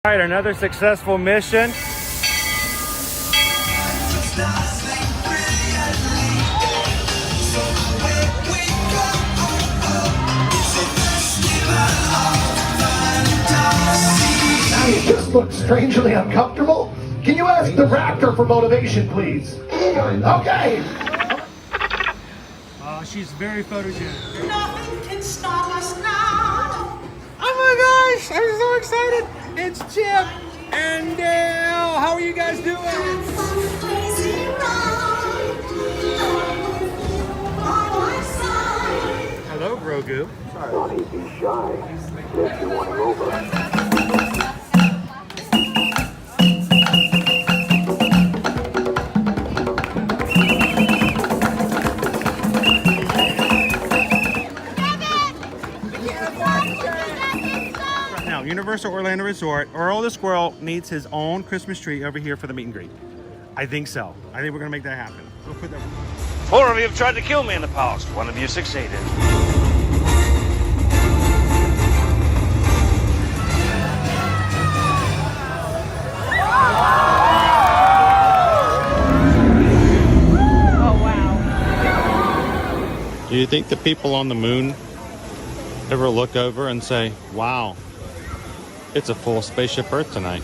All right, another successful mission. Now you just look strangely uncomfortable. Can you ask the raptor for motivation, please? Okay. She's very photogenic. Nothing can stop us now. Oh my gosh, I'm so excited. It's Chip and Dale. How are you guys doing? Crazy ride. By my side. Hello, Grogu. Don't be shy. If you want to over. Universal Orlando Resort, Earl the Squirrel needs his own Christmas tree over here for the meet and greet. I think so. I think we're gonna make that happen. We'll put that. 4 of you have tried to kill me in the past. 1 of you succeeded. Oh, wow. Do you think the people on the moon ever look over and say, wow, it's a full spaceship Earth tonight?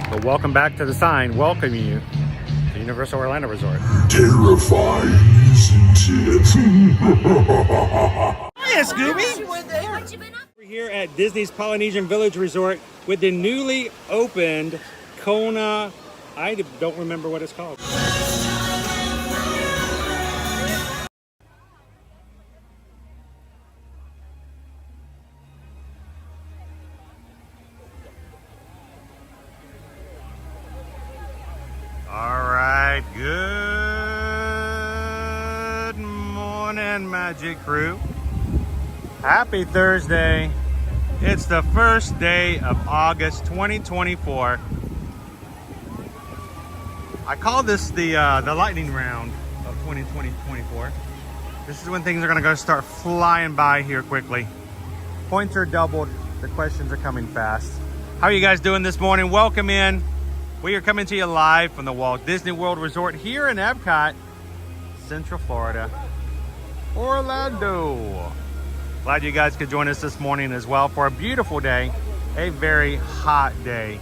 But welcome back to the sign welcoming you to Universal Orlando Resort. Terrifying, isn't it? Hiya, Scooby! We're here at Disney's Polynesian Village Resort with the newly opened Kona, I don't remember what it's called. All right, good morning, Magic Crew. Happy Thursday. It's the first day of August 2024. I call this the lightning round of 2024. This is when things are gonna start flying by here quickly. Points are doubled, the questions are coming fast. How are you guys doing this morning? Welcome in. We are coming to you live from the Walt Disney World Resort here in Epcot, Central Florida, Orlando. Glad you guys could join us this morning as well for a beautiful day, a very hot day.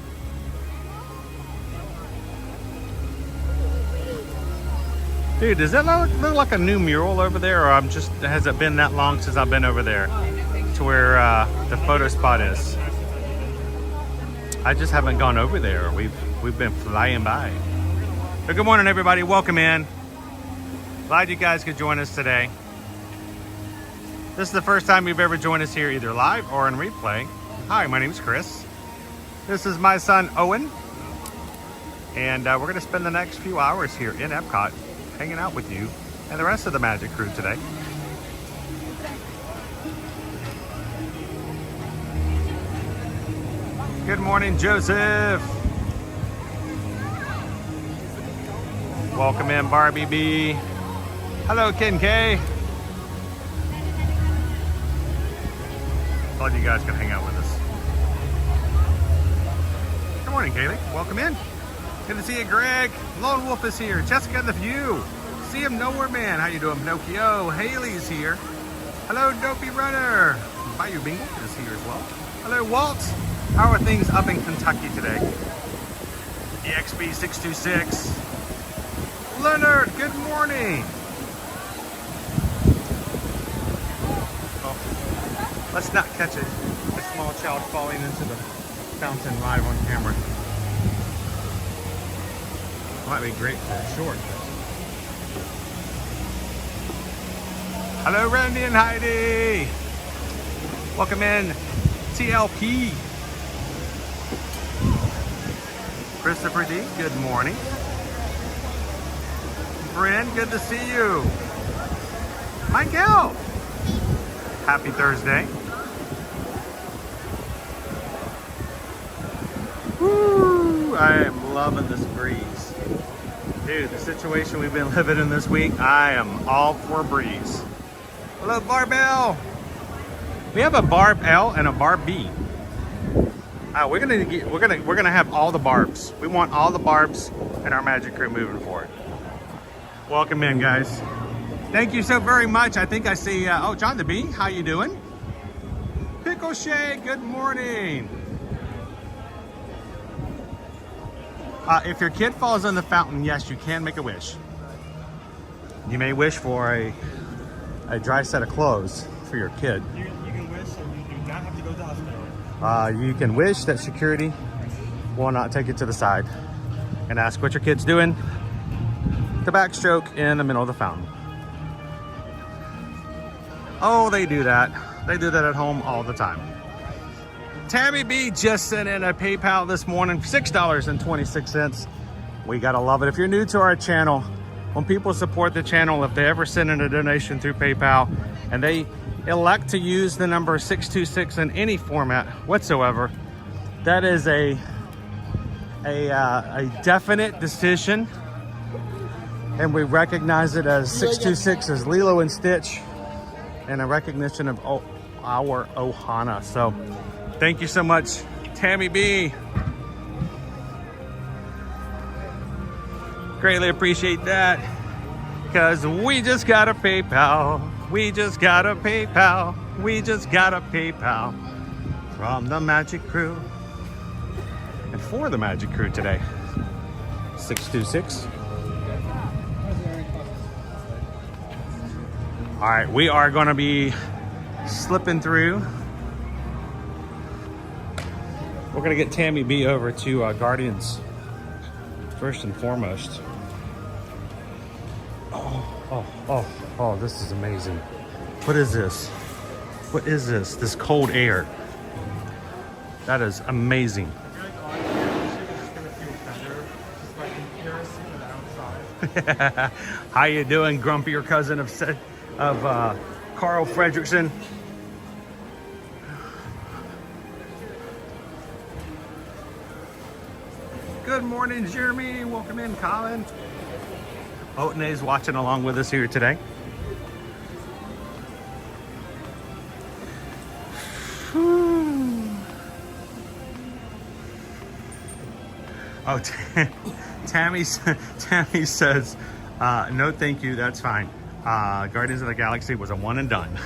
Dude, does that look like a new mural over there, or has it been that long since I've been over there to where the photo spot is? I just haven't gone over there. We've been flying by. But good morning, everybody. Welcome in. Glad you guys could join us today. This is the first time you've ever joined us here, either live or in replay. Hi, my name is Chris. This is my son, Owen. And we're going to spend the next few hours here in Epcot hanging out with you and the rest of the Magic Crew today. Good morning, Joseph. Welcome in, Barbie B. Hello, Ken K. Glad you guys can hang out with us. Good morning, Kaylee. Welcome in. Good to see you, Greg. Lone Wolf is here. Jessica in the View. See him nowhere, man. How you doing, Pinocchio? Haley's here. Hello, Dopey Runner. Bayou Bingle is here as well. Hello, Walt. How are things up in Kentucky today? EXP 626. Leonard, good morning. Oh, let's not catch a small child falling into the fountain live on camera. Might be great for a short. Hello, Randy and Heidi. Welcome in, TLP. Christopher D, good morning. Bryn, good to see you. Michael, happy Thursday. Woo, I am loving this breeze. Dude, the situation we've been living in this week, I am all for a breeze. Hello, Barbell. We have a Barb L and a Barb B. We're gonna have all the barbs. We want all the barbs in our Magic Crew moving forward. Welcome in, guys. Thank you so very much. I think I see, oh, John the Bee, how you doing? Pickle Shake, good morning. If your kid falls in the fountain, yes, you can make a wish. You may wish for a dry set of clothes for your kid. You can wish and you do not have to go to the hospital. You can wish that security will not take you to the side and ask what your kid's doing to backstroke in the middle of the fountain. Oh, they do that. They do that at home all the time. Tammy B just sent in a PayPal this morning, $6.26. We gotta love it. If you're new to our channel, when people support the channel, if they ever send in a donation through PayPal and they elect to use the number 626 in any format whatsoever, that is a definite decision, and we recognize it as 626 as Lilo and Stitch and a recognition of our Ohana. So thank you so much, Tammy B. Greatly appreciate that, because we just got a PayPal. We just got a PayPal. We just got a PayPal from the Magic Crew. And for the Magic Crew today, 626. All right, we are going to be slipping through. We're going to get Tammy B over to Guardians first and foremost. Oh, this is amazing. What is this? What is this? This cold air. That is amazing. How you doing, grumpier cousin of Carl Fredrickson? Good morning, Jeremy. Welcome in, Colin. Oatney's watching along with us here today. Oh, Tammy says, no thank you, that's fine. Guardians of the Galaxy was a one and done.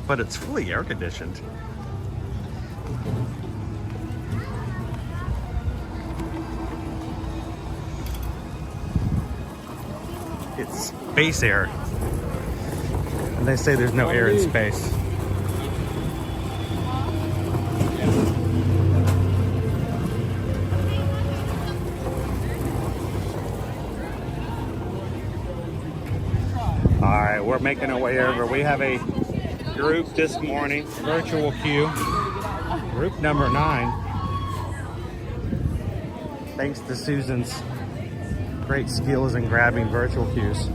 But it's fully air conditioned. It's space air. And they say there's no air in space. All right, we're making our way over. We have a group this morning, virtual queue, group number 9. Thanks to Susan's great skills in grabbing virtual queues.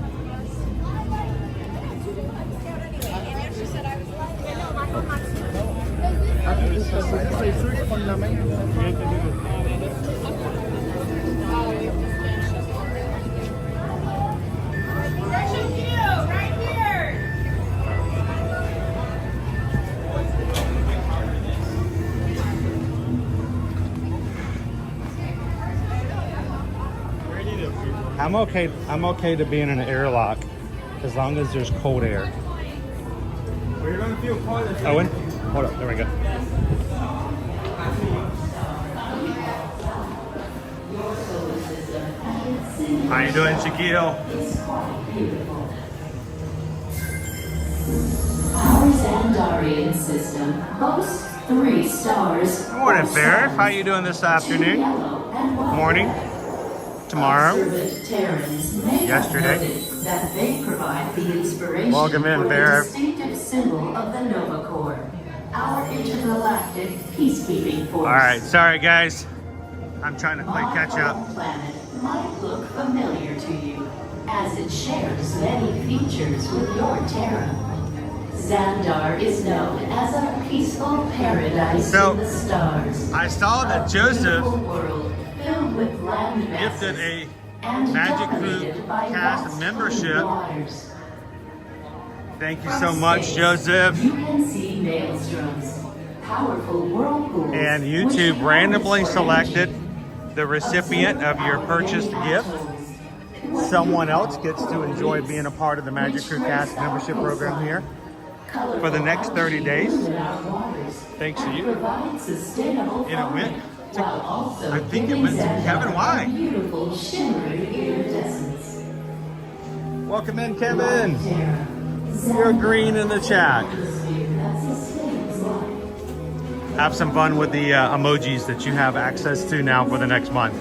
I'm okay to be in an airlock as long as there's cold air. We're going to feel cold. Owen, hold up, there we go. How you doing, Shaquille? Our Xandarian system boasts 3 stars. Good morning, Bear. How you doing this afternoon? Morning? Tomorrow? Yesterday? That they provide the inspiration Welcome in, for Bear. the distinctive symbol of the Nova Corps, our intergalactic peacekeeping force. All right, sorry guys. I'm trying to play catch Our up. home planet might look familiar to you, as it shares many features with your Terra. Xandar is known as a peaceful paradise So, in the stars. I saw that A Joseph beautiful world filled with land gifted masses a and Magic dominated Crew by cast vast membership. waters. Thank you From so much, space, Joseph. You can see maelstroms, powerful whirlpools, And which YouTube randomly harness selected energy. the recipient of your purchased gift. Someone else gets to enjoy being a part of the Magic Crew Cast membership program here for the next 30 days. Thanks to you. And it went to, I think it went to Kevin Y. Beautiful shimmering iridescence. Welcome in, Kevin. You're green in the chat. Have some fun with the emojis that you have access to now for the next month.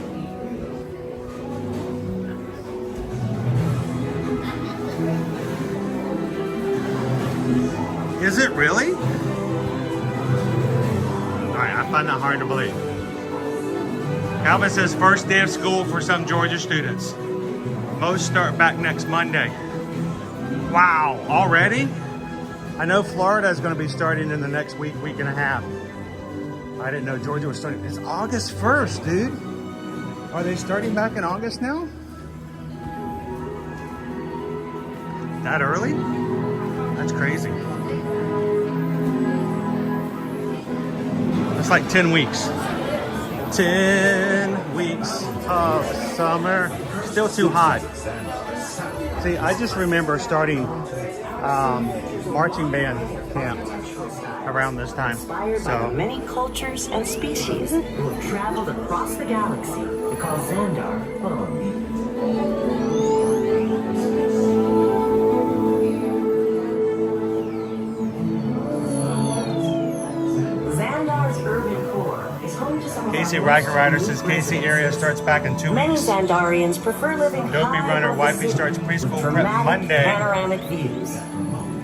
Is it really? Alright, I find that hard to believe. Calvin says first day of school for some Georgia students. Most start back next Monday. Wow, already? I know Florida is going to be starting in the next week, week and a half. I didn't know Georgia was starting. It's August 1st, dude. Are they starting back in August now? That early? That's crazy. It's like 10 weeks. 10 weeks of summer. Still too hot. See, I just remember starting marching band camp around this time. Inspired by the many cultures and species who have traveled across the galaxy to call Xandar home. Xandar's urban core is home to some of Casey our Riker most Rider says unique Casey area starts back in 2 Many weeks. Xandarians prefer living Dopey high Runner above the Wifey city starts preschool with prep dramatic Monday. panoramic views.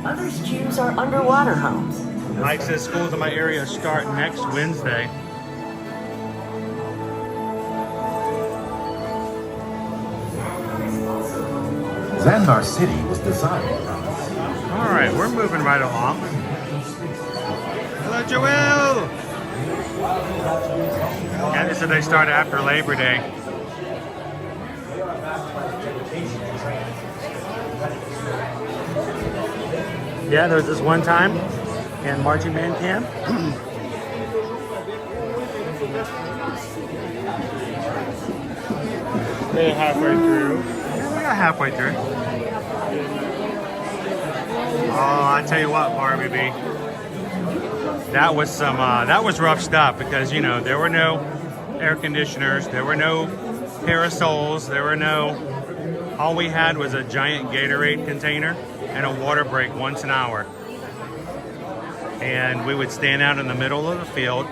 Others choose our underwater homes. Mike says schools in my area start next Wednesday. Xandar City was designed around the sea. All right, we're moving right along. Hello, Joel. Yeah, they said they start after Labor Day. Yeah, there was this one time in marching band camp. They're halfway through. Yeah, we got halfway through. Oh, I tell you what, Barbie B. That was some, that was rough stuff because, you know, there were no air conditioners, there were no parasols, there were no, all we had was a giant Gatorade container and a water break once an hour. And we would stand out in the middle of the field.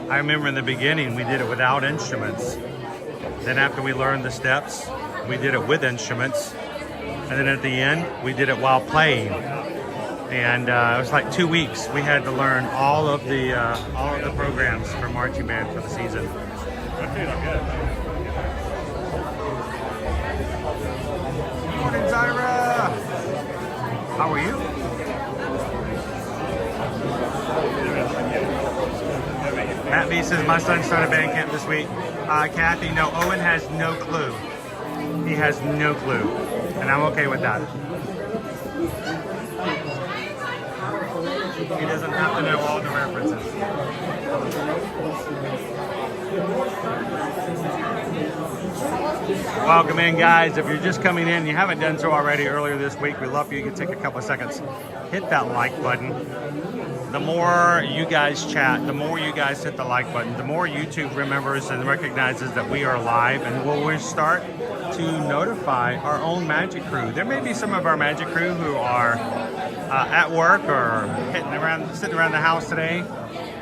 I remember in the beginning, we did it without instruments. Then after we learned the steps, we did it with instruments. And then at the end, we did it while playing. And it was like 2 weeks. We had to learn all of the programs for marching band for the season. Good morning, Zyra. How are you? Matt B says my son started band camp this week. Kathy, no, Owen has no clue. He has no clue, and I'm okay with that. He doesn't have to know all the references. Welcome in, guys. If you're just coming in, you haven't done so already earlier this week, we'd love for you to take a couple of seconds, hit that like button. The more you guys chat, the more you guys hit the like button, the more YouTube remembers and recognizes that we are live, and we'll start to notify our own Magic Crew. There may be some of our Magic Crew who are at work or sitting around the house today,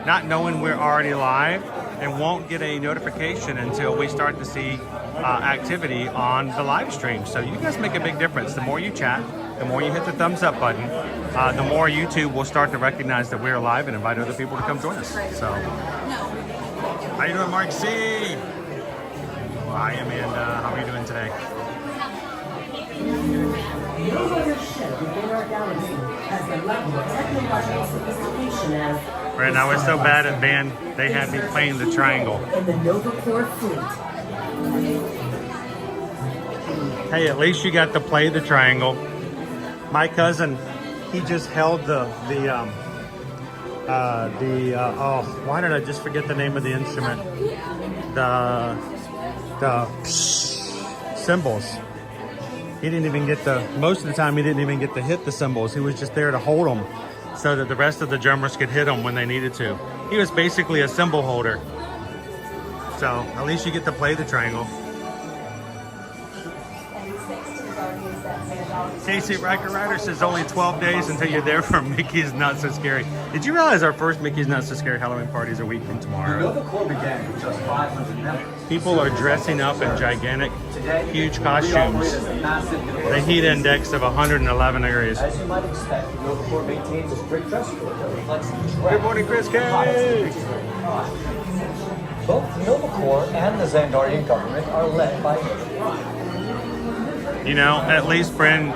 not knowing we're already live, and won't get a notification until we start to see activity on the live stream. So you guys make a big difference. The more you chat, the more you hit the thumbs up button, the more YouTube will start to recognize that we're live and invite other people to come join us. So, how you doing, Mark C? Hi, Amanda. How are you doing today? No other ship within our galaxy has the level of technological sophistication as Right now, we're so bad at band, they had me playing the triangle. in the NovaCore fleet. Hey, at least you got to play the triangle. My cousin, he just held oh, why did I just forget the name of the instrument? The cymbals. He didn't even get most of the time he didn't even get to hit the cymbals. He was just there to hold them so that the rest of the drummers could hit them when they needed to. He was basically a cymbal holder. So at least you get to play the triangle. Casey Riker Rider says only 12 days until you're there for Mickey's Not So Scary. Did you realize our first Mickey's Not So Scary Halloween party is a week from tomorrow? NovaCore began with just 500 members. People are dressing up in gigantic, huge costumes. The heat index of 111 degrees. As you might expect, NovaCore maintains a strict dress code that reflects the Good morning, Chris K. Both NovaCore and the Xandarian government are led by NovaCore. You know, at least, Bryn,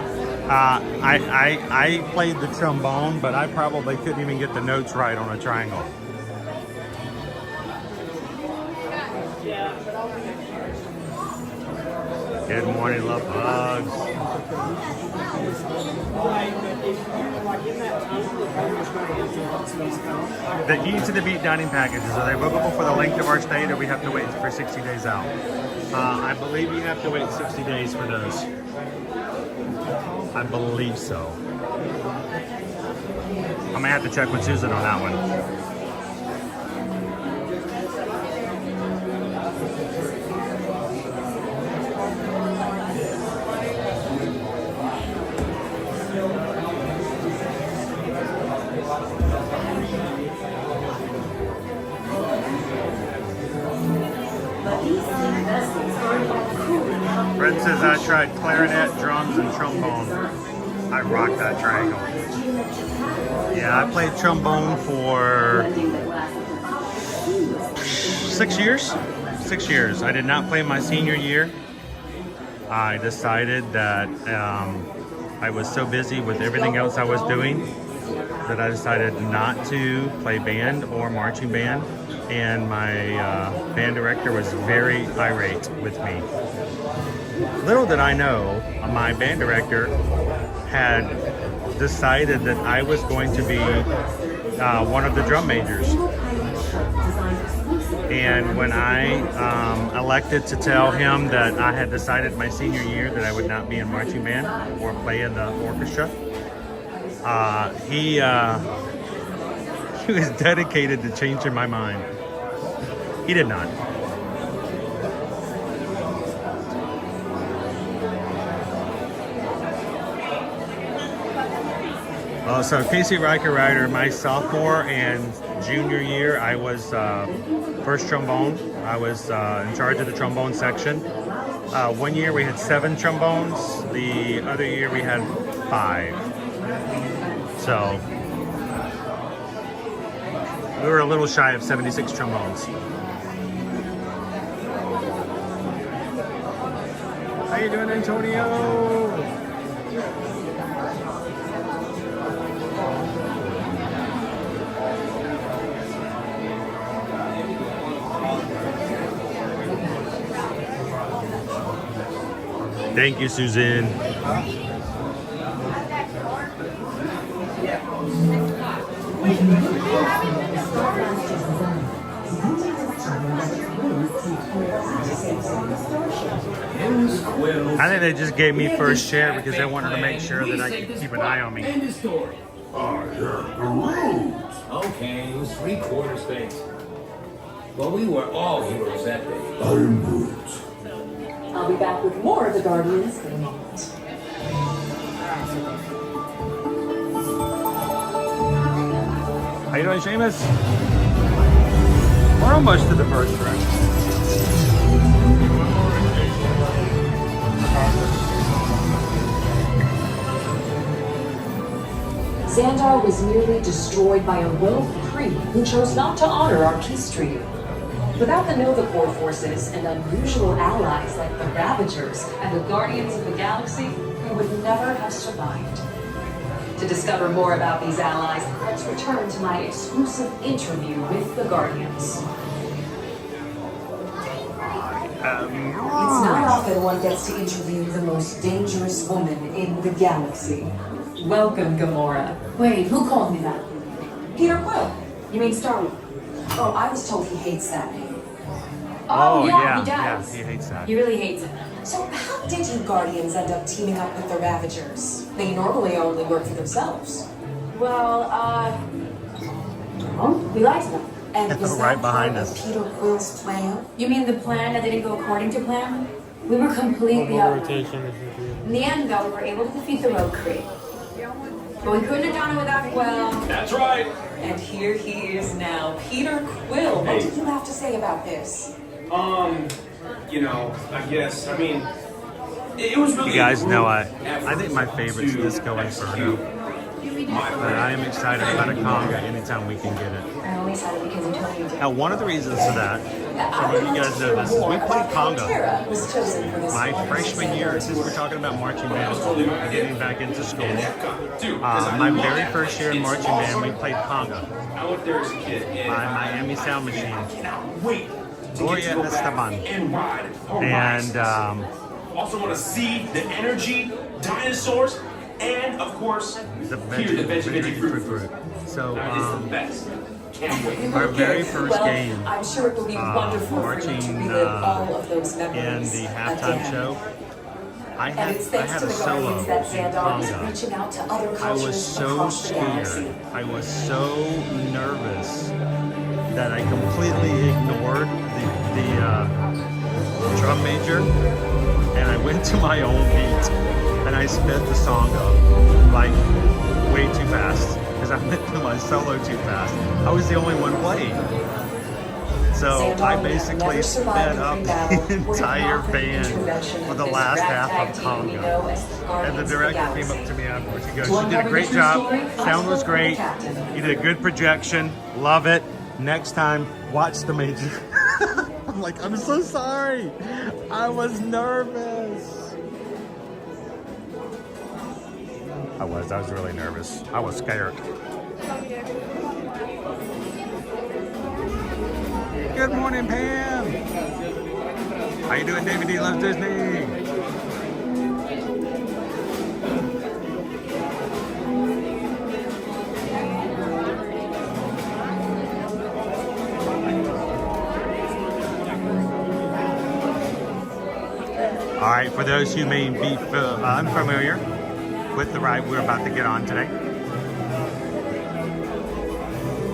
I played the trombone, but I probably couldn't even get the notes right on a triangle. Good morning, love bugs. The E to the Beat dining packages, are they bookable for the length of our stay, or do we have to wait for 60 days out? I believe you have to wait 60 days for those. I believe so. I'm gonna have to check with Susan on that one. Brent says I tried clarinet, drums, and trombone. I rocked that triangle. Yeah, I played trombone for 6 years. 6 years. I did not play my senior year. I decided that I was so busy with everything else I was doing that I decided not to play band or marching band. And my band director was very irate with me. Little did I know, my band director had decided that I was going to be one of the drum majors. And when I elected to tell him that I had decided my senior year that I would not be in marching band or play in the orchestra, he was dedicated to changing my mind. He did not. So Casey Riker Rider, my sophomore and junior year, I was first trombone. I was in charge of the trombone section. 1 year we had 7 trombones. The other year we had 5. So we were a little shy of 76 trombones. How you doing, Antonio? Thank you, Susan. I think they just gave me first chair because they wanted to make sure that I could keep an eye on me. Oh, yeah, the rules. Okay, it was 3/4 space. Well, we were all heroes that day. I'm Boots. I'll be back with more of the Guardians in a moment. How you doing, Seamus? We're almost to the first round. Xandar was nearly destroyed by a rogue Kree who chose not to honor our peace treaty. Without the NovaCore forces and unusual allies like the Ravagers and the Guardians of the Galaxy, we would never have survived. To discover more about these allies, let's return to my exclusive interview with the Guardians. It's not often one gets to interview the most dangerous woman in the galaxy. Welcome, Gamora. Wait, who called me that? Peter Quill. You mean Star-Lord? Oh, I was told he hates that name. Oh, yeah, he yeah, does. he hates that. He really hates it. So how did you Guardians end up teaming up with the Ravagers? They normally only work for themselves. Well, we lied to them. And was Right that behind part us. of Peter Quill's plan? You mean the plan that didn't go according to plan? We were completely outnumbered. In the end, though, we were able to defeat the Rogue Kree. But we couldn't have done it without Quill. That's right. And here he is now, Peter Quill. What did you have to say about this? You know, I guess, I mean, it was really... You guys know I think my favorite's Disco Inferno. But I am excited about a conga anytime we can get it. I'm only excited because you told me to. Now, one of the reasons for that, some of you guys know this, is we played conga my freshman year, since we're talking about marching band and getting back into school. My very first year in marching band, we played conga I went there as a kid. by Miami Sound Machine. Wait. Gloria Esteban. And also want to see the energy, dinosaurs, and of course, the here the veggie fruit. So, That is the best. Can't wait. our very first game, I'm sure it will be wonderful for you to marching relive all of those in memories the halftime again. show, I And had it's thanks to a the solo Guardians that in Xandar is conga. reaching out to other I cultures was so across the galaxy. scared. I was so nervous that I completely ignored the drum major, and I went to my own beat, and I sped the song up like way too fast because I went to my solo too fast. I was the only one playing. So I basically sped up the entire band for the last half of conga. And the director came up to me afterwards. He goes, "You did a great job. Sound was great. You did a good projection. Love it. Next time, watch the major." I'm like, "I'm so sorry. I was nervous." I was really nervous. I was scared. Good morning, Pam. How you doing, David D. Loves Disney? All right, for those who may be unfamiliar with the ride we're about to get on today,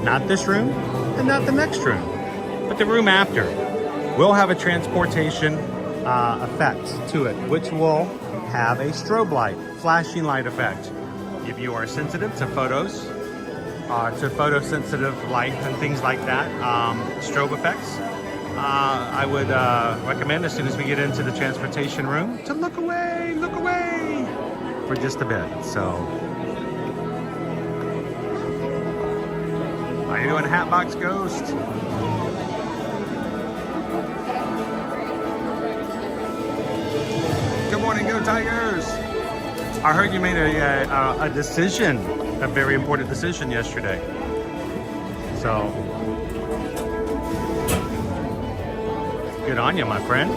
not this room and not the next room, but the room after, will have a transportation effect to it, which will have a strobe light, flashing light effect. If you are sensitive to photos, to photosensitive light and things like that, strobe effects, I would recommend as soon as we get into the transportation room to look away for just a bit. So, how you doing, Hatbox Ghost? Good morning, Go Tigers! I heard you made a decision, a very important decision yesterday. So, good on you, my friend.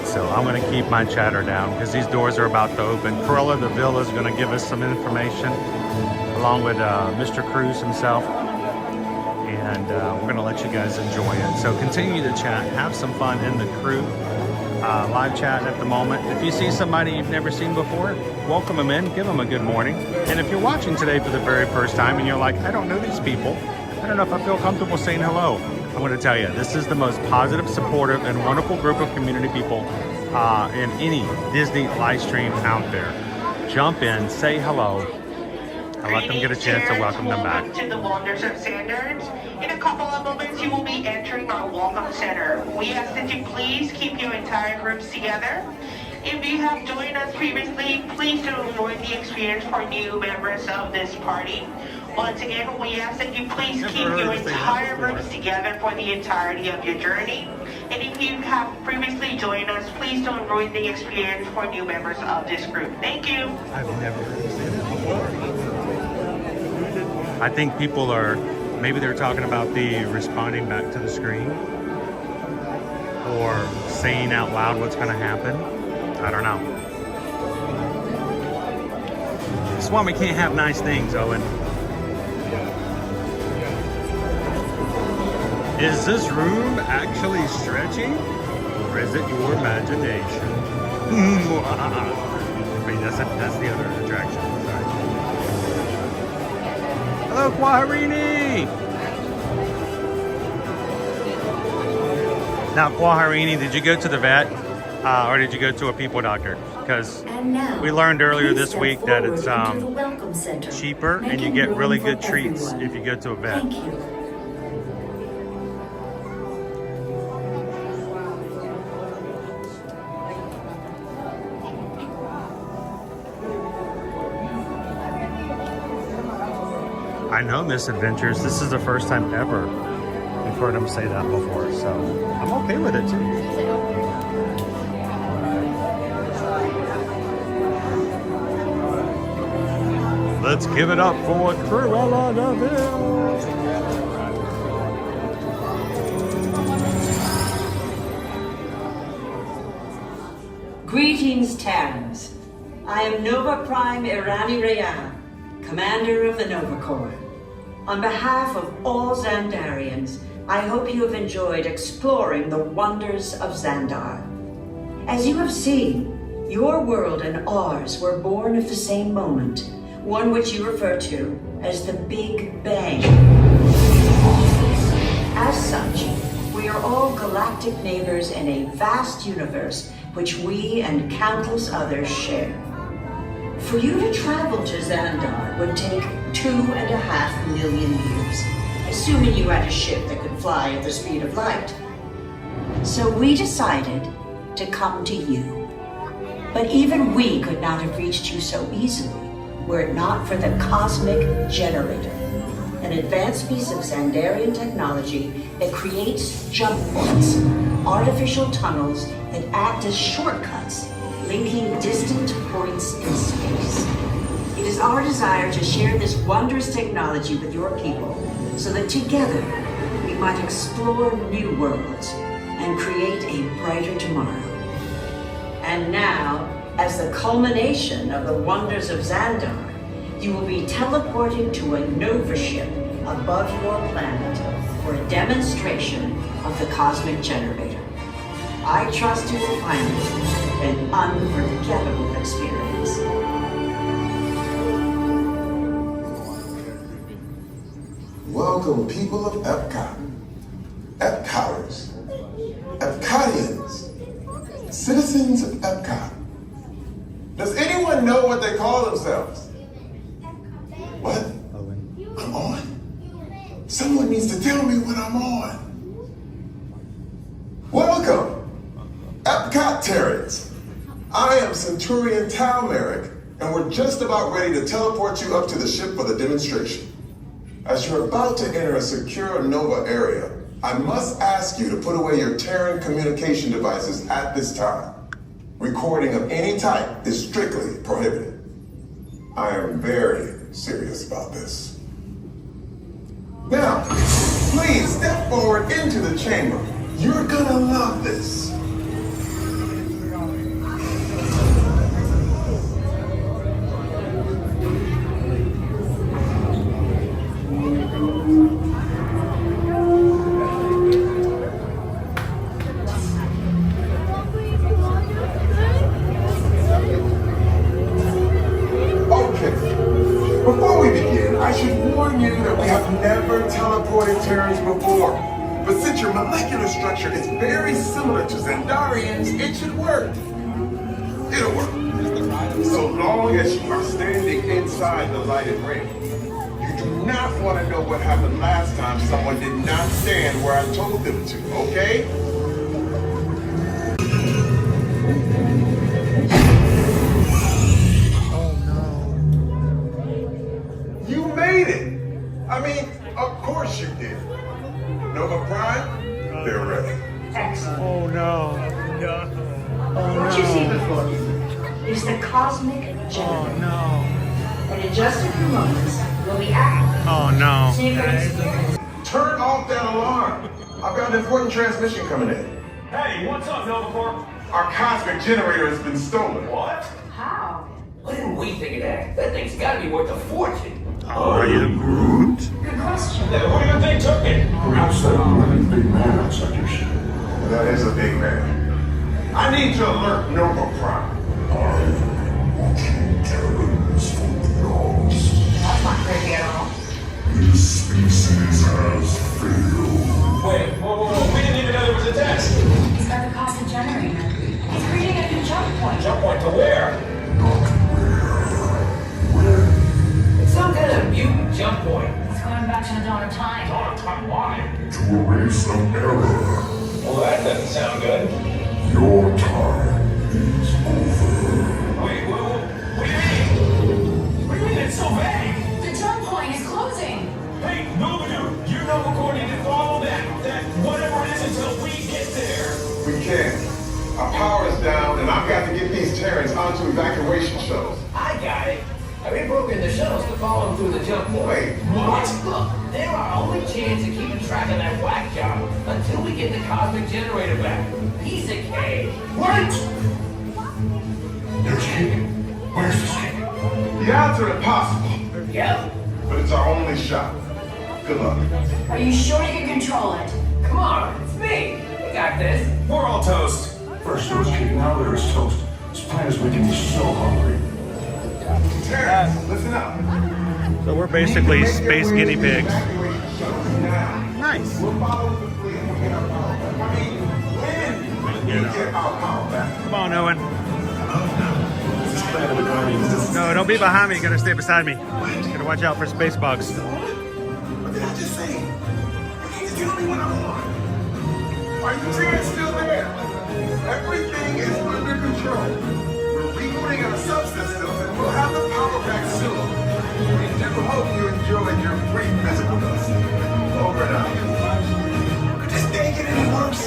So I'm going to keep my chatter down because these doors are about to open. Cruella the Villa is going to give us some information along with Mr. Cruz himself. And we're going to let you guys enjoy it. So continue to chat. Have some fun in the crew. Live chat at the moment. If you see somebody you've never seen before, welcome them in. Give them a good morning. And if you're watching today for the very first time and you're like, I don't know these people. I don't know if I feel comfortable saying hello. I'm going to tell you, this is the most positive, supportive, and wonderful group of community people in any Disney live stream out there. Jump in, say hello, and let them get a chance to welcome them back. To the wonders of Xandar. In a couple of moments, you will be entering our Welcome Center. We ask that you please keep your entire groups together. If you have joined us previously, please do enjoy the experience for new members of this party. Once again, we ask that you please keep your entire groups together for the entirety of your journey. And if you have previously joined us, please don't ruin the experience for new members of this group. Thank you. I've never seen that before. I think people are, maybe they're talking about the responding back to the screen or saying out loud what's going to happen. I don't know. That's why we can't have nice things, Owen. Is this room actually stretching, or is it your imagination? Wait, that's the other attraction. Sorry. Hello, Quaharini! Now, Quaharini, did you go to the vet, or did you go to a people doctor? Because we learned earlier this week that it's cheaper, and you get really good treats if you go to a vet. Thank you. I know Misadventures. This is the first time ever we've heard him say that before, so I'm okay with it too. Let's give it up for Cruella de Vil. Greetings, Terrans. I am Nova Prime Irani Rayan, Commander of the Nova Corps. On behalf of all Xandarians, I hope you have enjoyed exploring the wonders of Xandar. As you have seen, your world and ours were born of the same moment, one which you refer to as the Big Bang. As such, we are all galactic neighbors in a vast universe which we and countless others share. For you to travel to Xandar would take 2.5 million years, assuming you had a ship that could fly at the speed of light. So we decided to come to you. But even we could not have reached you so easily were it not for the Cosmic Generator, an advanced piece of Xandarian technology that creates jump points, artificial tunnels that act as shortcuts, linking distant points in space. It is our desire to share this wondrous technology with your people so that together we might explore new worlds and create a brighter tomorrow. And now, as the culmination of the wonders of Xandar, you will be teleported to a Nova ship above your planet for a demonstration of the Cosmic Generator. I trust you will find it an unforgettable experience. Welcome, people of Epcot. Epcoters. Epcotians. Citizens of Epcot. Does anyone know what they call themselves? What? I'm on? Someone needs to tell me what I'm on. Welcome, Epcot Terrans. I am Centurion Tal Merrick, and we're just about ready to teleport you up to the ship for the demonstration. As you're about to enter a secure Nova area, I must ask you to put away your Terran communication devices at this time. Recording of any type is strictly prohibited. I am very serious about this. Now, please step forward into the chamber. You're gonna love this. Before. But since your molecular structure is very similar to Xandarians, it should work. It'll work. So long as you are standing inside the lighted ring. You do not want to know what happened last time someone did not stand where I told them to, okay? Oh no. You made it! I mean, of course you did. Nova Prime, they're ready. Excellent. Oh no. What you see before you is the cosmic generator. Oh no. And in just a few moments, we'll be active. Oh no. Turn off that alarm. I've got an important transmission coming in. Hey, what's up, Nova Corp? Our cosmic generator has been stolen. What? How? Why didn't we think of that? That thing's gotta be worth a fortune. Are you Groot? Good question. Who do you think took it? Perhaps that living big man outside your ship. That is a big man. I need to alert Nova Prime. That's not crazy at all. This species has failed. Wait, whoa. We didn't even know there was a test. He's got the cosmic generator. He's creating a new jump point. Jump point to where? It's some kind of mutant jump point. He's going back to the dawn of time. Dawn of time, why? To erase an error. Well, that doesn't sound good. Your time is over. Wait, what do you mean? What do you mean it's so vague? The jump point is closing. Hey, Nova Dude, you know we're going to follow that whatever it is until we get there. We can't. Our power is down, and I've got to get these Terrans onto evacuation shuttles. I got it. I've been broken the shuttles to follow them through the jump point. Wait, what? Look, they're our only chance of keeping track of that whack job until we get the cosmic generator back. Piece of cake. Wait! There's King. Where's the King? The odds are impossible, Yep. but it's our only shot. Good luck. Are you sure you can control it? Come on, it's me. We got this. We're all toast. First there was King, now there is toast. This plan is making me so hungry. Terrans, listen up. So we're basically space guinea pigs. Nice. We'll follow the fleet and we'll get our power back. I mean, when we get our power back. Come on, Owen. No, don't be behind me. You gotta stay beside me. Gotta watch out for space bugs. What did I just say? You need to tell me what I want. Are you Terrans still there? Everything is under control. We're rebooting our subsystems and we'll have the power back soon. We do hope you enjoyed your brief visit with us. Over and out. Could this day get any worse?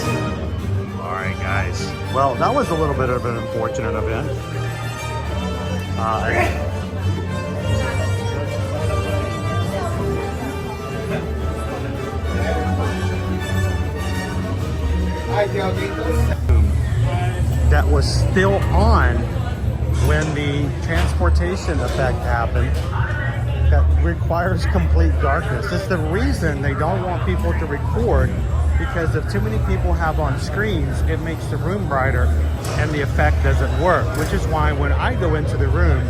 Alright, guys. Well, that was a little bit of an unfortunate event. That was still on when the transportation effect happened. That requires complete darkness. It's the reason they don't want people to record, because if too many people have on screens, it makes the room brighter and the effect doesn't work, which is why when I go into the room,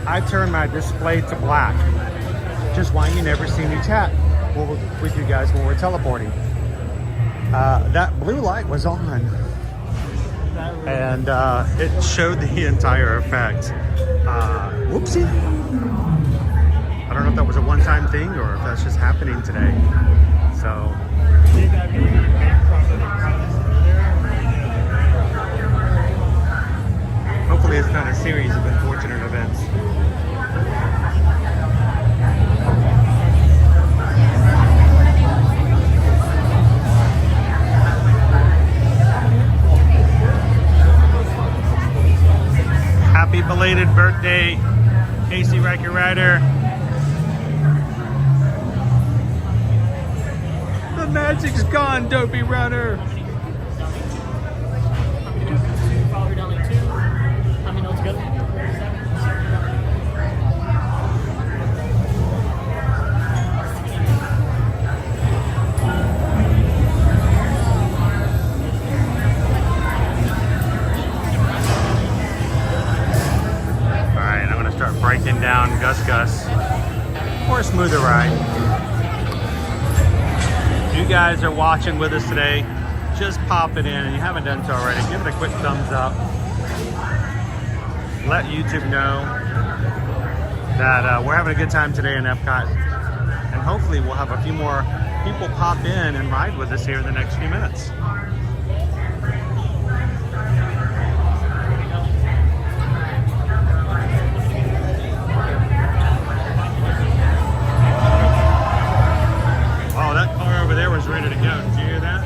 I turn my display to black. Just why you never see me chat with you guys when we're teleporting. That blue light was on and it showed the entire effect. Whoopsie. I don't know if that was a one-time thing or if that's just happening today. So hopefully it's not a series of unfortunate events. Happy belated birthday, Casey Riker Rider. The magic's gone, Dopey Runner. Breaking down Gus for a smoother ride. If you guys are watching with us today, just pop it in, and you haven't done so already, give it a quick thumbs up. Let YouTube know that we're having a good time today in Epcot, and hopefully we'll have a few more people pop in and ride with us here in the next few minutes. Oh, that car over there was ready to go. Did you hear that?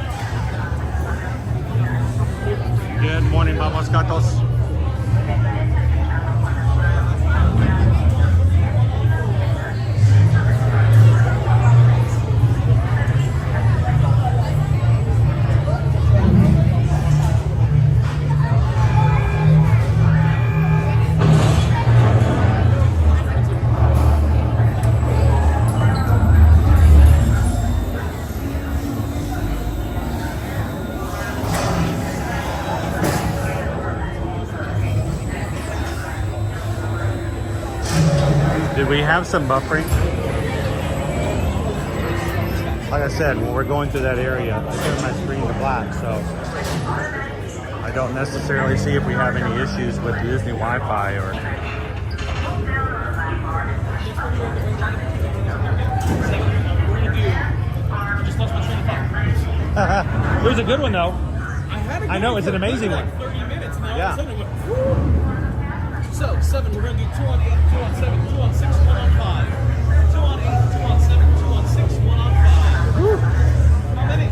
Good morning, Vamos Gatos. Did we have some buffering? Like I said, when we're going through that area, I turned my screen to black, so I don't necessarily see if we have any issues with Disney Wi-Fi or... It was a good one though. I know, it's an amazing one. 30 minutes now. Yeah. So, 7, we're going to do 2 on 8, 2 on 7, 2 on 6, 1 on 5. 2 on 8, 2 on 7, 2 on 6, 1 on 5. How many?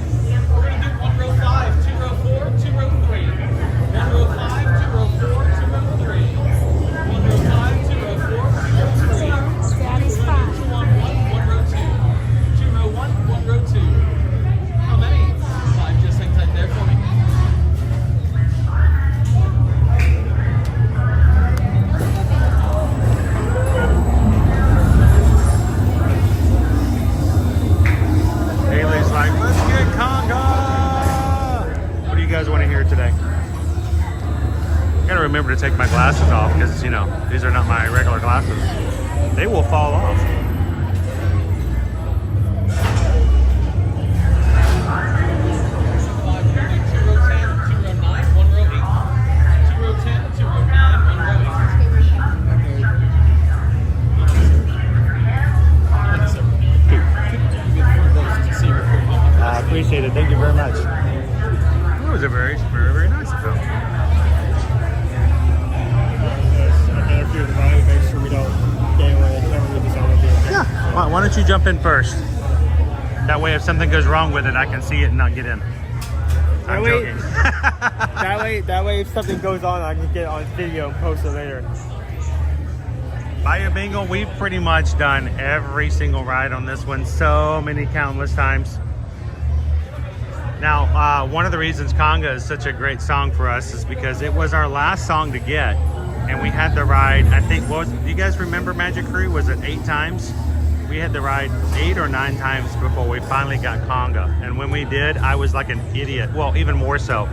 We're going to do 1 row 5, 2 row 4, 2 row 3. 1 row 5, 2 row 4, 2 row 3. 1 row 5, 2 row 4, 2 row 3. That is fine. 2 on 1, 1 row 2. 2 row 1, 1 row 2. How many? 5, just hang tight there for me. Haley's like, let's get conga! What do you guys want to hear today? I gotta remember to take my glasses off because, you know, these are not my regular glasses. They will fall off. Appreciate it. Thank you very much. It was a very, very, very nice film. Make sure we don't get away. Yeah. Why don't you jump in first? That way, if something goes wrong with it, I can see it and not get in. I'm joking. that way, if something goes on, I can get it on video and post it later. Bayou Bengal, we've pretty much done every single ride on this one so many countless times. Now, one of the reasons Conga is such a great song for us is because it was our last song to get, and we had the ride, I think, do you guys remember Magic Crew? Was it 8 times? We had the ride 8 or 9 times before we finally got Conga. And when we did, I was like an idiot. Well, even more so.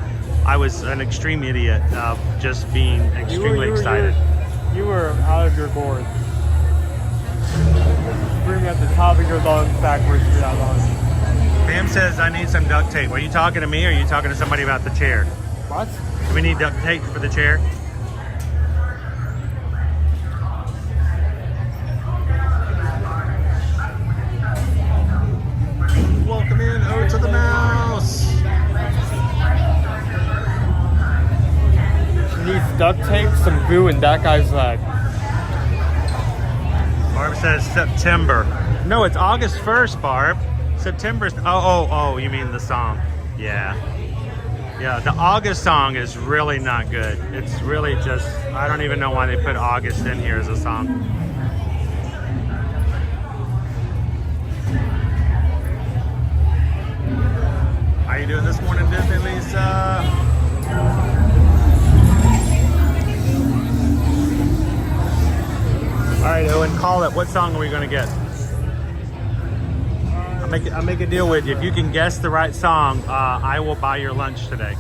I was an extreme idiot of just being extremely excited. You were out of your gourd. Screaming at the top of your lungs backwards for that long. Pam says, I need some duct tape. Are you talking to me or are you talking to somebody about the chair? What? Do we need duct tape for the chair? Welcome in, Ode to the Mouse. She needs duct tape, some glue, and that guy's leg. Barb says September. No, it's August 1st, Barb. September's, oh, you mean the song. Yeah. Yeah, the August song is really not good. It's really just, I don't even know why they put August in here as a song. How you doing this morning, Disney Lisa? All right, Owen, call it. What song are we gonna get? I'll make a deal with you. If you can guess the right song, I will buy your lunch today.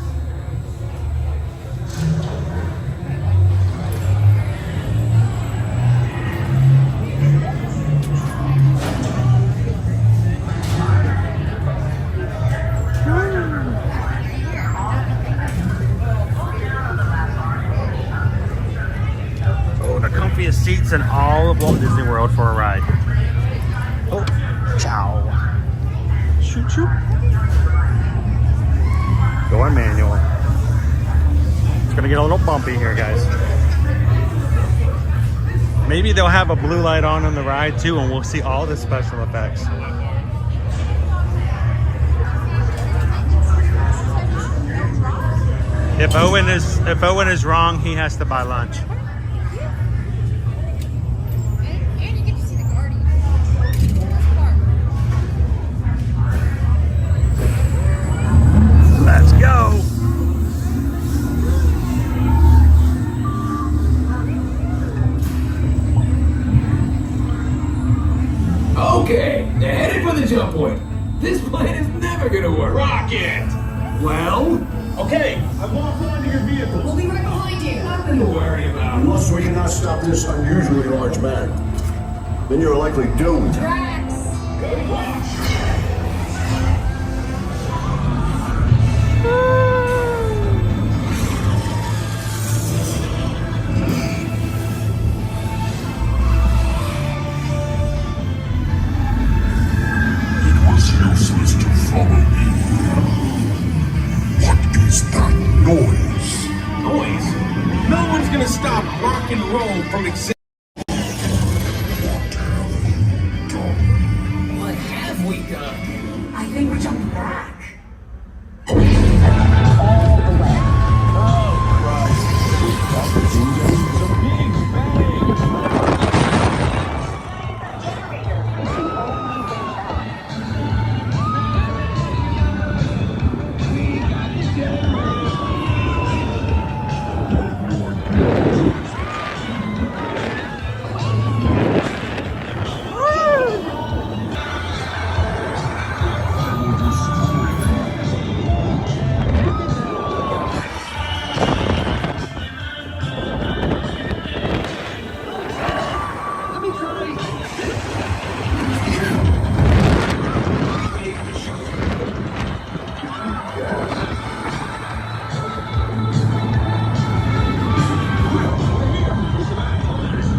Oh, the comfiest seats in all of Walt Disney World for a ride. Oh, cha. shoot, shoot. Door manual. It's gonna get a little bumpy here, guys. Maybe they'll have a blue light on the ride too, and we'll see all the special effects. If Owen is wrong, he has to buy lunch. Let's go. Okay, they're headed for the jump point. This plan is never gonna work. Rocket! Well, Okay, I've locked onto your vehicle. We'll be right behind you. nothing to worry about. Unless we cannot stop this unusually large man. Then you're likely doomed. Drax! Good luck. It was useless to follow me. What is that noise? Noise? No one's gonna stop rock and roll from existing. What have we done? I think we're jumping back.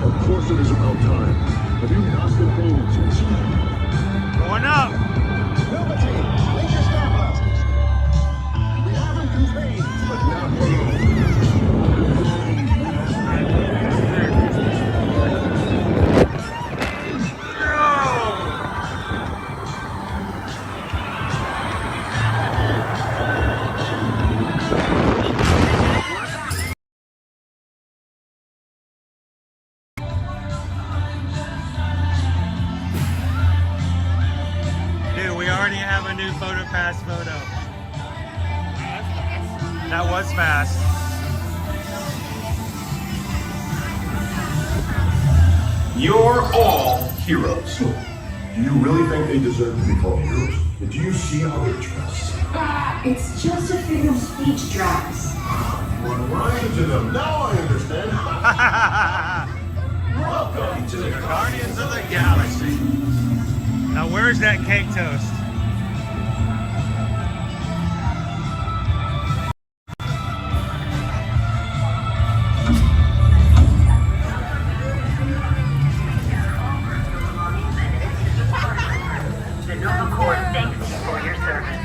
Of course it is about time. Have you not been paying attention? Going up. Make your star blasters. We have him contained, but not for Dude, we already have a new photo pass photo. That was fast. You're all heroes. Do you really think they deserve to be called heroes? Do you see how they're dressed? It's just a figure of speech, Drax. What rhymes to them? Now I understand. Welcome to the Guardians of the Galaxy. Now, where's that cake toast? The Nova Corps thanks you for your service.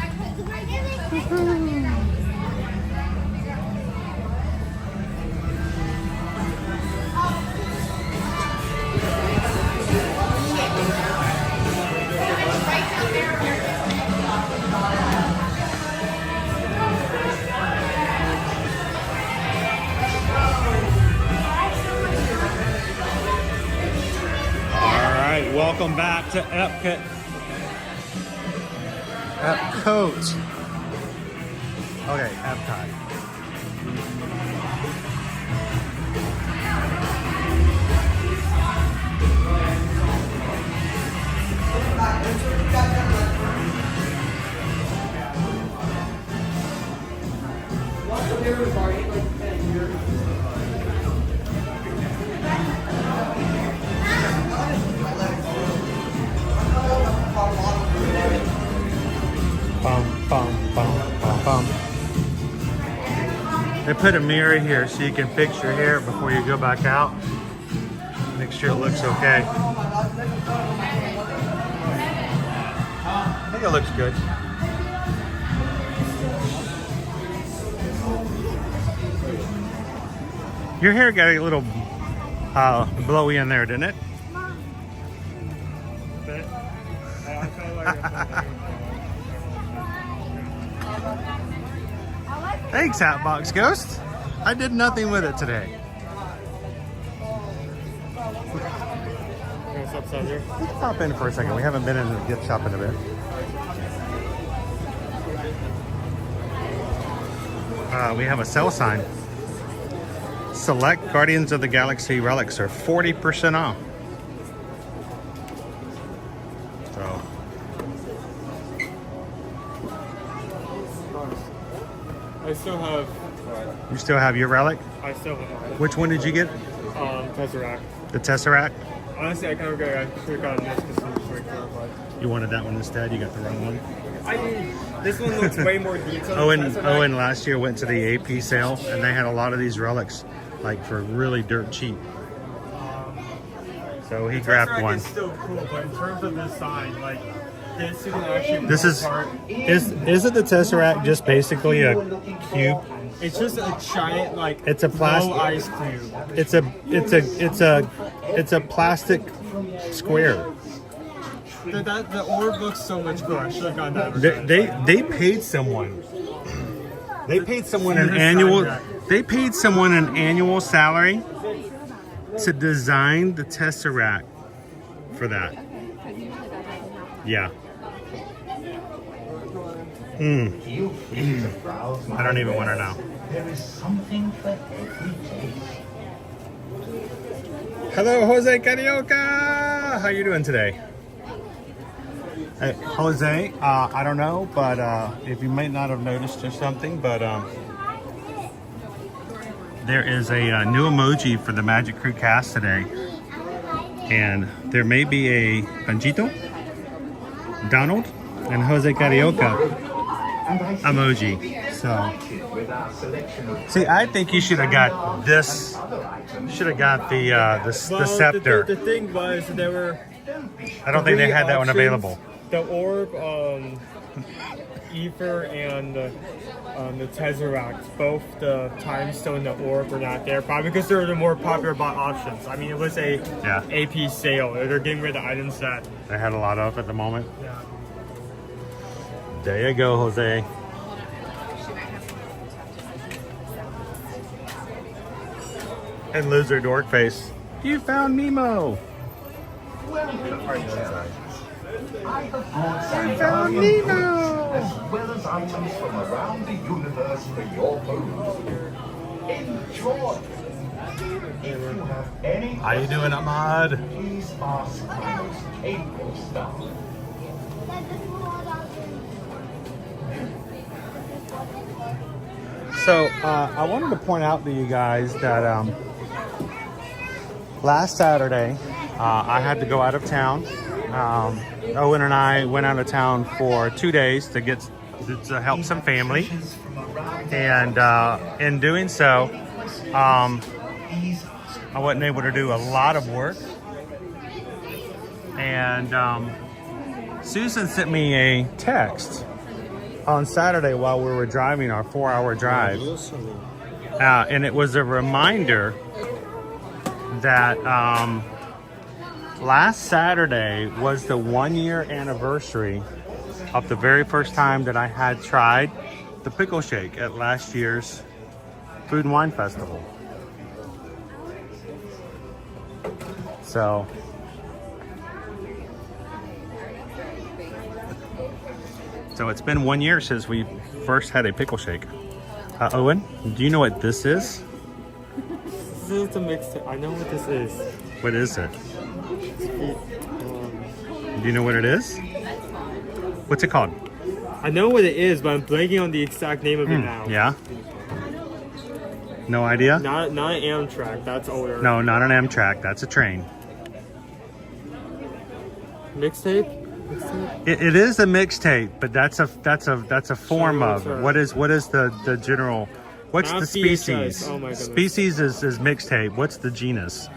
All right, welcome back to Epcot. Epcot. Okay, Epcot. Bum, bum, bum, bum, bum. They put a mirror here so you can fix your hair before you go back out. Make sure it looks okay. think it looks good. Your hair got a little blowy in there, didn't it? Thanks, Hatbox Ghost. I did nothing with it today. Let's pop in for a second. We haven't been in the gift shop in a bit. We have a sale sign. Select Guardians of the Galaxy relics are 40% off. So. I still have. You still have your relic? I still have mine. Which one did you get? Tesseract. The Tesseract? Honestly, I kind of should have gotten this because it's way clarified. You wanted that one instead? You got the wrong one? This one looks way more detailed. Owen last year went to the AP sale and they had a lot of these relics like for really dirt cheap. So he grabbed one. It's still cool, but in terms of design, like this you can actually. This isn't the Tesseract just basically a cube? It's just a giant like. It's a plastic ice cube. It's a plastic square. The orb looks so much cooler. I should have gotten that. They paid someone. They paid someone an annual. They paid someone an annual salary to design the Tesseract for that. Yeah. I don't even want to know. There is something for every taste. Hello, Jose Carioca. How you doing today? Hey, Jose, I don't know, but if you may not have noticed or something, but there is a new emoji for the Magic Crew cast today. And there may be a Panchito, Donald, and Jose Carioca emoji. So, see, I think you should have got this. Should have got the scepter. The thing was, there were. I don't think they had that one available. The orb, Ether, and the Tesseract, both the Time Stone and the orb were not there, probably because they're the more popular bought options. I mean, it was a AP sale. They're getting rid of the items that they had a lot of at the moment. Yeah. There you go, Jose. And Lizard Dorkface. You found Nemo. I have brought some Guardian goods, as well as items from around the universe for your perusal. Enjoy! If you have any How you doing, Ahmad? please ask my most capable staff. So, I wanted to point out to you guys that last Saturday, I had to go out of town. Owen and I went out of town for 2 days to help some family, and in doing so, I wasn't able to do a lot of work. And Susan sent me a text on Saturday while we were driving our 4-hour drive, and it was a reminder that last Saturday was the 1-year anniversary of the very first time that I had tried the pickle shake at last year's Food and Wine Festival. So it's been 1 year since we first had a pickle shake. Owen, do you know what this is? This is a mixtape. I know what this is. What is it? Do you know what it is? What's it called? I know what it is, but I'm blanking on the exact name of it now. Yeah? No idea? Not an Amtrak. That's older. No, not an Amtrak. That's a train. Mixtape? It is a mixtape, but that's a form of it. What is the general? What's Not the species? VHS. Oh my goodness. Species is mixtape. What's the genus?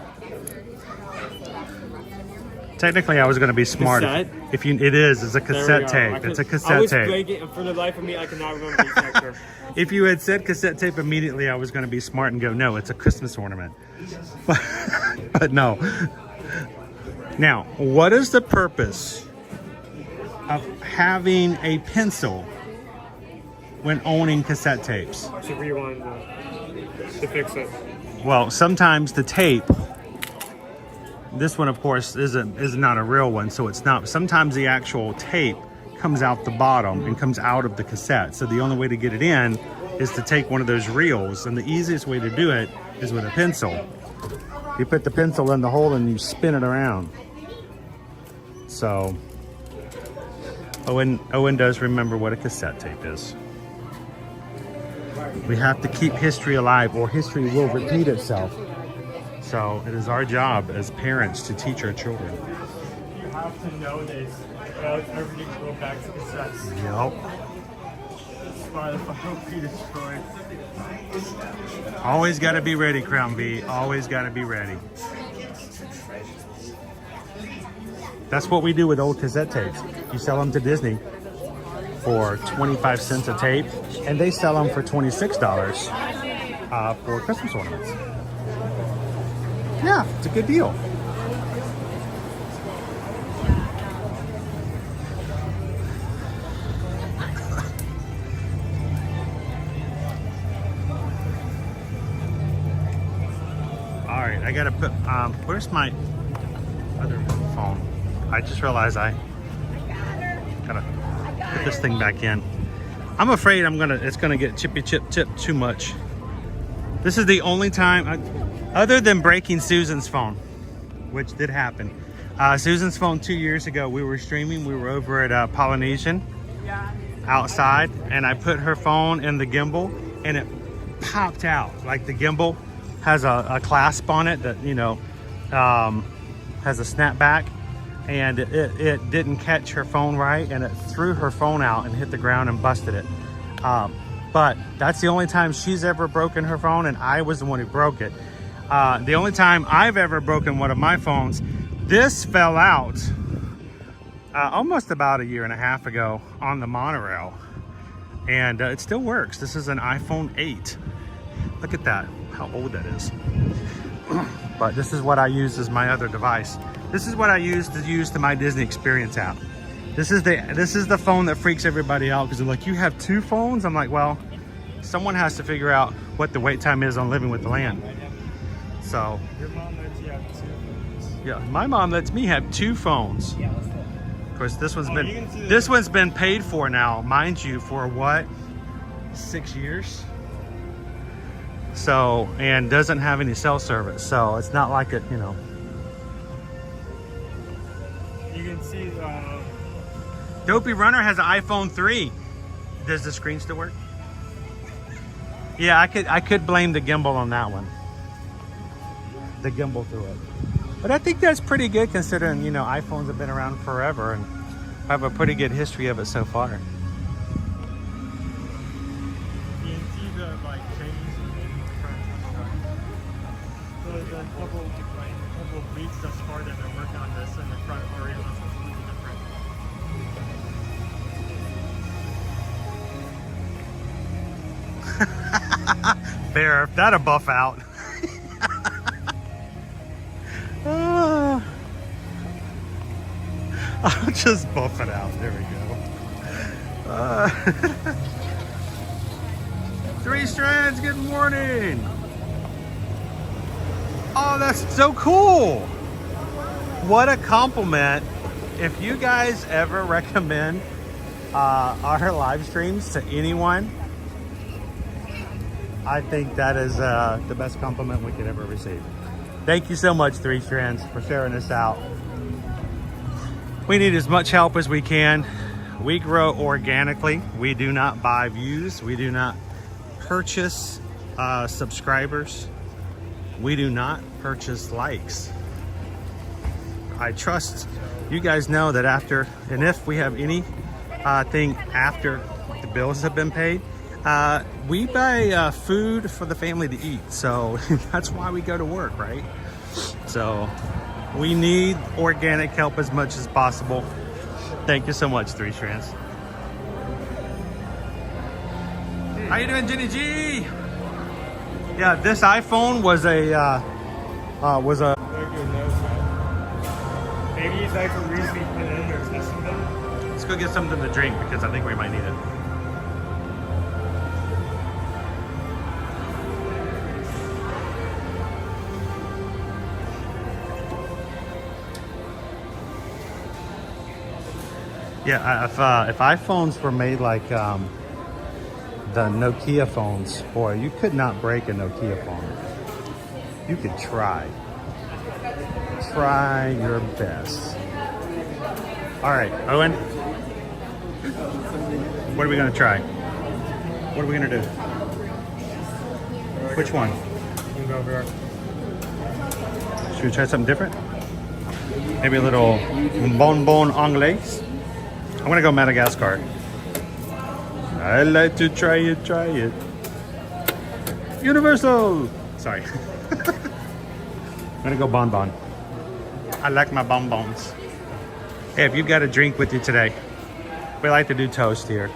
Technically, I was going to be smart. Cassette? If you, it is. It's a cassette tape. It's a cassette tape. Blanking, for the life of me, I cannot remember the exact term. If you had said cassette tape immediately, I was going to be smart and go, no, it's a Christmas ornament. But no. Now, what is the purpose of having a pencil when owning cassette tapes? To rewind, to fix it. Well, sometimes the tape, this one of course is not a real one, so it's not. Sometimes the actual tape comes out the bottom and comes out of the cassette. So the only way to get it in is to take one of those reels, and the easiest way to do it is with a pencil. You put the pencil in the hole and you spin it around. So Owen does remember what a cassette tape is. We have to keep history alive, or history will repeat itself. So it is our job as parents to teach our children. You have to know this. Everything will go back to cassettes. Yep. File be destroyed. Always got to be ready, Crown V. Always got to be ready. That's what we do with old cassette tapes. You sell them to Disney for 25 cents a tape, and they sell them for $26 for Christmas ornaments. Yeah, it's a good deal. All right, I gotta put, where's my other phone? I just realized I gotta put this thing back in. I'm afraid it's gonna get chip too much. This is the only time, other than breaking Susan's phone, which did happen. Susan's phone 2 years ago, we were streaming, we were over at Polynesian outside, and I put her phone in the gimbal and it popped out. Like the gimbal has a clasp on it that, you know, has a snapback, and it didn't catch her phone right, and it threw her phone out and hit the ground and busted it. But that's the only time she's ever broken her phone, and I was the one who broke it. The only time I've ever broken one of my phones, this fell out almost about a year and a half ago on the monorail, and it still works. This is an iPhone 8. Look at that, how old that is. But this is what I use as my other device. This is what I use to my Disney Experience app. This is the phone that freaks everybody out, because they're like, you have two phones? I'm like, well, someone has to figure out what the wait time is on Living with the Land. So, your mom lets you have 2 phones. Yeah, my mom lets me have 2 phones. Of course, this one's been paid for now, mind you, for what, 6 years? So, and doesn't have any cell service, so it's not like it, you know. You can see Dopey Runner has an iPhone 3. Does the screen still work? Yeah, I could blame the gimbal on that one. The gimbal through it. But I think that's pretty good, considering, you know, iPhones have been around forever and have a pretty good history of it so far. You can see the changes in the front. The couple of weeks thus far that they're working on this, and the front already looks completely different. Fair, that'll buff out. I'll just buff it out. There we go. 3 Strands, good morning. Oh, that's so cool. What a compliment. If you guys ever recommend our live streams to anyone, I think that is the best compliment we could ever receive. Thank you so much, 3 Strands, for sharing this out. We need as much help as we can. We grow organically. We do not buy views. We do not purchase subscribers. We do not purchase likes. I trust you guys know that after, and if we have any thing after the bills have been paid, we buy food for the family to eat. So that's why we go to work, right? So We need organic help as much as possible. Thank you so much, 3 Strands. How you doing, Jenny G? Yeah, this iPhone was a Maybe he's like a reason he put in or testing them. Let's go get something to drink because I think we might need it. Yeah, if iPhones were made like the Nokia phones, boy, you could not break a Nokia phone. You could try. Try your best. All right, Owen. What are we gonna try? What are we gonna do? Which one? You can go over there. Should we try something different? Maybe a little bonbon anglais? I'm gonna go Madagascar. I like to try it. Universal! Sorry. I'm gonna go bonbon. I like my bonbons. Hey, if you've got a drink with you today, we like to do toast here.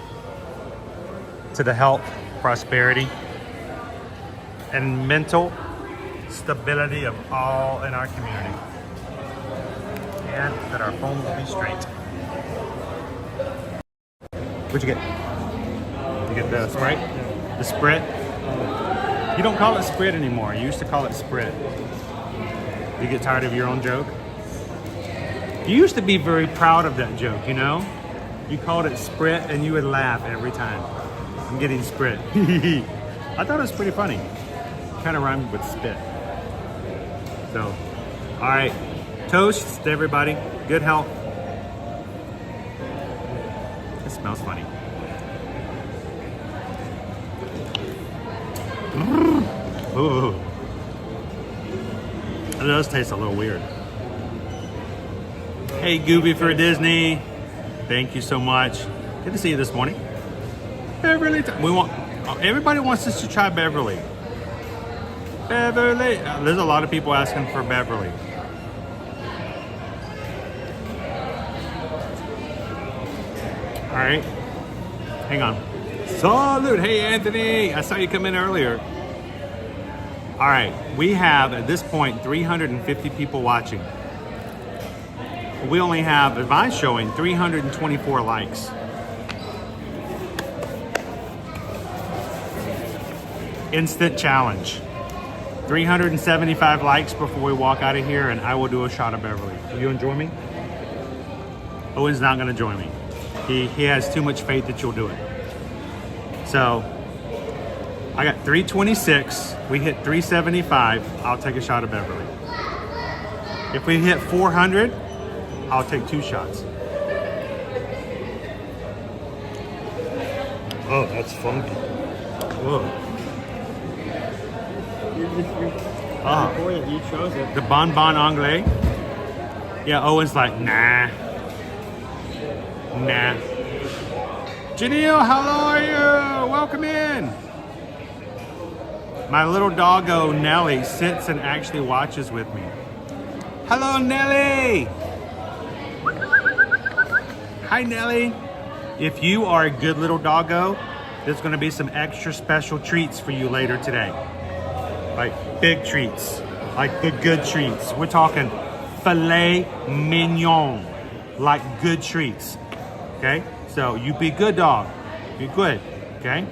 To the health, prosperity, and mental stability of all in our community. And that our phone will be straight. What'd you get? You get the Sprite? The Sprit? You don't call it Sprit anymore. You used to call it Sprit. You get tired of your own joke? You used to be very proud of that joke, you know? You called it Sprit and you would laugh every time. I'm getting Sprit. I thought it was pretty funny. Kind of rhymed with spit. So, all right. Toast to everybody. Good health. It smells funny. Ooh. It does taste a little weird. Hey, Gooby for Disney. Thank you so much. Good to see you this morning. Beverly, everybody wants us to try Beverly. Beverly. There's a lot of people asking for Beverly. All right. Hang on. Salute. Hey, Anthony. I saw you come in earlier. All right. We have, at this point, 350 people watching. We only have, if I'm showing, 324 likes. Instant challenge. 375 likes before we walk out of here, and I will do a shot of Beverly. Will you join me? Owen's not going to join me. He has too much faith that you'll do it. So, I got 326. We hit 375. I'll take a shot of Beverly. If we hit 400, I'll take 2 shots. Oh, that's funky. Whoa. Ah, you chose it. The bonbon anglais. Yeah, Owen's like, nah. Nah. Janelle, how are you? Welcome in. My little doggo Nelly sits and actually watches with me. Hello, Nelly. Hi, Nelly. If you are a good little doggo, there's going to be some extra special treats for you later today. Like big treats, like the good treats. We're talking filet mignon, like good treats. Okay, so you be good dog, be good. Okay,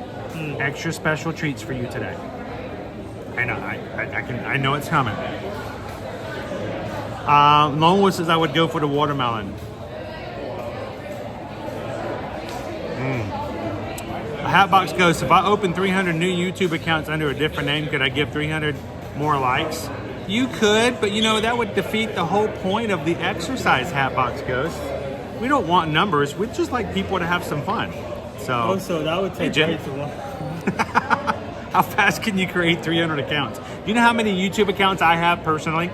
extra special treats for you today. I know, I know it's coming. Longwood says I would go for the watermelon. Hatbox Ghost, if I open 300 new YouTube accounts under a different name, could I give 300 more likes? You could, but you know, that would defeat the whole point of the exercise, Hatbox Ghost. We don't want numbers. We'd just like people to have some fun. So, that would take way too long. How fast can you create 300 accounts? Do you know how many YouTube accounts I have personally?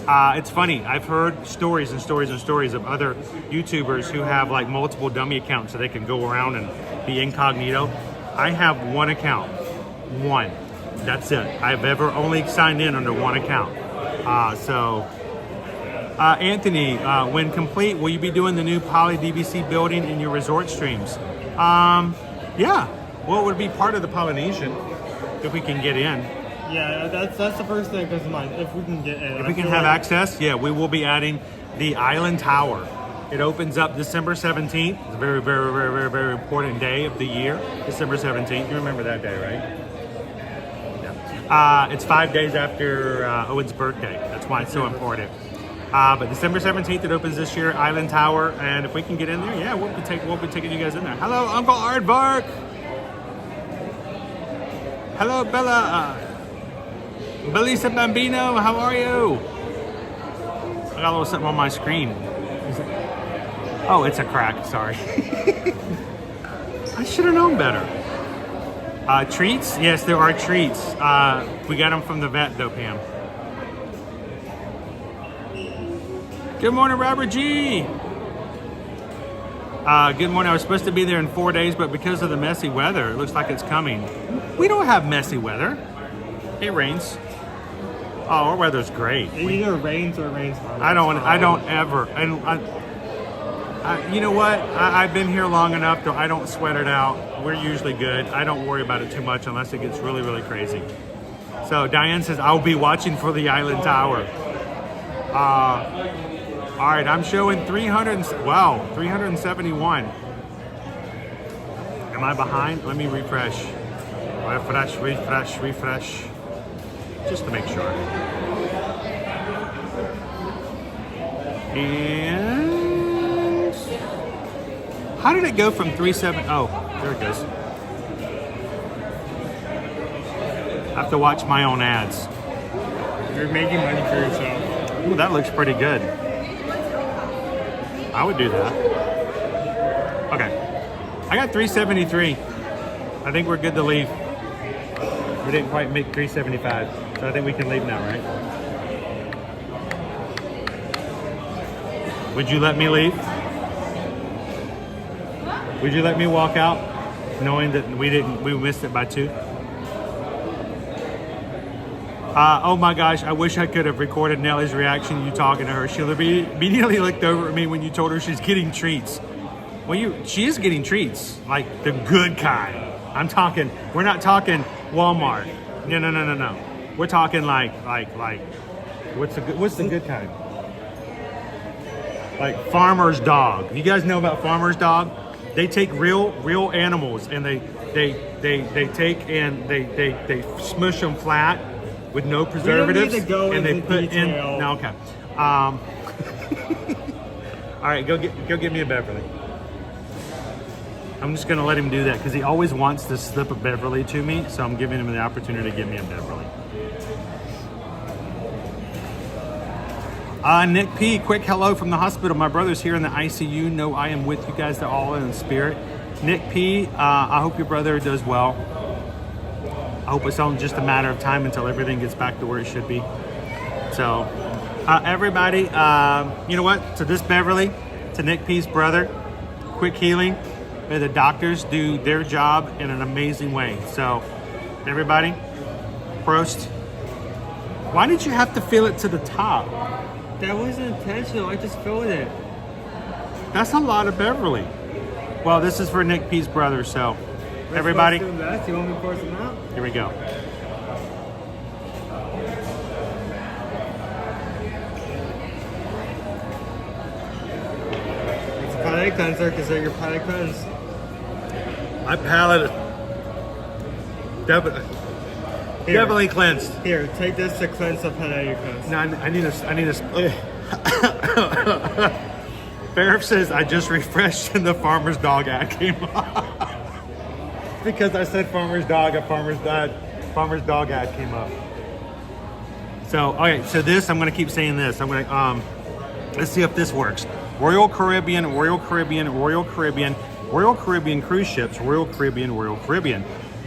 It's funny. I've heard stories and stories and stories of other YouTubers who have like multiple dummy accounts so they can go around and be incognito. I have one account. One. That's it. I've ever only signed in under one account. So Anthony, when complete, will you be doing the new Poly DVC building in your resort streams? Yeah. Well, it would be part of the Polynesian if we can get in. Yeah, that's the first thing that comes to mind. If we can get in. If we can have access, yeah, we will be adding the Island Tower. It opens up December 17th. It's a very, very, very, very, very important day of the year. December 17th. You remember that day, right? Yeah. It's 5 days after Owen's birthday. That's why it's so important. But December 17th, it opens this year, Island Tower. And if we can get in there, yeah, we'll be taking you guys in there. Hello, Uncle Aardvark. Hello, Bella. Belisa Bambino, how are you? I got a little something on my screen. Oh, it's a crack, sorry. I should have known better. Treats? Yes, there are treats. We got them from the vet though, Pam. Good morning, Robert G. Good morning. I was supposed to be there in 4 days, but because of the messy weather, it looks like it's coming. We don't have messy weather. It rains. Oh, our weather's great. It either rains or rains hard. I don't ever. You know what? I've been here long enough that I don't sweat it out. We're usually good. I don't worry about it too much unless it gets really, really crazy. So Diane says, I'll be watching for the Island Tower. All right, I'm showing 371. Am I behind? Let me refresh. Refresh. Just to make sure. And how did it go from 370? Oh, there it goes. I have to watch my own ads. You're making money for yourself. Ooh, that looks pretty good. I would do that. Okay. I got 373. I think we're good to leave. We didn't quite make 375. So I think we can leave now, right? Would you let me leave? Would you let me walk out knowing that we missed it by 2? Oh my gosh, I wish I could have recorded Nellie's reaction, you talking to her. She immediately looked over at me when you told her she's getting treats. Well, she is getting treats, like the good kind. We're not talking Walmart. No. We're talking like, what's the good kind? Like Farmer's Dog. You guys know about Farmer's Dog? They take real animals and they take and they smush them flat with no preservatives, and they put in. No, okay. All right, go get me a Beverly. I'm just gonna let him do that because he always wants to slip a Beverly to me, so I'm giving him the opportunity to give me a Beverly. Nick P, quick hello from the hospital. My brother's here in the ICU. No, I am with you guys all in spirit. Nick P, I hope your brother does well. I hope it's only just a matter of time until everything gets back to where it should be. So, everybody, you know what? To this Beverly, to Nick P's brother, quick healing. May the doctors do their job in an amazing way. So, everybody, Prost. Why did you have to fill it to the top? That wasn't intentional. I just filled it. That's a lot of Beverly. Well, this is for Nick P's brother, so everybody. You want me to pour some out? Here we go. It's a palate cleanser because they're your palate cleanse. My palate is definitely cleansed. Here, take this to cleanse the palate cleanse. No, I need a. Barrett says I just refreshed and the Farmer's Dog ad came up. Because I said Farmer's Dog, a Farmer's Dog ad came up. So, okay, so this, I'm gonna keep saying this. I'm gonna, let's see if this works. Royal Caribbean cruise ships, Royal Caribbean.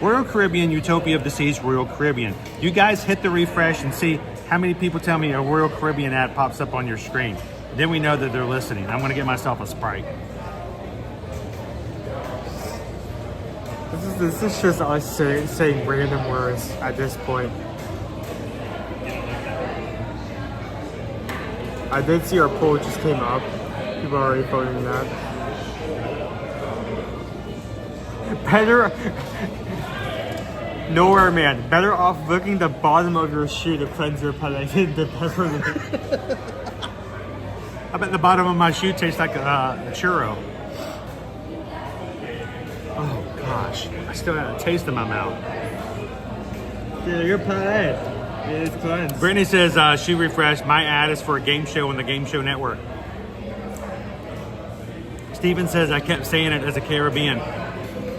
Royal Caribbean, Utopia of the Seas, Royal Caribbean. You guys hit the refresh and see how many people tell me a Royal Caribbean ad pops up on your screen. Then we know that they're listening. I'm gonna get myself a Sprite. This is just us saying random words at this point. I did see our poll just came up. People are already voting that. Better nowhere, man. Better off licking the bottom of your shoe to cleanse your palate than the peppermint. I bet the bottom of my shoe tastes like a churro. Oh gosh, I still have a taste in my mouth. Yeah, your palate is cleansed. Brittany says she refreshed. My ad is for a game show on the Game Show Network. Steven says I kept saying it as a Caribbean.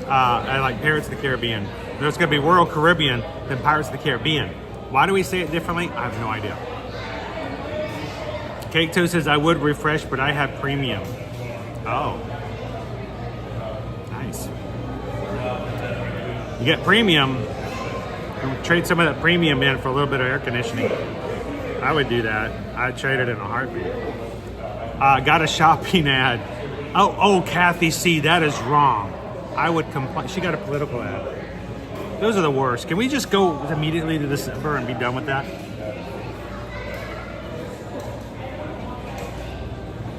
I like Pirates of the Caribbean. There's going to be Royal Caribbean, then Pirates of the Caribbean. Why do we say it differently? I have no idea. Cake Toe says I would refresh, but I have premium. Oh. Nice. You get premium, and trade some of that premium in for a little bit of air conditioning. I would do that. I'd trade it in a heartbeat. Got a shopping ad. Oh, Kathy C, that is wrong. I would complain. She got a political ad. Those are the worst. Can we just go immediately to December and be done with that?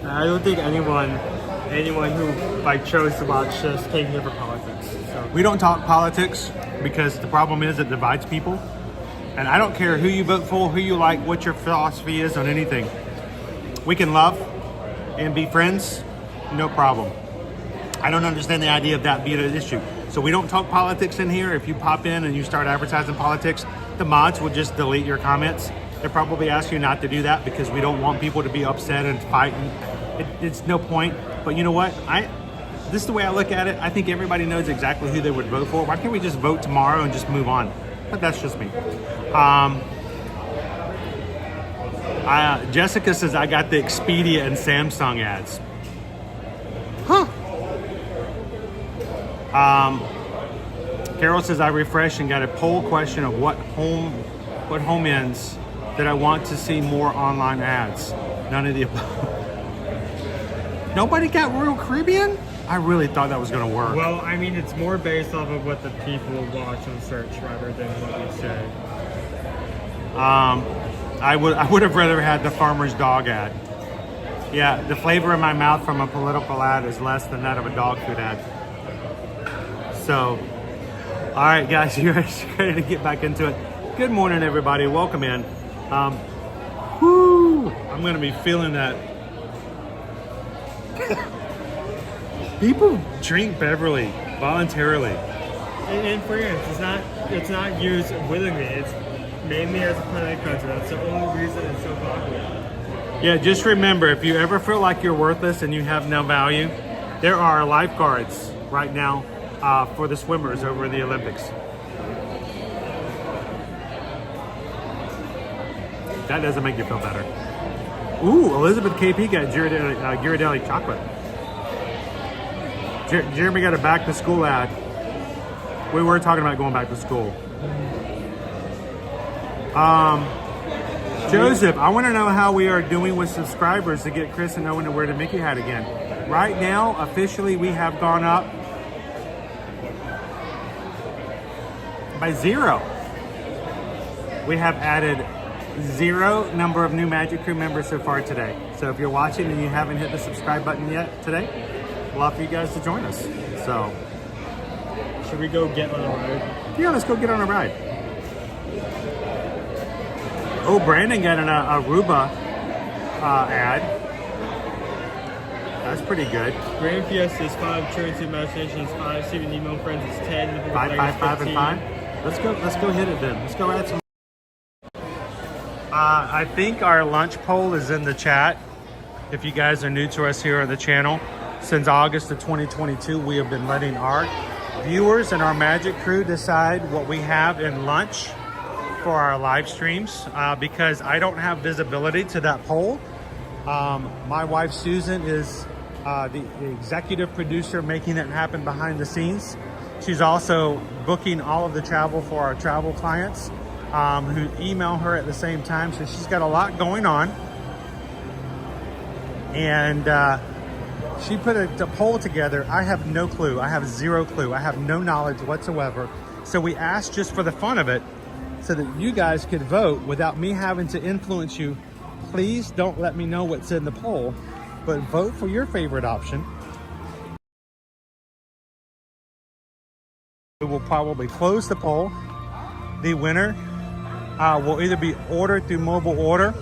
I don't think anyone who like chose to watch this came here for politics. So. We don't talk politics because the problem is it divides people. And I don't care who you vote for, who you like, what your philosophy is on anything. We can love and be friends, no problem. I don't understand the idea of that being an issue. So we don't talk politics in here. If you pop in and you start advertising politics, the mods will just delete your comments. They'll probably ask you not to do that because we don't want people to be upset and fighting. It's no point. But you know what? This is the way I look at it. I think everybody knows exactly who they would vote for. Why can't we just vote tomorrow and just move on? But that's just me. Jessica says I got the Expedia and Samsung ads. Huh. Carol says I refreshed and got a poll question of what home ends that I want to see more online ads. None of the above. Nobody got Royal Caribbean? I really thought that was going to work. Well, I mean, it's more based off of what the people watch and search rather than what we say. I would have rather had the farmer's dog ad. Yeah, the flavor in my mouth from a political ad is less than that of a dog food ad. So, all right, guys, you guys ready to get back into it? Good morning, everybody. Welcome in. I'm going to be feeling that. People drink Beverly voluntarily. In France, it's not used willingly. It's mainly as a palate cleanser. That's the only reason it's so popular. Yeah, just remember, if you ever feel like you're worthless and you have no value, there are lifeguards right now for the swimmers over in the Olympics. That doesn't make you feel better. Ooh, Elizabeth KP got Ghirardelli chocolate. Jeremy got a back to school ad. We were talking about going back to school. Joseph, I want to know how we are doing with subscribers to get Chris and Owen to wear the Mickey hat again. Right now, officially, we have gone up by 0. We have added 0 number of new Magic Crew members so far today. So if you're watching and you haven't hit the subscribe button yet today, we'd love for you guys to join us. So, should we go get on a ride? Yeah, let's go get on a ride. Oh, Brandon got an Aruba ad. That's pretty good. Grand Fiesta is 5, Currency Imagination is 5, Steven Email Friends is 10, 5, 5, and 5. Let's go hit it then. Let's go add some. I think our lunch poll is in the chat. If you guys are new to us here on the channel, since August of 2022, we have been letting our viewers and our Magic Crew decide what we have in lunch for our live streams because I don't have visibility to that poll. My wife Susan is the executive producer making it happen behind the scenes. She's also booking all of the travel for our travel clients who email her at the same time. So she's got a lot going on. And she put a poll together. I have no clue. I have 0 clue. I have no knowledge whatsoever. So we asked just for the fun of it so that you guys could vote without me having to influence you please don't let me know what's in the poll, but vote for your favorite option. We will probably close the poll. The winner will either be ordered through mobile order,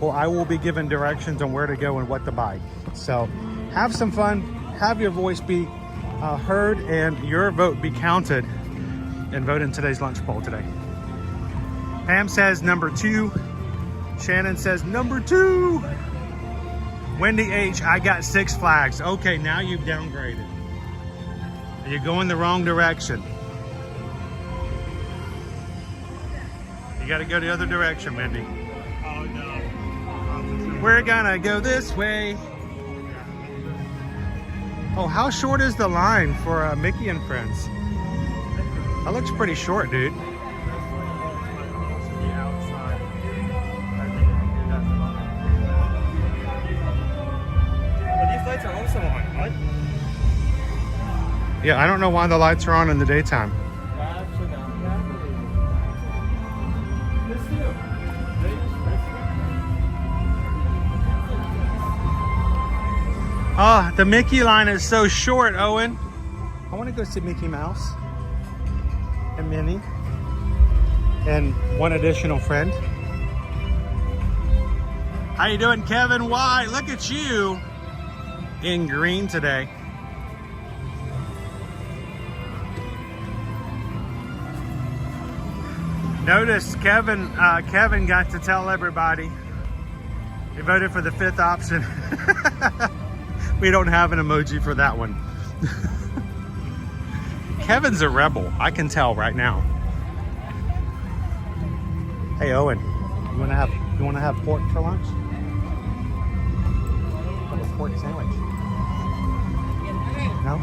or I will be given directions on where to go and what to buy. So have some fun, have your voice be heard, and your vote be counted, and vote in today's lunch poll today. Pam says number 2. Shannon says number 2. Wendy H, I got Six Flags. Okay, now you've downgraded. You're going the wrong direction. You got to go the other direction, Wendy. Oh no. We're gonna go this way. Oh, how short is the line for Mickey and Friends? That looks pretty short, dude. Lights are also on, right? Yeah, I don't know why the lights are on in the daytime. Oh, the Mickey line is so short, Owen. I want to go see Mickey Mouse and Minnie and one additional friend. How you doing, Kevin White? Look at you in green today. Notice Kevin got to tell everybody he voted for the 5th option. We don't have an emoji for that one. Kevin's a rebel, I can tell right now. Hey Owen, you wanna have pork for lunch? Have a pork sandwich. No?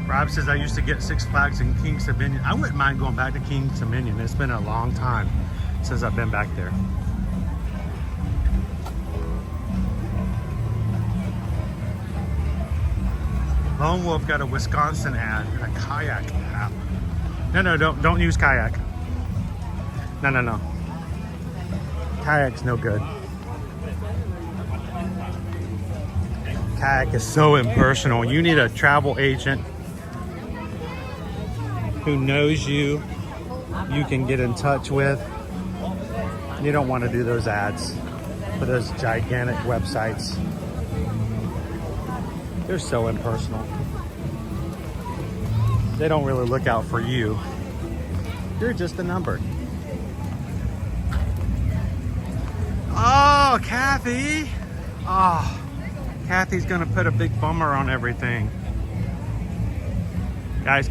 Rob says, I used to get Six Flags in Kings Dominion. I wouldn't mind going back to Kings Dominion. It's been a long time since I've been back there. Lone Wolf got a Wisconsin ad, a kayak app. No, don't use kayak. No. Kayak's no good. Kayak is so impersonal. You need a travel agent who knows you can get in touch with. You don't want to do those ads for those gigantic websites. They're so impersonal. They don't really look out for you. You're just a number. Oh, Kathy. Oh, Kathy's gonna put a big bummer on everything. Guys,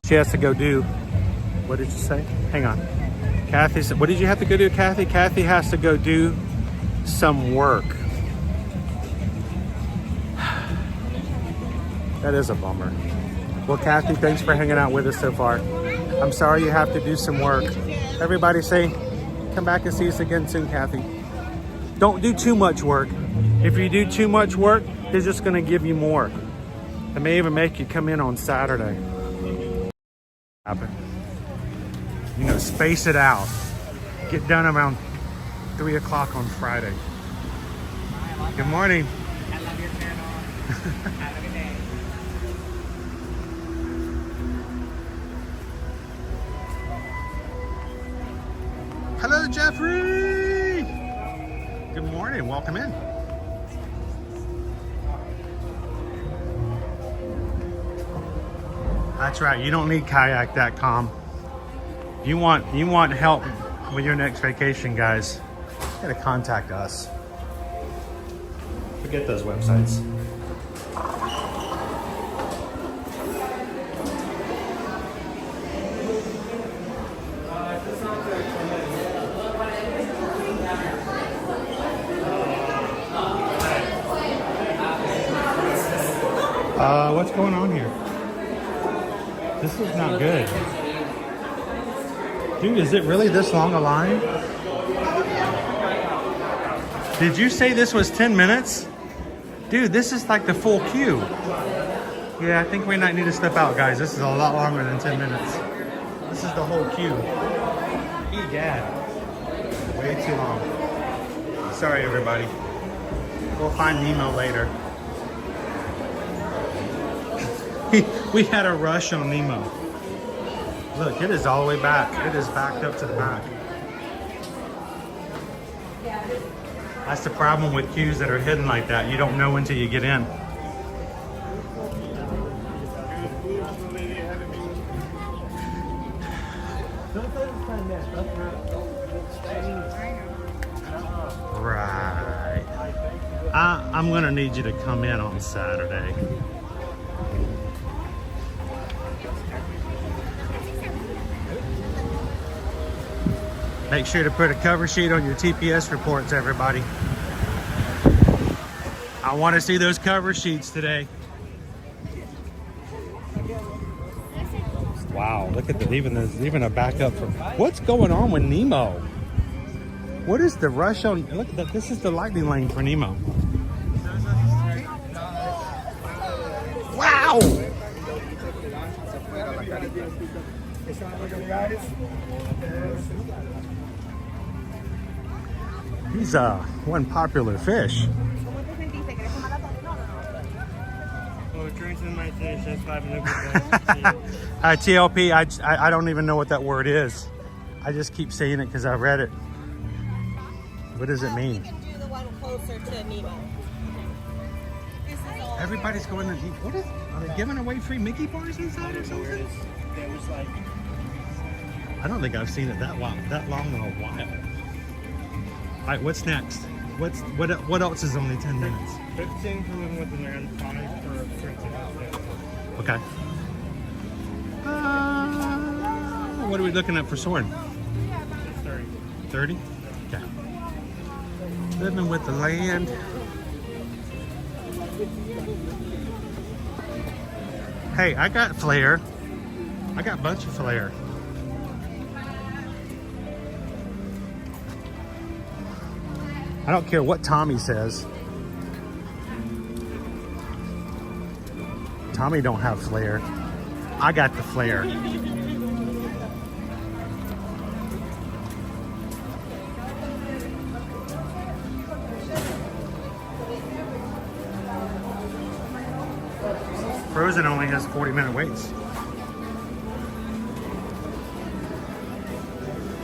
she has to go do, what did you say? Hang on. Kathy said, what did you have to go do, Kathy? Kathy has to go do some work. That is a bummer. Well, Kathy, thanks for hanging out with us so far. I'm sorry you have to do some work. Everybody say, come back and see us again soon, Kathy. Don't do too much work. If you do too much work, they're just gonna give you more. They may even make you come in on Saturday. You know, space it out. Get done around 3 o'clock on Friday. Good morning. I love your channel. Have a good day. Hello, Jeffrey. Good morning. Welcome in. That's right. You don't need kayak.com. You want help with your next vacation, guys. You gotta contact us. Forget those websites. What's going on here? This is not good. Dude, is it really this long a line? Did you say this was 10 minutes? Dude, this is like the full queue. Yeah, I think we might need to step out, guys. This is a lot longer than 10 minutes. This is the whole queue. Egad. Way too long. Sorry, everybody. We'll find Nemo later. We had a rush on Nemo. Look, it is all the way back. It is backed up to the back. That's the problem with queues that are hidden like that. You don't know until you get in. Right. I'm gonna need you to come in on Saturday. Make sure to put a cover sheet on your TPS reports, everybody. I want to see those cover sheets today. Wow, look at the even a backup for what's going on with Nemo? What is the rush on? Look at that. This is the lightning lane for Nemo. Wow! He's one popular fish. TLP, I don't even know what that word is. I just keep saying it because I read it. What does it mean? Do the one closer to Nemo. Everybody's going to eat. What is? Are they giving away free Mickey bars inside or something? There was like. I don't think I've seen it that long in a while. All right, what's next? What else is only 10 minutes? 15 for living with the land, 5 for drinking. Okay. What are we looking at for Soarin'? 30. 30? Okay. Living with the land. Hey, I got flair. I got a bunch of flair. I don't care what Tommy says. Tommy don't have flair. I got the flair. Frozen only has 40-minute waits.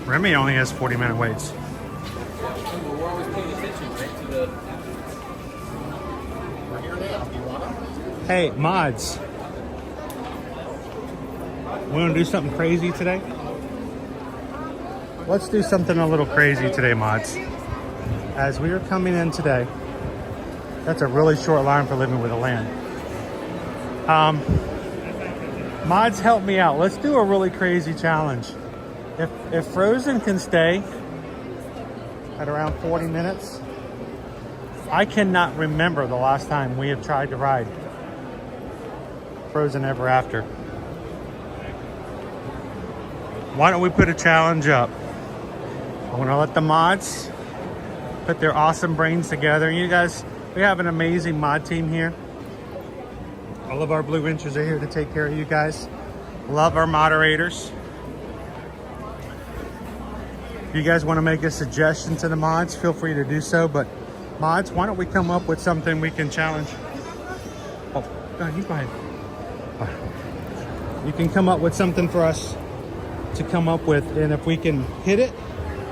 Remy only has 40-minute waits. We're always paying attention, right, to the... We're here now, if you want to. Hey, mods. We want to do something crazy today? Let's do something a little crazy today, mods. As we are coming in today, that's a really short line for living with a land. Mods, help me out. Let's do a really crazy challenge. If Frozen can stay at around 40 minutes, I cannot remember the last time we have tried to ride Frozen Ever After. Why don't we put a challenge up? I want to let the mods put their awesome brains together. You guys, we have an amazing mod team here. All of our Blue Rangers are here to take care of you guys. Love our moderators. If you guys want to make a suggestion to the mods, feel free to do so. But mods, why don't we come up with something we can challenge? Oh, go ahead, you go ahead. You can come up with something for us to come up with, and if we can hit it,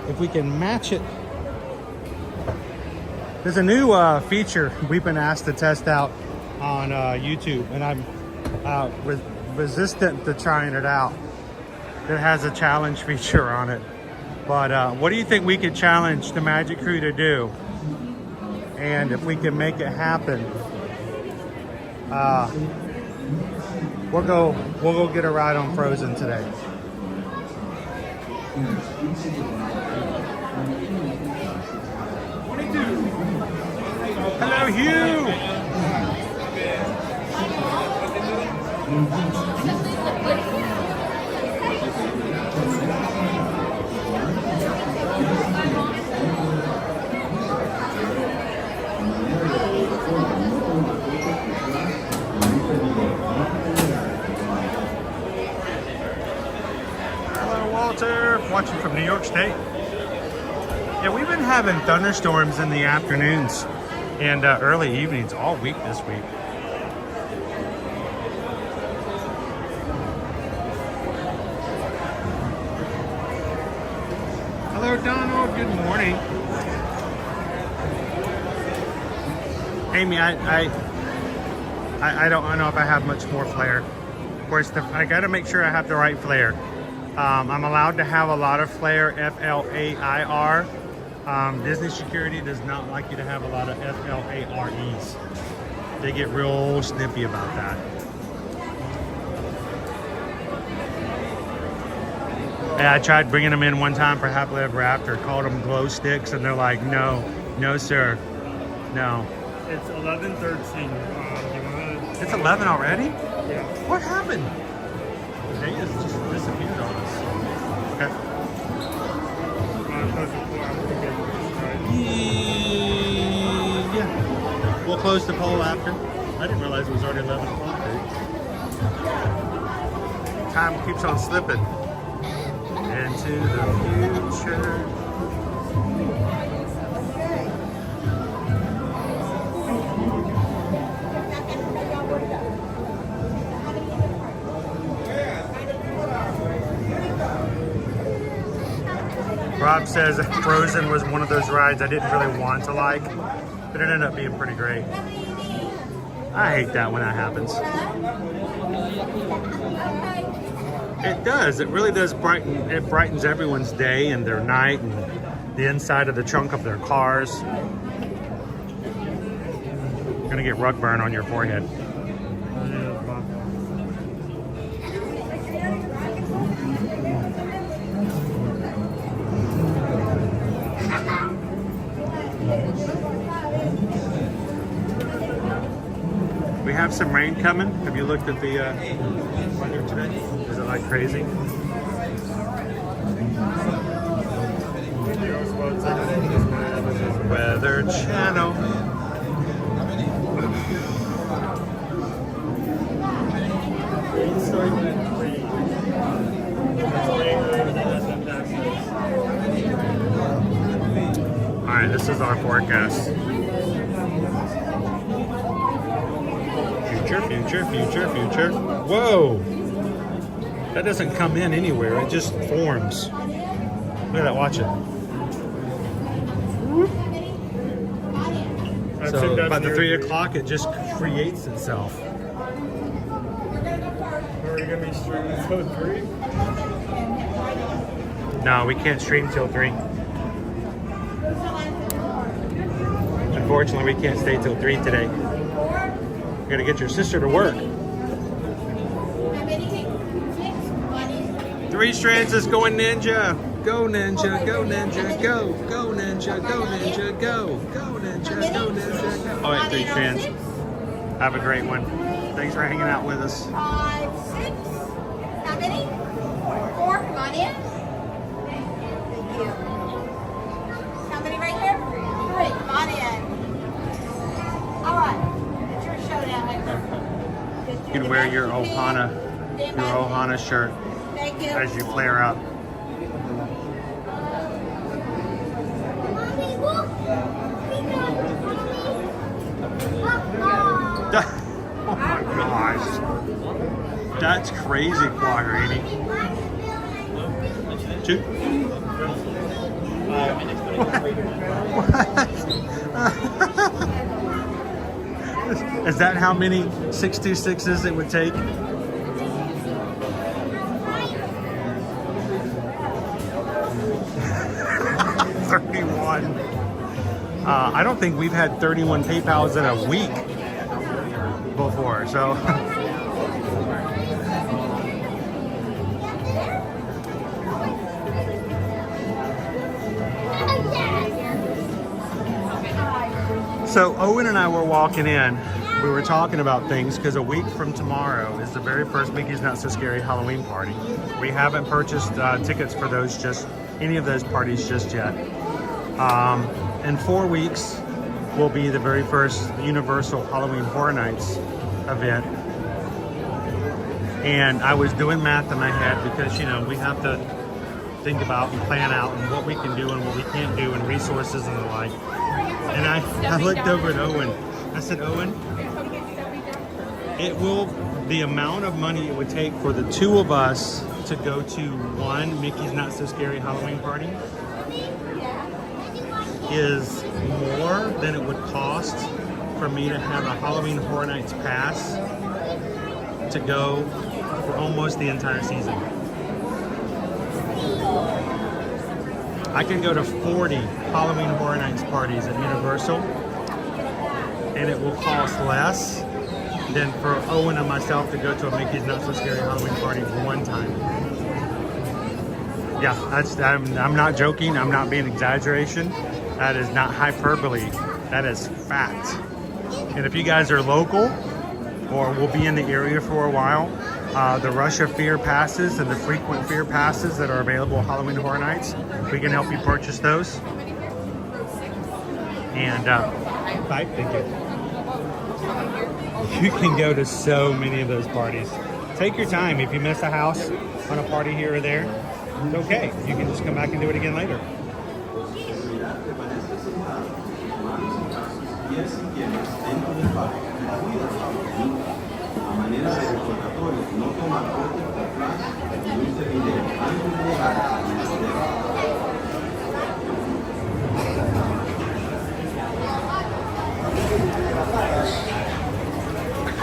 if we can match it. There's a new feature we've been asked to test out on YouTube, and I'm resistant to trying it out. It has a challenge feature on it. But what do you think we could challenge the Magic Crew to do? And if we can make it happen, we'll go get a ride on Frozen today. Hello, Hugh. New York State. Yeah, we've been having thunderstorms in the afternoons and early evenings all week this week. Hello, Donald. Good morning. Amy, I don't know if I have much more flair. Of course, I got to make sure I have the right flair. I'm allowed to have a lot of flair, F-L-A-I-R. Disney security does not like you to have a lot of F-L-A-R-Es. They get real snippy about that. Yeah, I tried bringing them in one time for Happily Ever After, called them glow sticks, and they're like, no, sir, no. It's 11:13. It's 11 already? Yeah. What happened? The day has just disappeared on us. Okay. Yeah. We'll close the poll after. I didn't realize it was already 11 o'clock. Time keeps on slipping into the future. Rob says Frozen was one of those rides I didn't really want to like, but it ended up being pretty great. I hate that when that happens. It does. It really does brighten. It brightens everyone's day and their night and the inside of the trunk of their cars. You're gonna get rug burn on your forehead. We have some rain coming. Have you looked at the weather today? Is it like crazy? Weather Channel. All right, this is our forecast. Future. Whoa! That doesn't come in anywhere. It just forms. Look at that. Watch it. So about the 3 o'clock, it just creates itself. Are we gonna be streaming till 3? No, we can't stream till 3. Unfortunately, we can't stay till 3 today. You gotta get your sister to work. 3 strands is going ninja. Go ninja, go ninja, go. Go ninja, go ninja, go. Go ninja, go ninja, go. All right, 3 strands. Have a great one. Thanks for hanging out with us. 5, 6. How many? 4. Come on in. Thank you. How many right here? 3. Come on in. All right. It's your showdown. You can wear your Ohana shirt Thank you. as you flare up. Oh my gosh. That's crazy, Quagrini. 2. What? Is that how many 626s it would take? I don't think we've had 31 PayPals in a week before, so. So Owen and I were walking in. We were talking about things because a week from tomorrow is the very first Mickey's Not So Scary Halloween party. We haven't purchased tickets for any of those parties just yet. In 4 weeks will be the very first Universal Halloween Horror Nights event. And I was doing math in my head because, we have to think about and plan out and what we can do and what we can't do and resources and the like. And I looked over at Owen. I said, Owen, the amount of money it would take for the two of us to go to one Mickey's Not So Scary Halloween party is more than it would cost for me to have a Halloween Horror Nights pass to go for almost the entire season. I can go to 40 Halloween Horror Nights parties at Universal, and it will cost less than for Owen and myself to go to a Mickey's Not So Scary Halloween party one time. Yeah, I'm not joking. I'm not being exaggeration. That is not hyperbole. That is fact. And if you guys are local or will be in the area for a while, the Rush of Fear passes and the Frequent Fear passes that are available at Halloween Horror Nights, we can help you purchase those. And thank you. You can go to so many of those parties. Take your time. If you miss a house on a party here or there, it's okay. You can just come back and do it again later.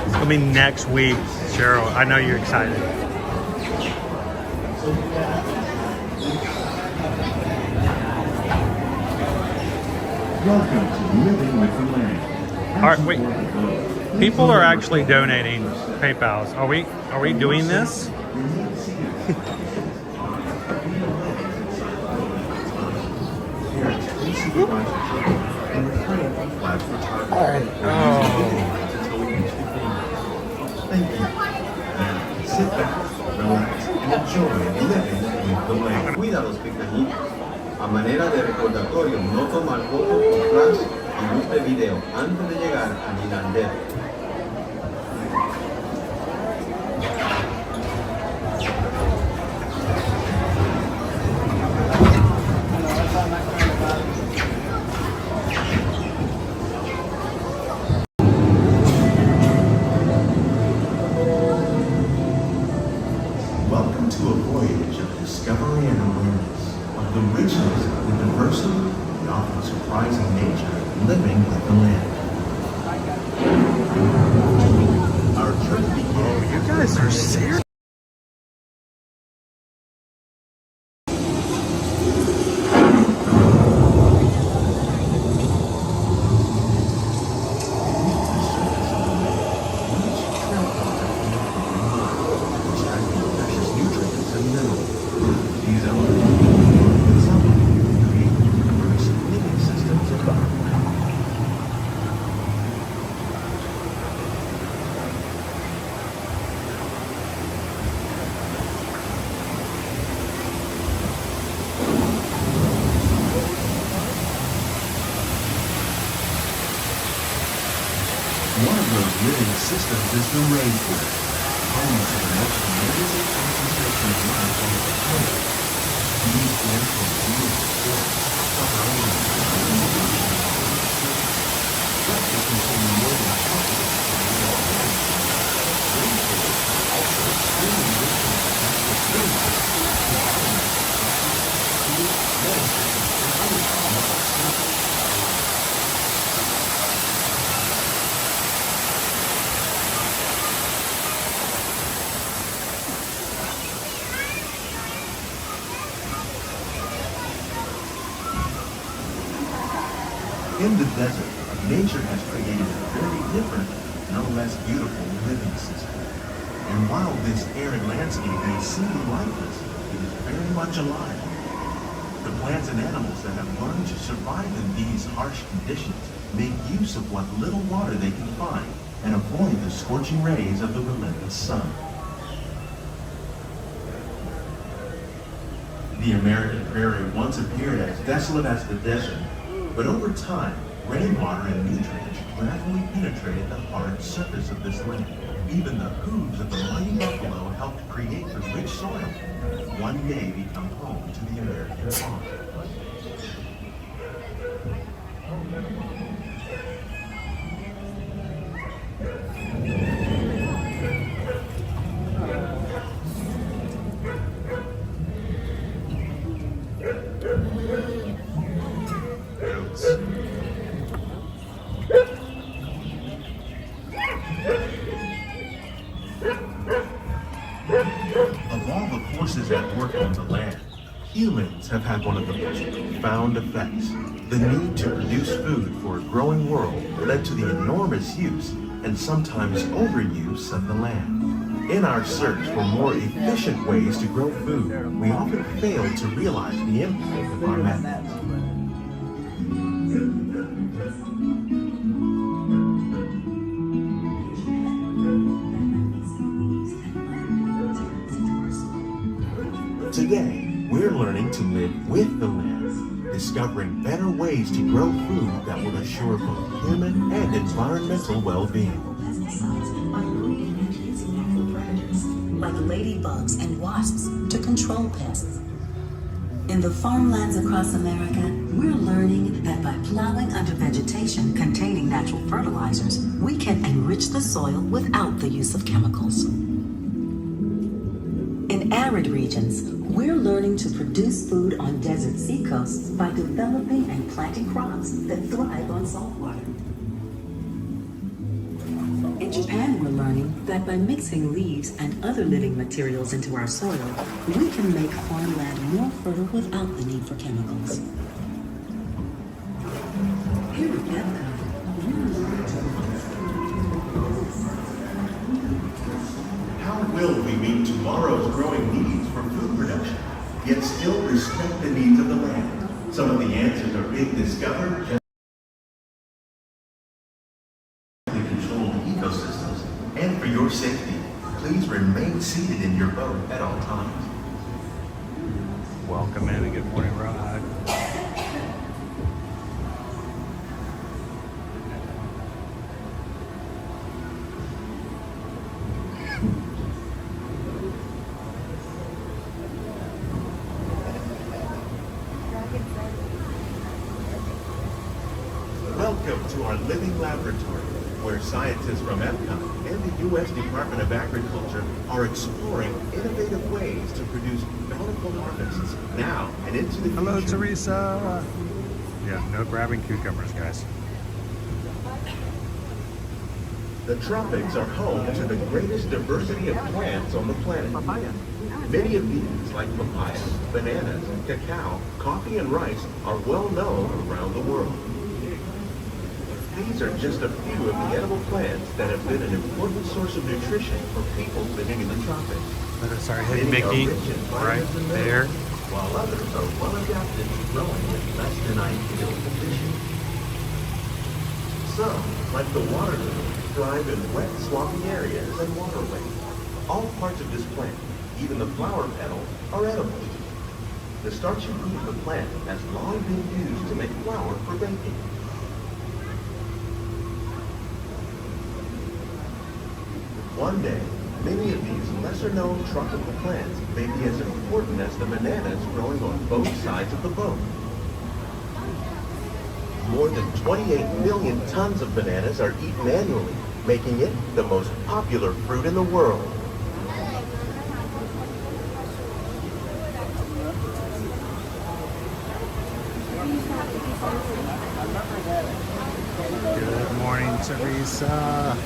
It's gonna be next week, Cheryl. I know you're excited. Welcome to Living with the Land. All right, wait. People are actually donating PayPals. Are we doing this? Thank you. Now, sit back, relax, and enjoy living with the land. Cuida a los pequeñitos. A manera de recordatorio, no tomar fotos con flash y luz de video antes de llegar a Nilandero. Welcome to a voyage of discovery and awareness of the richness, the diversity, the often surprising nature living with the land. Our trip begins. You guys are serious. One of those living systems is the rainforest, home to the most amazing concentration of life on the planet. These plants will deal with forests, covering but they contain more than half of the rainforests are also extremely rich in natural fertilizers, food, medicine, and other forms of simple. In the desert, nature has created a very different, no less beautiful living system. And while this arid landscape may seem lifeless, it is very much alive. The plants and animals that have learned to survive in these harsh conditions make use of what little water they can find and avoid the scorching rays of the relentless sun. The American prairie once appeared as desolate as the desert, but over time, rainwater and nutrients gradually penetrated the hard surface of this land, Even the hooves of the mighty buffalo helped create the rich soil that one day become home to the American farm. Of all the forces at work on the land, humans have had one of the most profound effects. The need to produce food for a growing world led to the enormous use and sometimes overuse of the land. In our search for more efficient ways to grow food, we often fail to realize the impact of our methods. Today, we're learning to live with the land, discovering better ways to grow food that will assure both human and environmental well-being. Like ladybugs and wasps to control pests. In the farmlands across America, we're learning that by plowing under vegetation containing natural fertilizers, we can enrich the soil without the use of chemicals. In arid regions, we're learning to produce food on desert seacoasts by developing and planting crops that thrive on salt water. In Japan, we're learning that by mixing leaves and other living materials into our soil, we can make farmland more fertile without the need for chemicals. Here at Epcot, we're learning How will we meet tomorrow's growing needs for food production, yet still respect the needs of the land? Some of the answers are being discovered. Controlled ecosystems, and for your safety, please remain seated in your boat at all times. Welcome in and good morning ride. Welcome to our living laboratory, where scientists from Epcot and the U.S. Department of Agriculture are exploring innovative ways to produce bountiful harvests now and into the future. Hello, Teresa. Yeah, no grabbing cucumbers, guys. The tropics are home to the greatest diversity of plants on the planet. Many of these, like papaya, bananas, cacao, coffee, and rice, are well known around the world. These are just a few of the edible plants that have been an important source of nutrition for people living in the tropics. Sorry, hey, Mickey, right there. While others are well adapted to growing in less than ideal conditions. Some, like the water lily, thrive in wet, swampy areas and waterways. All parts of this plant, even the flower petals, are edible. The starchy root of the plant has long been used to make flour for baking. One day, many of these lesser-known tropical plants may be as important as the bananas growing on both sides of the boat. More than 28 million tons of bananas are eaten annually, making it the most popular fruit in the world. Good morning, Teresa.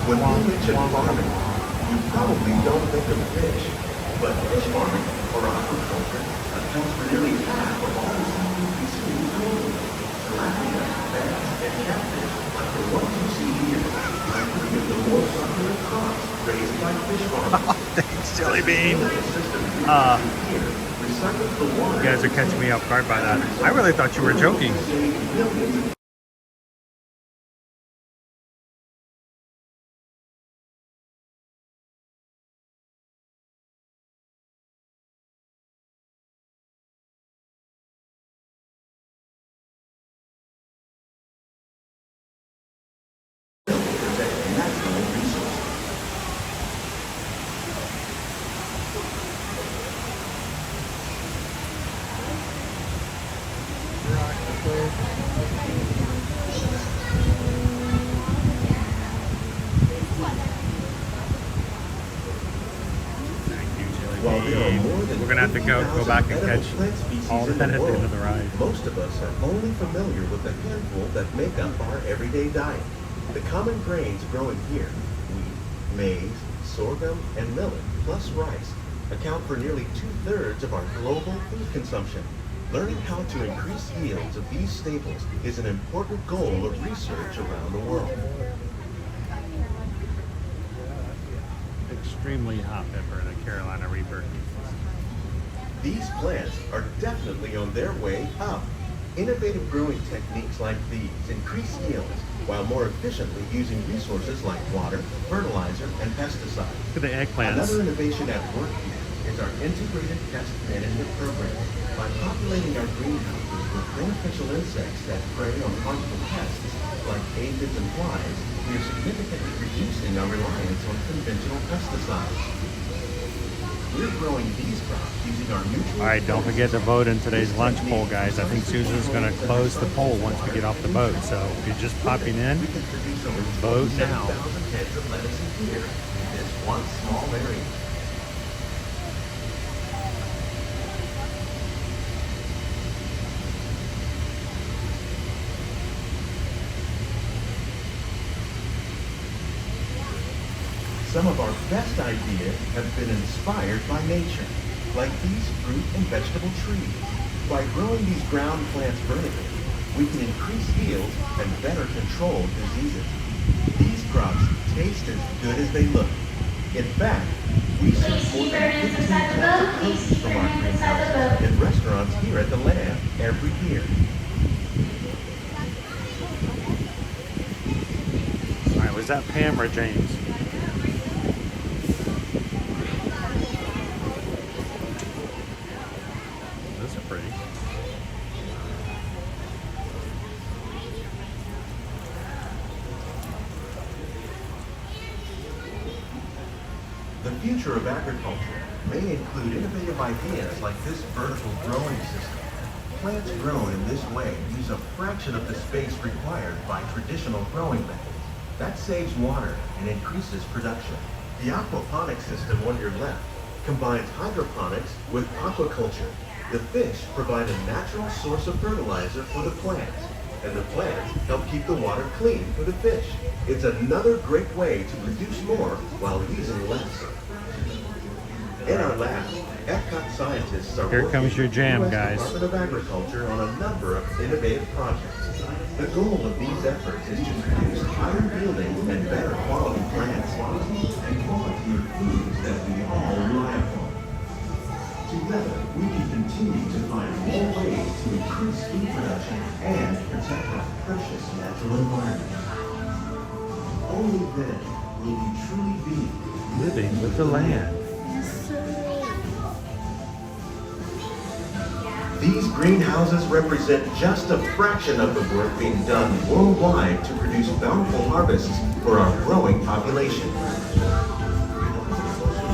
When you mention farming, you probably don't think of fish, but fish farming, or aquaculture, accounts for nearly half of all the seafood consumed globally. Tilapia, bass, and catfish, like the ones you see here, are three of the most succulent crops raised by fish farmers. Thanks, Jelly Bean. You guys are catching me off guard by that. I really thought you were joking. to go back and catch all that at the end of the ride. Most of us are only familiar with the handful that make up our everyday diet. The common grains growing here, wheat, maize, sorghum, and millet, plus rice, account for nearly 2/3 of our global food consumption. Learning how to increase yields of these staples is an important goal of research around the world. Extremely hot pepper, the Carolina Reaper. These plants are definitely on their way up. Innovative growing techniques like these increase yields while more efficiently using resources like water, fertilizer, and pesticides. Look at the eggplants. Another innovation at work here is our integrated pest management program. By populating our greenhouses with beneficial insects that prey on harmful pests like aphids and flies, we are significantly reducing our reliance on conventional pesticides. We're growing these crops using our mutual. All right, don't forget to vote in today's lunch poll, guys. I think Susan's going to close the poll once we get off the boat. So if you're just popping in, vote now. Heads of lettuce here in this one small area. Some of our best ideas have been inspired by nature, like these fruit and vegetable trees. By growing these ground plants vertically, we can increase yields and better control diseases. These crops taste as good as they look. In fact, we serve more than 15 types of produce from our greenhouses in restaurants here at the Land every year. All right, was that Pam or James? Those are pretty. The future of agriculture may include innovative ideas like this vertical growing system. Plants grown in this way use a fraction of the space required by traditional growing methods. That saves water and increases production. The aquaponics system on your left combines hydroponics with aquaculture. The fish provide a natural source of fertilizer for the plants, and the plants help keep the water clean for the fish. It's another great way to produce more while using less. In our lab, Epcot scientists are Here comes your jam, with the guys. Department of Agriculture on a number of innovative projects. The goal of these efforts is to produce higher yielding and better quality plants and quality of foods that we all rely upon. Together, we can continue to find more ways to increase food production and protect our precious natural environment. Only then will we truly be living with the land. These greenhouses represent just a fraction of the work being done worldwide to produce bountiful harvests for our growing population.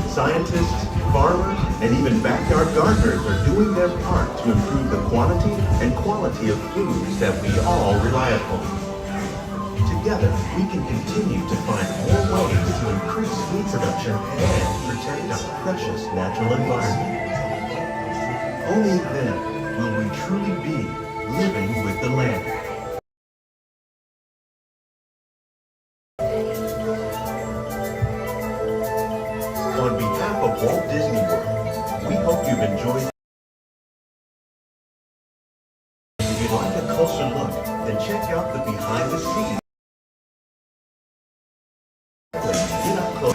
Scientists, farmers, and even backyard gardeners are doing their part to improve the quantity and quality of foods that we all rely upon. Together, we can continue to find more ways to increase food production and protect our precious natural environment. Only then will we truly be living with the land. On behalf of Walt Disney World, we hope you've enjoyed. If you'd like a closer look, then check out the behind the scenes. Get up close.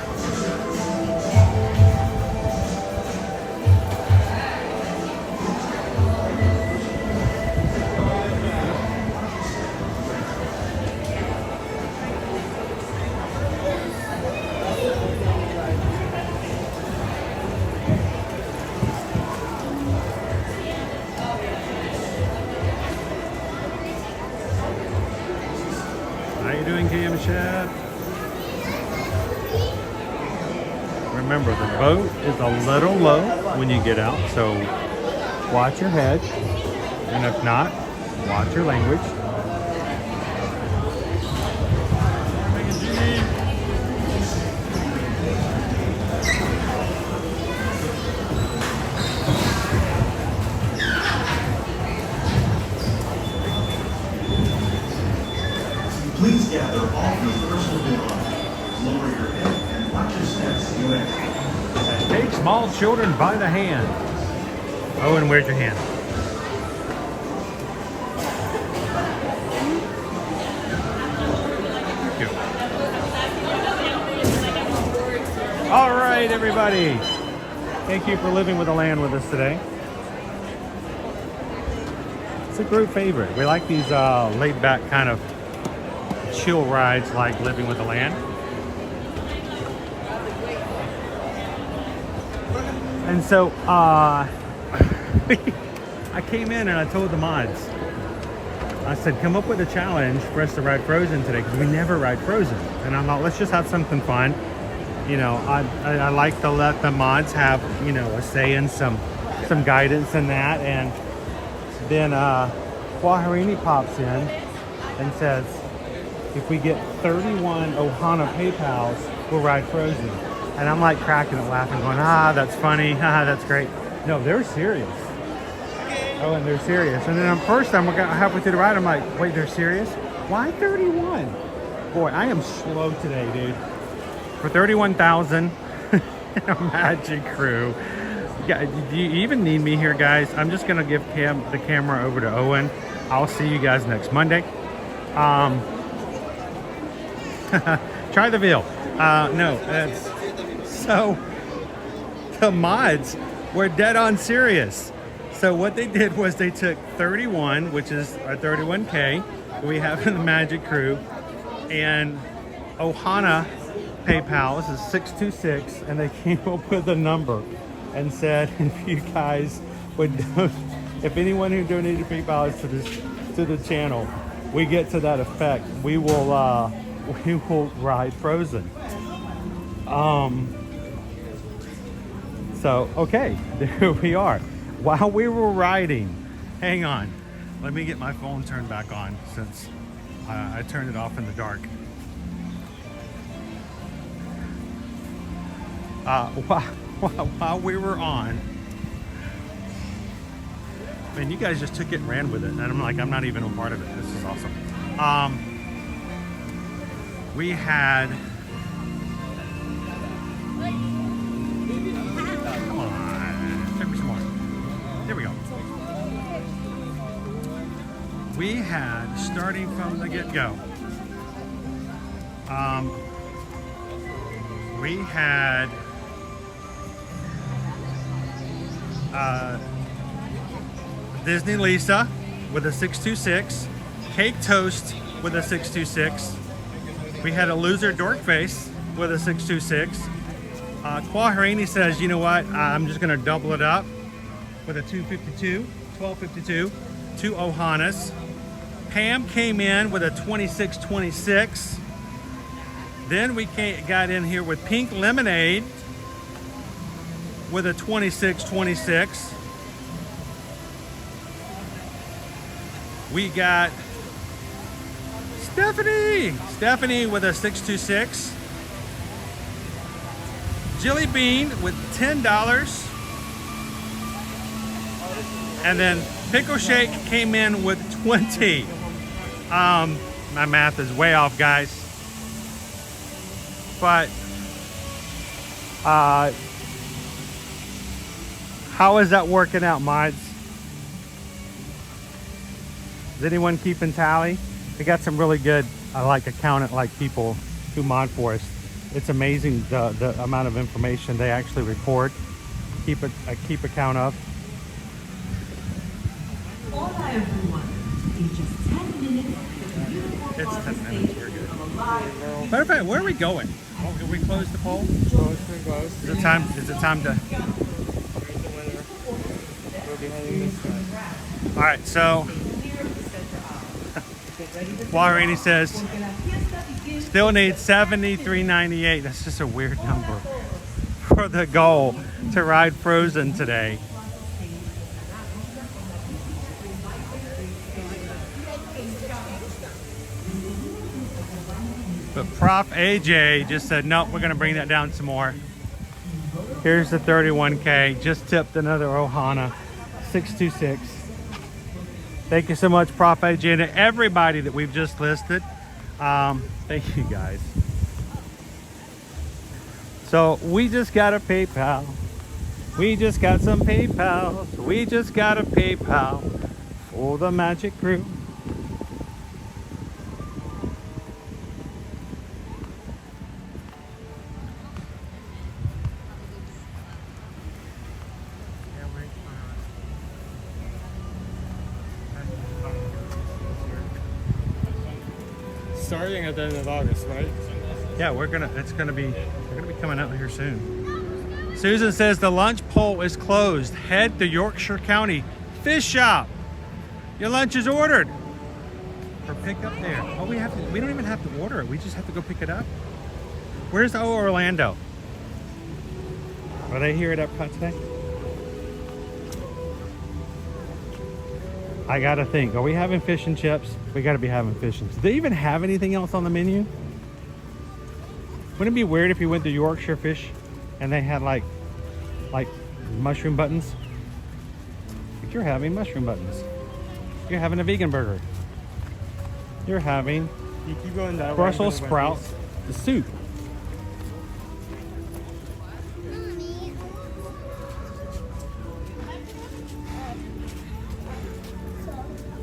How you doing, Cam Chef? Remember, the boat is a little low when you get out, so watch your head, and if not, watch your language. small children by the hand. Owen, where's your hand? All right, everybody. Thank you for living with the land with us today. It's a group favorite. We like these laid back kind of chill rides like Living with the Land. And so I came in and I told the mods, I said, come up with a challenge for us to ride Frozen today because we never ride Frozen. And I'm like, let's just have something fun. You know, I like to let the mods have, you know, a say in some guidance in that. And then Quaharini pops in and says, if we get 31 Ohana PayPals, we'll ride Frozen. And I'm like cracking up laughing, going, that's funny, that's great. No, they're serious. Oh, and they're serious. And then first time we got halfway through the ride, I'm like, wait, they're serious? Why 31? Boy, I am slow today, dude. For 31,000 a Magic Crew. Yeah, do you even need me here, guys? I'm just gonna give the camera over to Owen. I'll see you guys next Monday. Try the veal. No, that's so the mods were dead on serious. So what they did was they took 31, which is our 31K we have in the Magic Crew, and Ohana PayPal is 626, and they came up with a number and said, if you guys would, if anyone who donated PayPal to the channel, we get to that effect, we will ride Frozen. So okay, there we are. While we were riding, hang on, let me get my phone turned back on since I turned it off in the dark. While we were on, man, you guys just took it and ran with it, and I'm like, I'm not even a part of it. This is awesome. We had, come on, take me some more. There we go. We had, starting from the get-go, we had Disney Lisa with a 626, Cake Toast with a 626. We had a Loser Dork Face with a 626. Quaharini says, you know what? I'm just going to double it up with a 252, 1252, 2 Ohanas. Pam came in with a 2626. Then we got in here with Pink Lemonade with a 2626. We got Stephanie with a 626. Jilly Bean with $10. And then Pickle Shake came in with 20. My math is way off, guys. But how is that working out, mods? Is anyone keeping tally? We got some really good, accountant-like people who mod for us. It's amazing the amount of information they actually record, keep account of. Hola everyone. In just 10 minutes, it's 10 minutes, we're good. Matter of fact, where are we going? Oh, we closed the poll? Is it time to... All right, so Quaharini says still need $73.98. That's just a weird number for the goal to ride Frozen today. But Prof AJ just said, nope, we're going to bring that down some more. Here's the 31K. Just tipped another Ohana, 626. Thank you so much, Prof AJ, and everybody that we've just listed. Thank you, guys. So we just got a PayPal We just got some PayPals. We just got a PayPal for the magic crew. Starting at the end of August, right? Yeah, we're gonna be coming out here soon. Susan says the lunch poll is closed. Head to Yorkshire County Fish Shop. Your lunch is ordered. For pickup there. Oh, we don't even have to order it. We just have to go pick it up. Where's Orlando? Are they here at Epcot today? I gotta think. Are we having fish and chips? We gotta be having fish and chips. Do they even have anything else on the menu? Wouldn't it be weird if you went to Yorkshire Fish and they had like mushroom buttons? But you're having mushroom buttons. You're having a vegan burger. You're having You keep going that way, Brussels sprouts, the soup.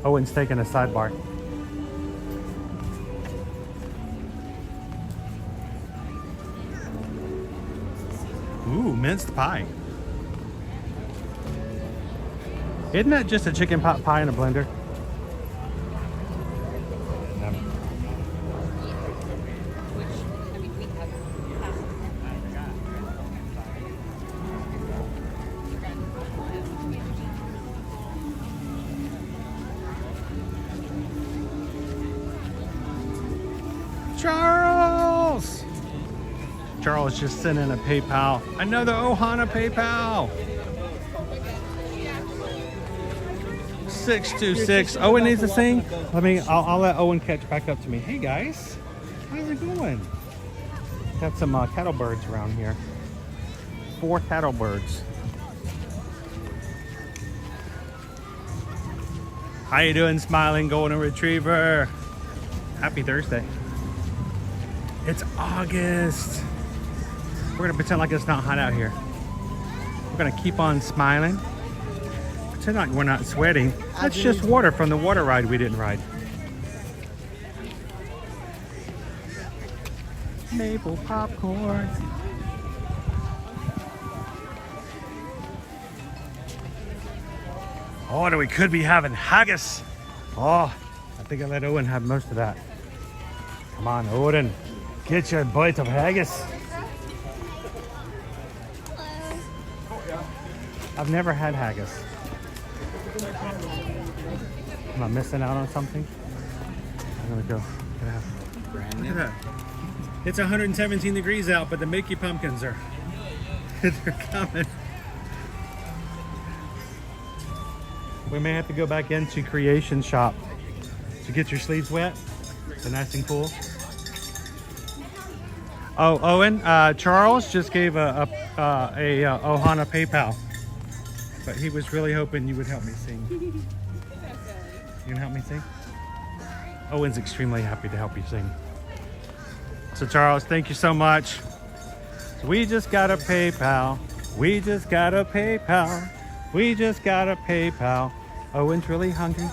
Owen's taking a sidebar. Ooh, minced pie. Isn't that just a chicken pot pie in a blender? Charles! Charles just sent in a PayPal. Another Ohana PayPal. 626. Owen needs to sing. I'll let Owen catch back up to me. Hey guys, how's it going? Got some cattle birds around here. 4 cattle birds. How you doing, smiling golden retriever? Happy Thursday. It's August. We're gonna pretend like it's not hot out here. We're gonna keep on smiling. Pretend like we're not sweating. That's just water from the water ride we didn't ride. Maple popcorn. Oh, we could be having haggis. Oh, I think I let Owen have most of that. Come on, Owen. Get your bite of haggis. I've never had haggis. Am I missing out on something? I'm gonna go. Look at that. It's 117 degrees out, but the Mickey pumpkins are they're coming. We may have to go back into Creation Shop to get your sleeves wet. So nice and cool. Oh, Owen, Charles just gave a Ohana PayPal, but he was really hoping you would help me sing. You gonna help me sing? Owen's extremely happy to help you sing. So Charles, thank you so much. So we just got a PayPal. We just got a PayPal. We just got a PayPal. Owen's really hungry.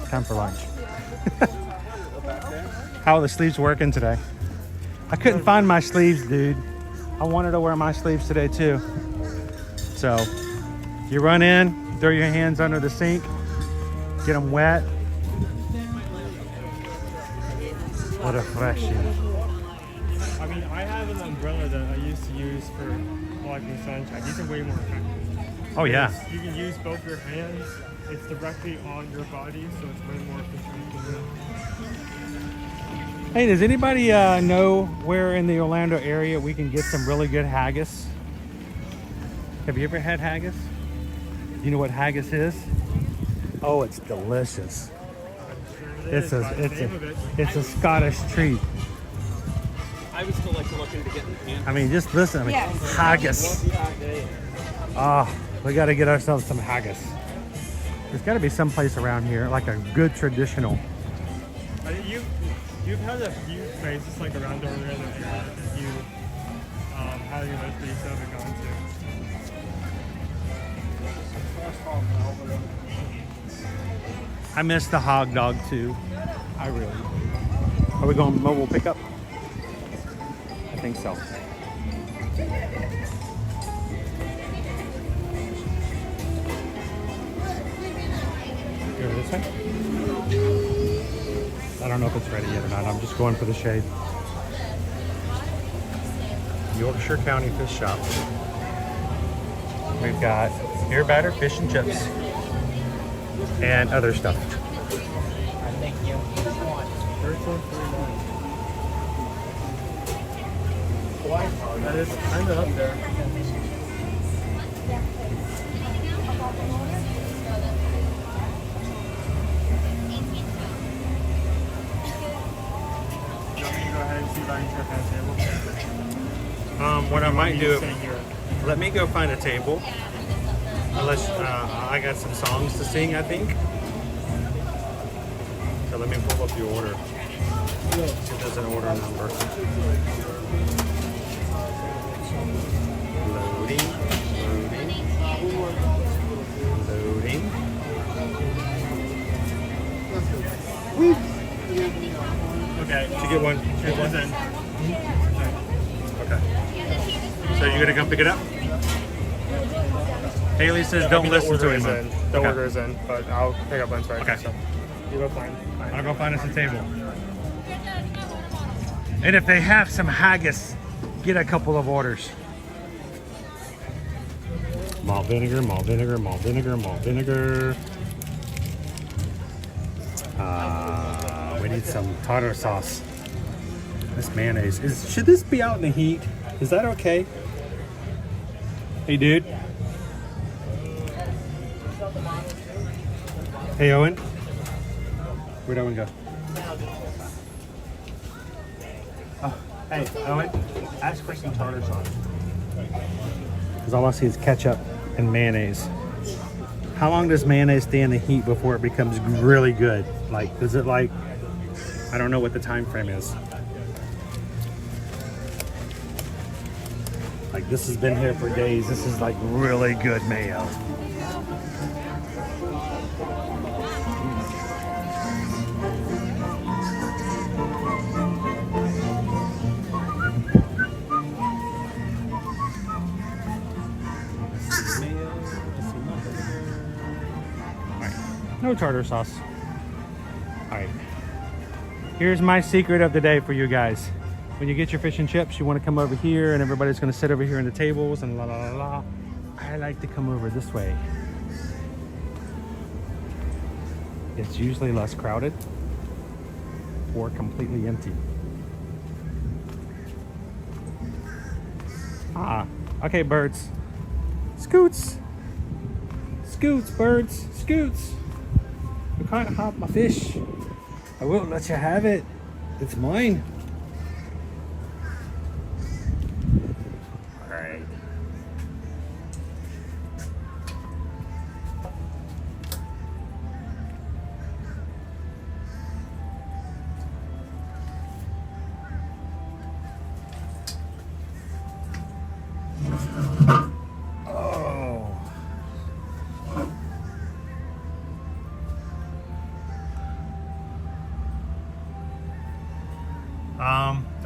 Time for lunch. How are the sleeves working today? I couldn't find my sleeves, dude. I wanted to wear my sleeves today too. So you run in, throw your hands under the sink, get them wet. What a freshie. I mean, I have an umbrella that I used to use for blocking sunshine. These are way more effective. Oh yeah. You can use both your hands. It's directly on your body, so it's way more efficient. Hey, does anybody know where in the Orlando area we can get some really good haggis? Have you ever had haggis? You know what haggis is? Oh, it's delicious. It's a Scottish treat. I would still like to look into getting the I mean, just listen. I mean, Yes. haggis. Oh, we got to get ourselves some haggis. There's got to be some place around here, like a good traditional. You've had a few places like around Orlando area that you had your most that you still haven't gone to. I miss the hog dog too. I really do. Are we going mobile pickup? I think so. Go this way. I don't know if it's ready yet or not. I'm just going for the shade. Yorkshire County Fish Shop. We've got ear batter, fish and chips, and other stuff. Thank you. That is kind of up there. What I might do, let me go find a table. Unless I got some songs to sing, I think. So let me pull up the order. It does an order number. Loading, loading, loading. Okay, did you get one? Did you get one in? Okay. So you're gonna come pick it up? Haley says don't listen to him. The order is in, but I'll pick up lunch right now. So you go find. I'll go find us a table. And if they have some haggis, get a couple of orders. Malt vinegar, malt vinegar, malt vinegar, malt vinegar. We need some tartar sauce. This mayonnaise. Should this be out in the heat? Is that okay? Hey, dude. Hey, Owen. Where'd Owen go? Oh, hey, Owen. Ask for some tartar sauce. Because all I see is ketchup and mayonnaise. How long does mayonnaise stay in the heat before it becomes really good? Like, is it like, I don't know what the time frame is. Like, this has been here for days. This is like really good mayo. No tartar sauce. All right. Here's my secret of the day for you guys. When you get your fish and chips, you want to come over here and everybody's going to sit over here in the tables and la la la la. I like to come over this way. It's usually less crowded or completely empty. Ah, okay, birds. Scoots. Scoots, birds, scoots. You can't have my fish. I won't let you have it. It's mine. All right.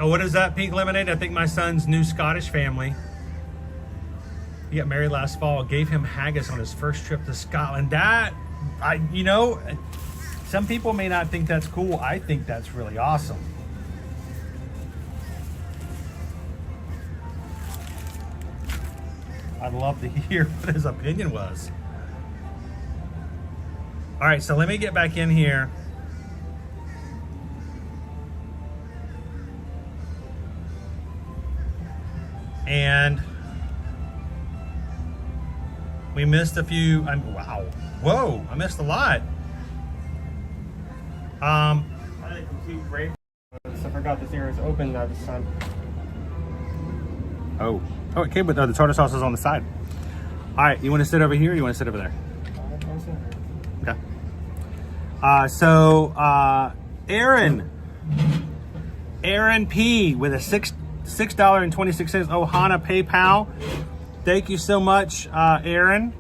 Oh, what is that, Pink Lemonade? I think my son's new Scottish family. He got married last fall. Gave him haggis on his first trip to Scotland. That, you know, some people may not think that's cool. I think that's really awesome. I'd love to hear what his opinion was. All right, so let me get back in here. And we missed a few. Wow. Whoa, I missed a lot. I had a complete break. I forgot this area is open now this time. Oh, it came with the tartar sauce is on the side. All right, you want to sit over here or you want to sit over there? Okay. Aaron P with a $6.26 Ohana PayPal. Thank you so much, Aaron.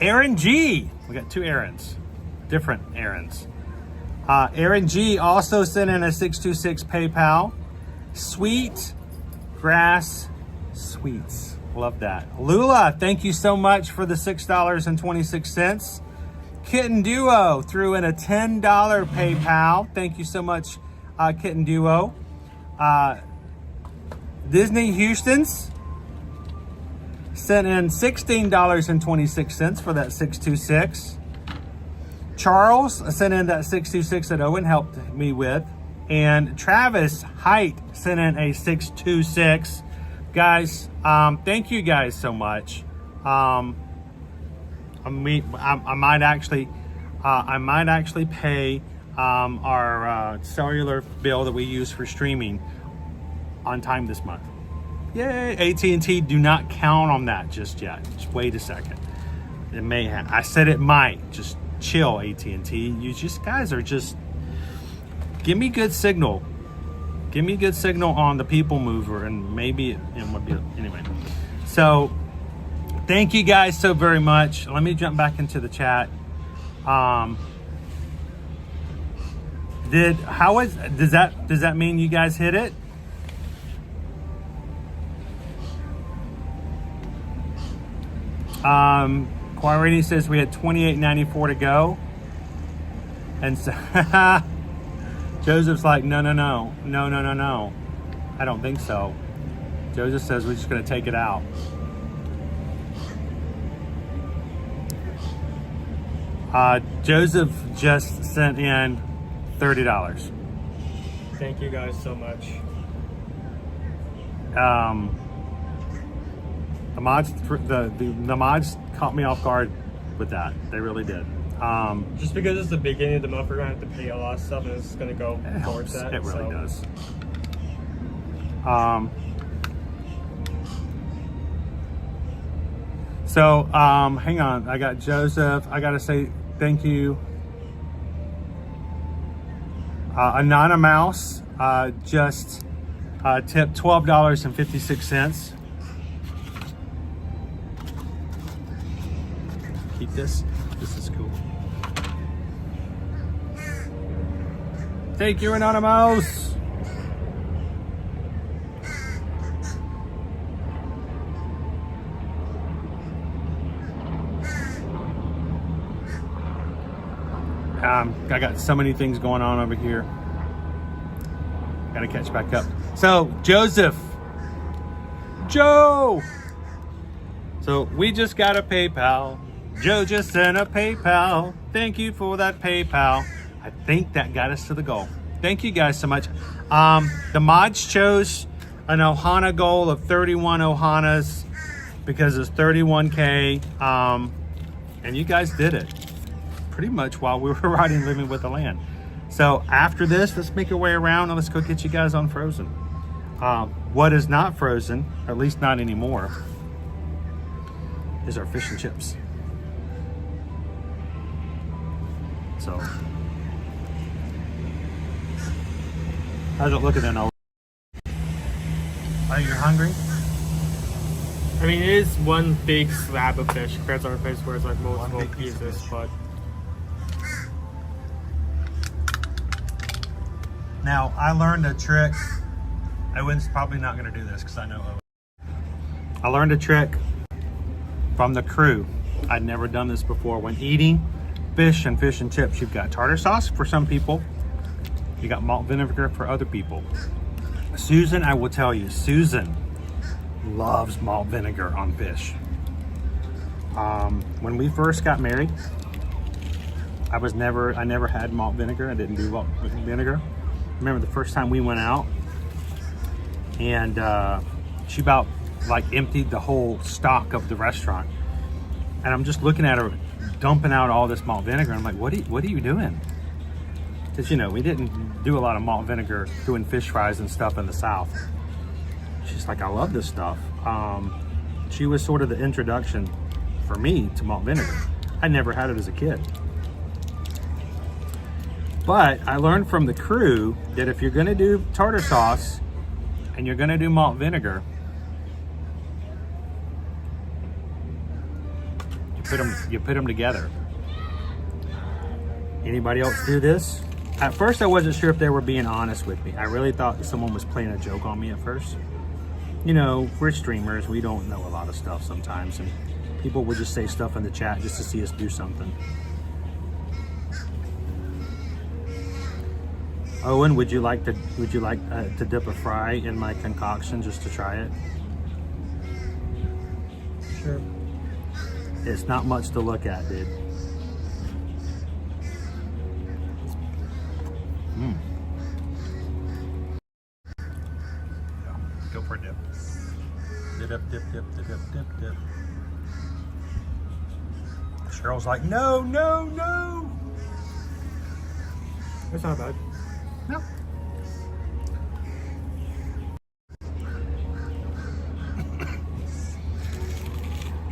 Aaron G. We got two Aarons, different Aarons. Aaron G also sent in a 626 PayPal. Sweet Grass Sweets. Love that. Lula, thank you so much for the $6.26. Kitten Duo threw in a $10 PayPal. Thank you so much, Kitten Duo. Disney Houston's sent in $16.26 for that 626. Charles sent in that 626 that Owen helped me with. And Travis Height sent in a 626. Guys, thank you guys so much. I might actually pay our cellular bill that we use for streaming on time this month. Yay! AT&T, do not count on that just yet. Just wait a second. It may have. I said it might. Just chill, AT&T. You just guys are just. Give me good signal. Give me good signal on the People Mover, and maybe it would be anyway. So, thank you guys so very much. Let me jump back into the chat. Does that mean you guys hit it? Quarini says we had $28.94 to go, and so Joseph's like, no. I don't think so. Joseph says we're just going to take it out. Joseph just sent in $30. Thank you guys so much. The mods caught me off guard with that. They really did. Just because it's the beginning of the month, we're gonna have to pay a lot of stuff, and it's gonna go towards that. It really does. Hang on. I got Joseph. I gotta say thank you. Anonymous just tipped $12.56. Keep this. This is cool. Thank you, Anonymous. I got so many things going on over here. Gotta catch back up. So, Joe. So, we just got a PayPal. Joe just sent a PayPal. Thank you for that PayPal. I think that got us to the goal. Thank you guys so much. The mods chose an Ohana goal of 31 Ohanas because it's 31K. And you guys did it pretty much while we were riding Living with the Land. So after this, let's make our way around and let's go get you guys on Frozen. What is not frozen, or at least not anymore, is our fish and chips. So, how's it looking then? Are you hungry? I mean, it is one big slab of fish compared to our place where it's like multiple pieces, but. Now, I learned a trick. Owen's probably not going to do this because I know Owen. I learned a trick from the crew. I'd never done this before. When eating fish and chips, you've got tartar sauce for some people. You got malt vinegar for other people. Susan, I will tell you, Susan loves malt vinegar on fish. When we first got married, I never had malt vinegar. I didn't do malt vinegar. I remember the first time we went out, and she about like emptied the whole stock of the restaurant, and I'm just looking at her dumping out all this malt vinegar. I'm like, what are you doing? Because we didn't do a lot of malt vinegar doing fish fries and stuff in the South. She's like, I love this stuff. She was sort of the introduction for me to malt vinegar. I never had it as a kid. But I learned from the crew that if you're gonna do tartar sauce and you're gonna do malt vinegar, you put them together. Anybody else do this? At first, I wasn't sure if they were being honest with me. I really thought someone was playing a joke on me at first. You know, we're streamers. We don't know a lot of stuff sometimes, and people would just say stuff in the chat just to see us do something. Owen, would you like to dip a fry in my concoction just to try it? Sure. It's not much to look at, dude. Go for a dip. Dip. Cheryl's like, no. It's not bad. No.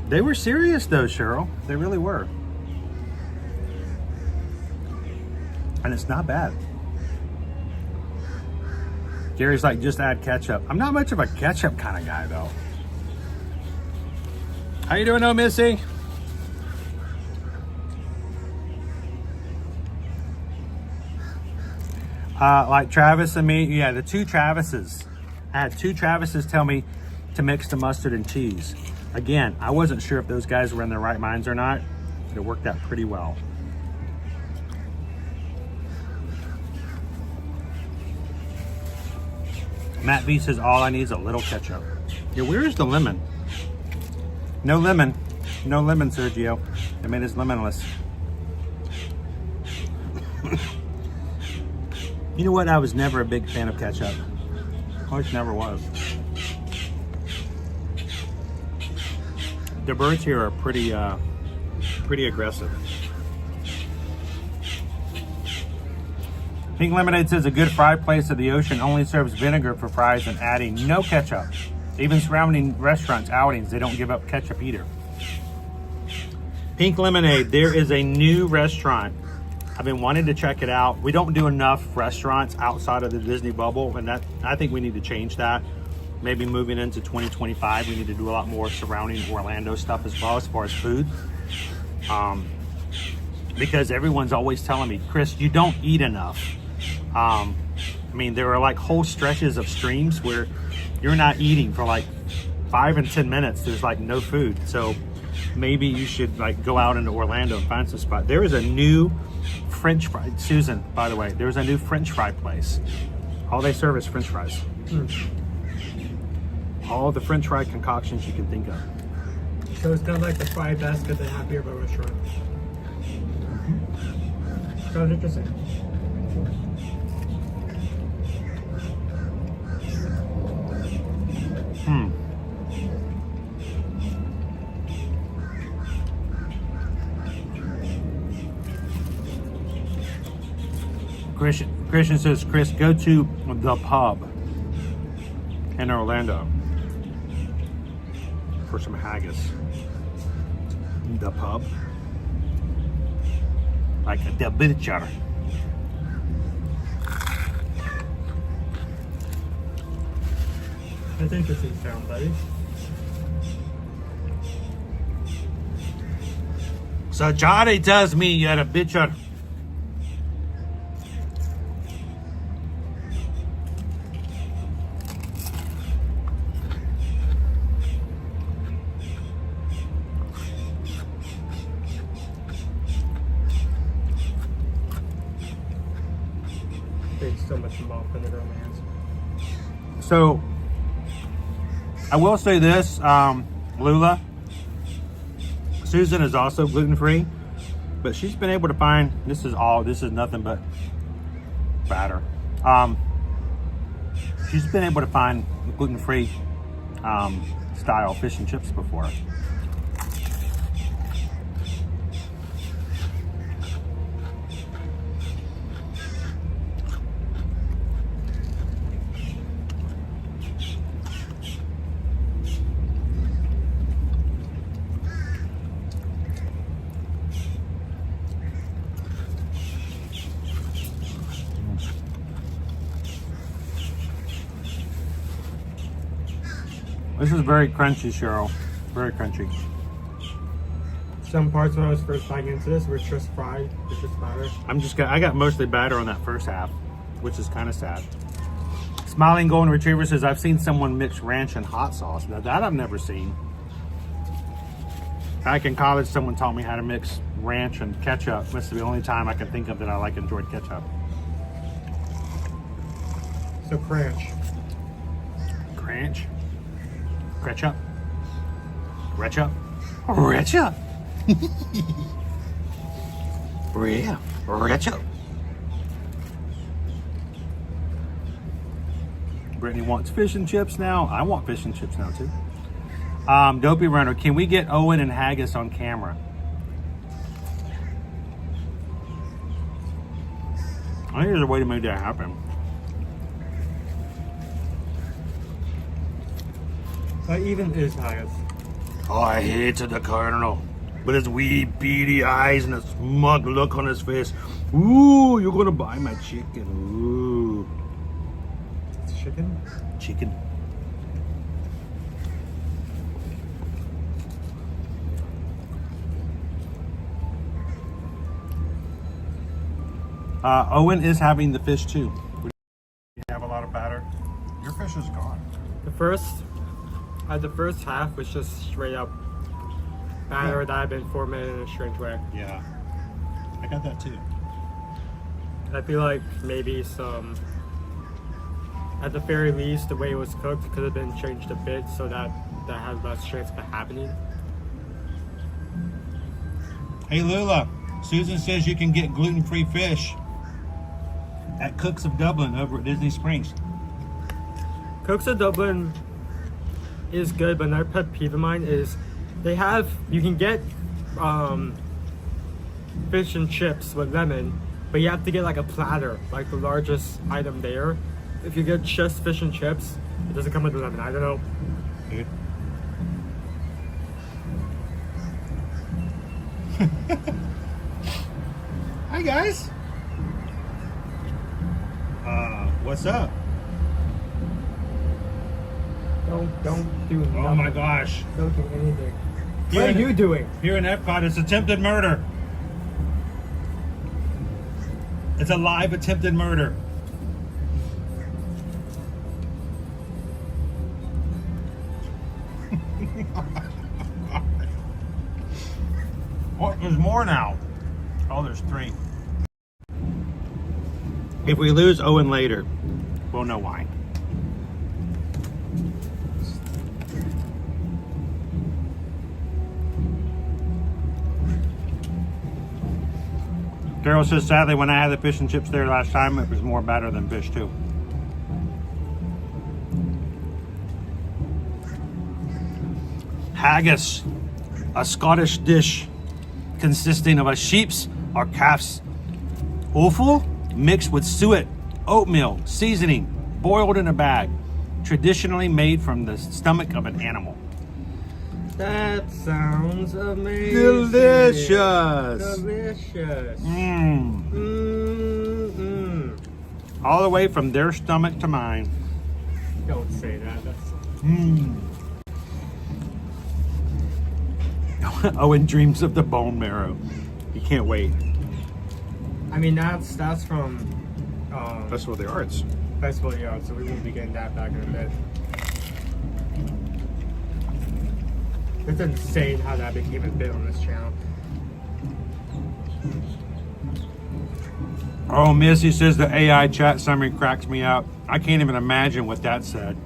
They were serious though, Cheryl. They really were. And it's not bad. Gary's like, just add ketchup. I'm not much of a ketchup kind of guy though. How you doing, Missy? Like Travis and me, yeah, the two Travises. I had two Travises tell me to mix the mustard and cheese. Again, I wasn't sure if those guys were in their right minds or not, but it worked out pretty well. Matt V says all I need is a little ketchup. Yeah, where's the lemon? No lemon, Sergio. I mean, it's lemonless. You know what? I was never a big fan of ketchup. I just never was. The birds here are pretty aggressive. Pink Lemonade says a good fry place at the ocean only serves vinegar for fries and adding no ketchup. Even surrounding restaurants, outings, they don't give up ketchup either. Pink Lemonade, there is a new restaurant. I've been wanting to check it out. We don't do enough restaurants outside of the Disney bubble, and I think we need to change that. Maybe moving into 2025, we need to do a lot more surrounding Orlando stuff as well as far as food. Because everyone's always telling me, Chris, you don't eat enough. I mean, there are like whole stretches of streams where you're not eating for like 5 and 10 minutes. There's like no food. So maybe you should like go out into Orlando and find some spot. There is a new French fry, Susan, by the way, there's a new French fry place. All they serve is French fries. All the French fry concoctions you can think of. So it's not like the fry basket they have here by restaurant. Sounds interesting. Christian says, Chris, go to the pub in Orlando for some haggis. The pub? Like the butcher. That's interesting sound, buddy. So Johnny tells me you're a butcher. So much involved in the romance. So I will say this, Lula, Susan is also gluten-free, but she's been able to find, this is nothing but batter. She's been able to find gluten-free style fish and chips before. This is very crunchy, Cheryl. Very crunchy. Some parts when I was first biting into this were just fried. It's just batter. I got mostly batter on that first half, which is kind of sad. Smiling Golden Retriever says, I've seen someone mix ranch and hot sauce. Now that I've never seen. Back in college, someone taught me how to mix ranch and ketchup. This is the only time I can think of that I enjoyed ketchup. So crunch. Crunch? Ketchup? Ketchup? Ketchup? Yeah, ketchup. Brittany wants fish and chips now. I want fish and chips now too. Dopey Runner, can we get Owen and Haggis on camera? I think there's a way to make that happen. What even is Haggis? Oh, I hated the Colonel. With his wee beady eyes and a smug look on his face. Ooh, you're gonna buy my chicken. Ooh. It's chicken? Chicken. Owen is having the fish too. You have a lot of batter. Your fish is gone. The first half was just straight up batter that had been fermented in a strange way. Yeah, I got that too. I feel like maybe at the very least, the way it was cooked could have been changed a bit so that has less chance of happening. Hey Lula, Susan says you can get gluten-free fish at Cooks of Dublin over at Disney Springs. Cooks of Dublin is good, but another pet peeve of mine is you can get fish and chips with lemon, but you have to get like a platter, like the largest item there. If you get just fish and chips, it doesn't come with the lemon. I don't know. Dude. Hi guys. What's up? Don't do nothing. Oh my gosh. Don't do anything. What are you doing? Here in Epcot, it's attempted murder. It's a live attempted murder. Oh, there's more now. Oh, there's 3. If we lose Owen later, we'll know why. Carol says, sadly, when I had the fish and chips there last time, it was more batter than fish too. Haggis, a Scottish dish consisting of a sheep's or calf's offal mixed with suet, oatmeal, seasoning, boiled in a bag, traditionally made from the stomach of an animal. That sounds amazing. Delicious. Delicious. All the way from their stomach to mine. Don't say that. That's Owen dreams of the bone marrow. He can't wait. I mean, that's from Festival of the Arts. Festival of the Arts, so we won't be getting that back in a bit. It's insane how that became a bit on this channel. Oh, Missy says the AI chat summary cracks me up. I can't even imagine what that said.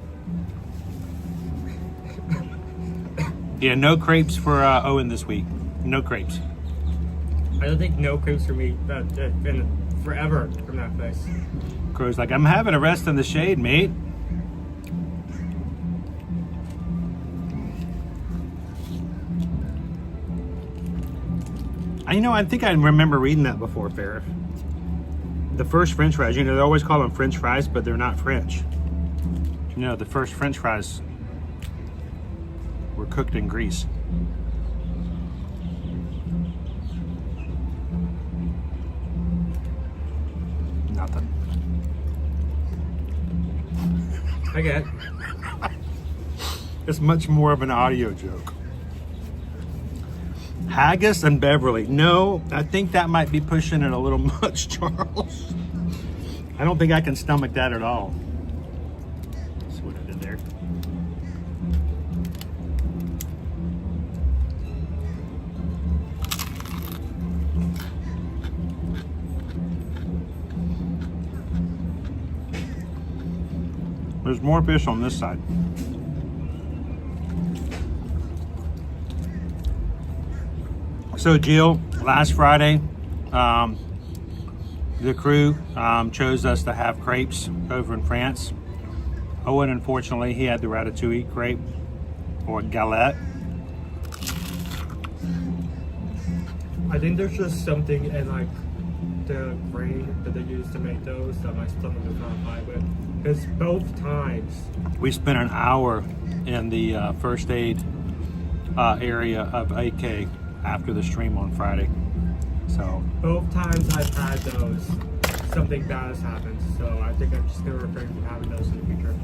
Yeah, no crepes for Owen this week. No crepes. I don't think no crepes for me in forever from that place. Crow's like, I'm having a rest in the shade, mate. I think I remember reading that before, Farrah. The first French fries, they always call them French fries, but they're not French. The first French fries were cooked in grease. Nothing. I get it. It's much more of an audio joke. Haggis and Beverly. No, I think that might be pushing it a little much, Charles. I don't think I can stomach that at all. That's what I did there. There's more fish on this side. So Jill, last Friday, the crew chose us to have crepes over in France. Owen, unfortunately, he had the ratatouille crepe or galette. I think there's just something in like the grain that they use to make those that my stomach is not high with. Because both times we spent an hour in the first aid area of AK after the stream on Friday. So both times I've had those, something bad has happened. So I think I'm just gonna refrain from having those in the future.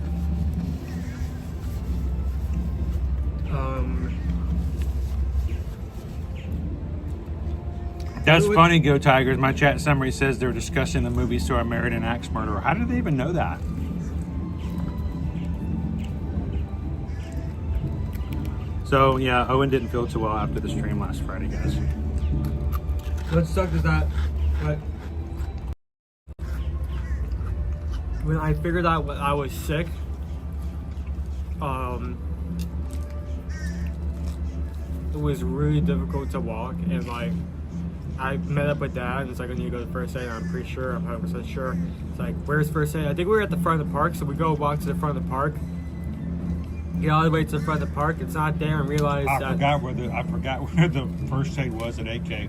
That's funny, Go Tigers. My chat summary says they're discussing the movie So I Married an Axe Murderer. How did they even know that? So yeah, Owen didn't feel too well after the stream last Friday, guys. What sucked is that when I figured out I was sick, it was really difficult to walk, and like I met up with Dad and it's like, I need to go to first aid, and I'm pretty sure, I'm 100% sure. It's like, where's first aid? I think we were at the front of the park, so we go walk to the front of the park. Get all the way to the front of the park, it's not there, and realize I forgot where the first aid was at AK.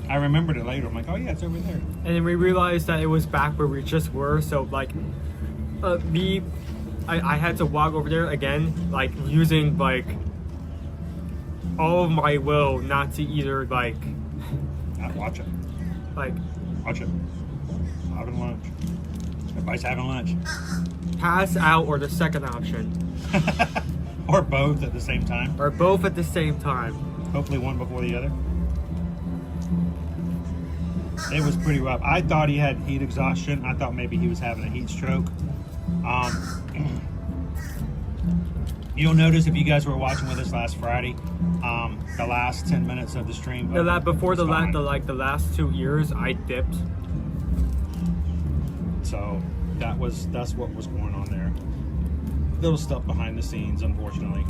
I remembered it later. I'm like, oh yeah, it's over there. And then we realized that it was back where we just were, so like I had to walk over there again, like using like all of my will not to either like watch it. Like watch it. Having lunch. Everybody's having lunch. Pass out, or the second option. Or both at the same time. Or both at the same time. Hopefully one before the other. It was pretty rough. I thought he had heat exhaustion. I thought maybe he was having a heat stroke. You'll notice if you guys were watching with us last Friday, the last 10 minutes of the stream. Before the last 2 years, I dipped. So that's what was going on there. Little stuff behind the scenes, unfortunately.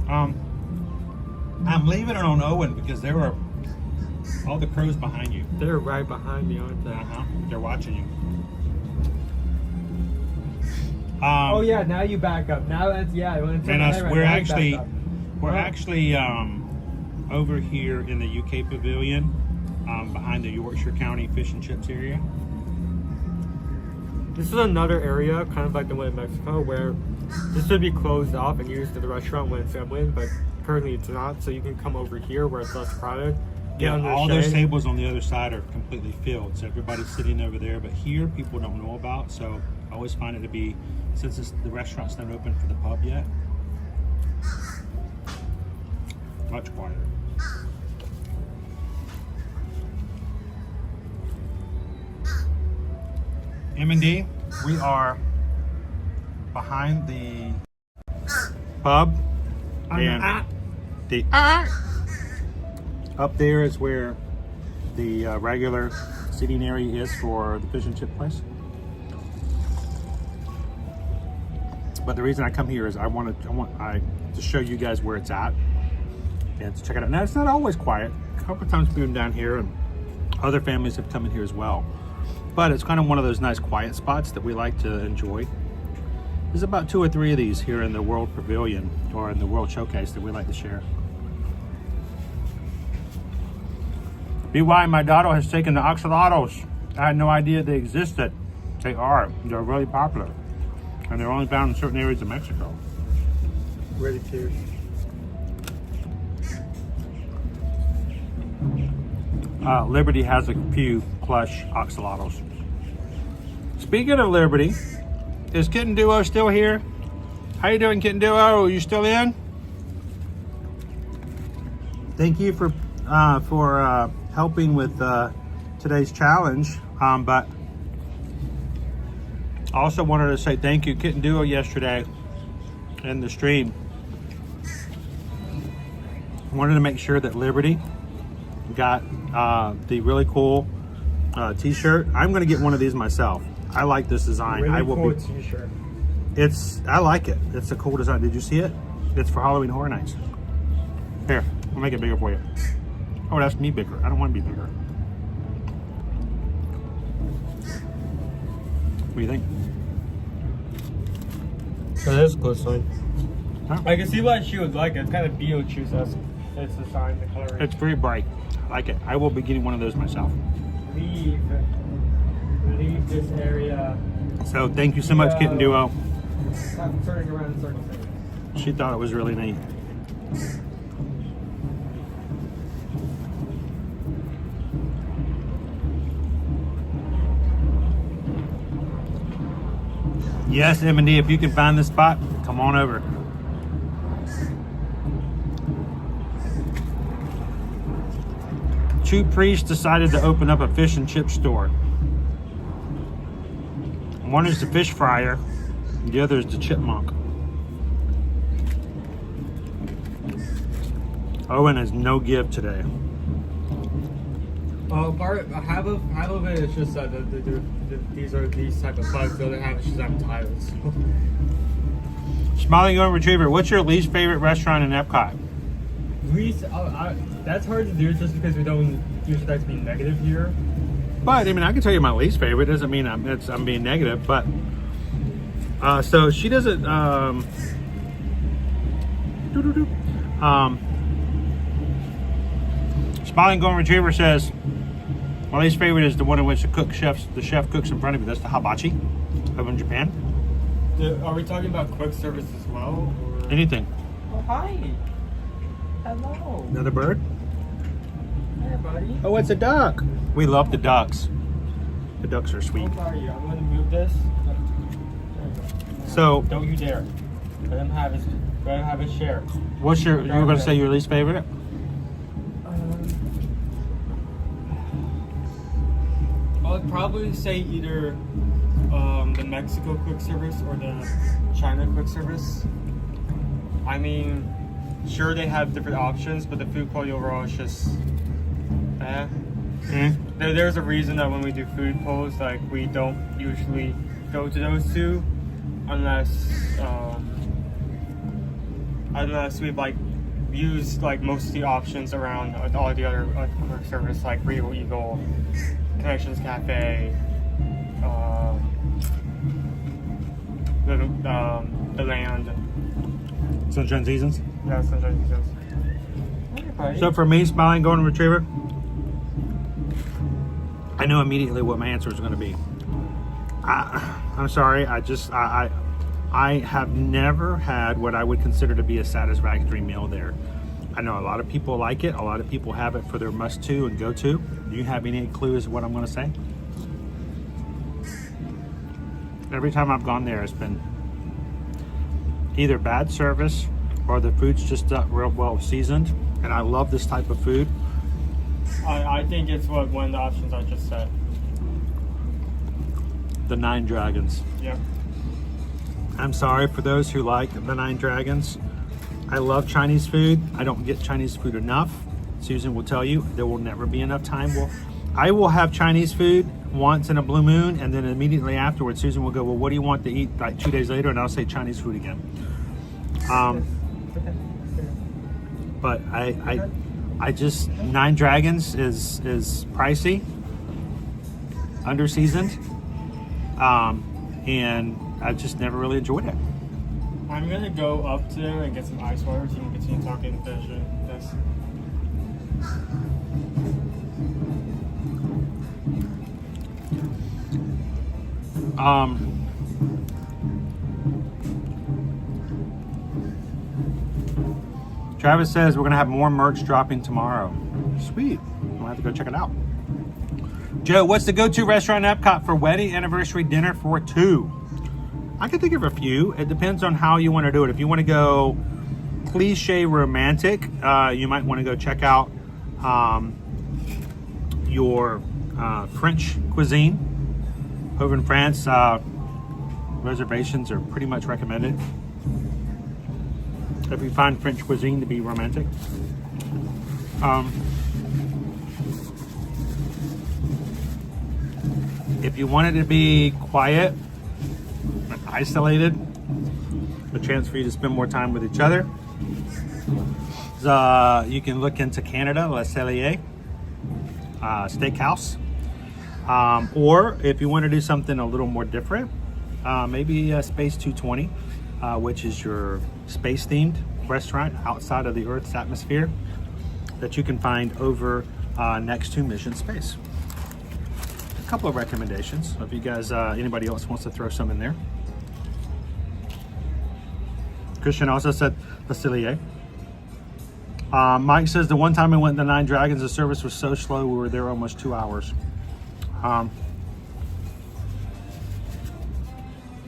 I'm leaving it on Owen because there were all the crows behind you. They're right behind me, aren't they? They're watching you. Oh yeah, now you back up. Now that's And we're actually over here in the UK Pavilion, behind the Yorkshire County Fish and Chips area. This is another area, kind of like the one in Mexico, where this would be closed off and used as a restaurant when it's open, but currently it's not. So you can come over here where it's less crowded. Yeah, all those tables on the other side are completely filled, so everybody's sitting over there. But here, people don't know about, so I always find it to be, since the restaurant's not open for the pub yet, much quieter. M&D, we are behind the pub, and up there is where the regular seating area is for the fish and chip place. But the reason I come here is I want to show you guys where it's at and to check it out. Now it's not always quiet. A couple of times we've been down here, and other families have come in here as well. But it's kind of one of those nice quiet spots that we like to enjoy. There's about 2 or 3 of these here in the World Pavilion or in the World Showcase that we like to share. BY, my daughter has taken the axolotls. I had no idea they existed. They are. They're really popular. And they're only found in certain areas of Mexico. Really cute. Liberty has a few plush axolotls. Speaking of Liberty, is Kitten Duo still here? How you doing, Kitten Duo? Are you still in? Thank you for helping with today's challenge. But I also wanted to say thank you, Kitten Duo, yesterday in the stream. I wanted to make sure that Liberty got the really cool t-shirt. I'm going to get one of these myself. I like this design. Really I will cool be. t-shirt. I like it. It's a cool design. Did you see it? It's for Halloween Horror Nights. Here, I'll make it bigger for you. Oh, that's me bigger. I don't want to be bigger. What do you think? That is a cool sign. Huh? I can see why she would like it. It's kind of Beetlejuice-esque. It's the sign, the color. It's very bright. I like it. I will be getting one of those myself. Leave this area. So thank you so much, Kitten Duo. I'm turning around in circles. She thought it was really neat. Yes, M&D, if you can find this spot, come on over. Two priests decided to open up a fish and chip store. One is the fish fryer, the other is the chipmunk. Owen has no give today. Half of it is just that these are these type of bugs. The other half is just I'm tired. So. Smiling Golden Retriever, what's your least favorite restaurant in Epcot? That's hard to do just because we don't usually like to be negative here. But I mean, I can tell you my least favorite. Doesn't mean I'm being negative. But so she doesn't. Smiling Golden Retriever says, my least favorite is the one in which the chef cooks in front of you. That's the hibachi over in Japan. Are we talking about quick service as well? Or? Anything. Oh, hi. Hello. Another bird? Hey, buddy. Oh, it's a duck. We love the ducks. The ducks are sweet. How are you? I'm going to move this. So don't you dare. Let him have his share. What's you were going to say your least favorite? I'd probably say either the Mexico quick service or the China quick service. I mean, sure they have different options, but the food quality overall is just There's a reason that when we do food polls, like we don't usually go to those two unless we've like used like most of the options around all the other quick service like Regal Eagle, Connections Cafe, the Land. Sunshine Seasons? Yeah, Sunshine Seasons. Okay. So for me, Smiling Golden Retriever, I know immediately what my answer is going to be. I'm sorry, I have never had what I would consider to be a satisfactory meal there. I know a lot of people like it. A lot of people have it for their must-to and go-to. Do you have any clues of what I'm going to say? Every time I've gone there, it's been either bad service or the food's just not real well seasoned. And I love this type of food. I think it's one of the options I just said. The Nine Dragons. Yeah. I'm sorry for those who like the Nine Dragons. I love Chinese food. I don't get Chinese food enough. Susan will tell you there will never be enough time. I will have Chinese food once in a blue moon, and then immediately afterwards, Susan will go, well, what do you want to eat like 2 days later? And I'll say Chinese food again. But I just, Nine Dragons is pricey, under seasoned, and I just never really enjoyed it. I'm gonna go up to there and get some ice water so you can continue talking this. Travis says we're gonna have more merch dropping tomorrow. Sweet. I'll have to go check it out. Joe, what's the go-to restaurant in Epcot for wedding anniversary dinner for 2? I can think of a few. It depends on how you want to do it. If you want to go cliche romantic, you might want to go check out your French cuisine over in France. Reservations are pretty much recommended if you find French cuisine to be romantic. If you want it to be quiet and isolated, a chance for you to spend more time with each other, you can look into Canada, Le Cellier Steakhouse. Or if you want to do something a little more different, maybe Space 220, which is your space-themed restaurant outside of the Earth's atmosphere that you can find over next to Mission Space. A couple of recommendations. If you guys, anybody else wants to throw some in there. Christian also said Le Cellier. Mike says the one time I went to Nine Dragons, the service was so slow we were there almost 2 hours. I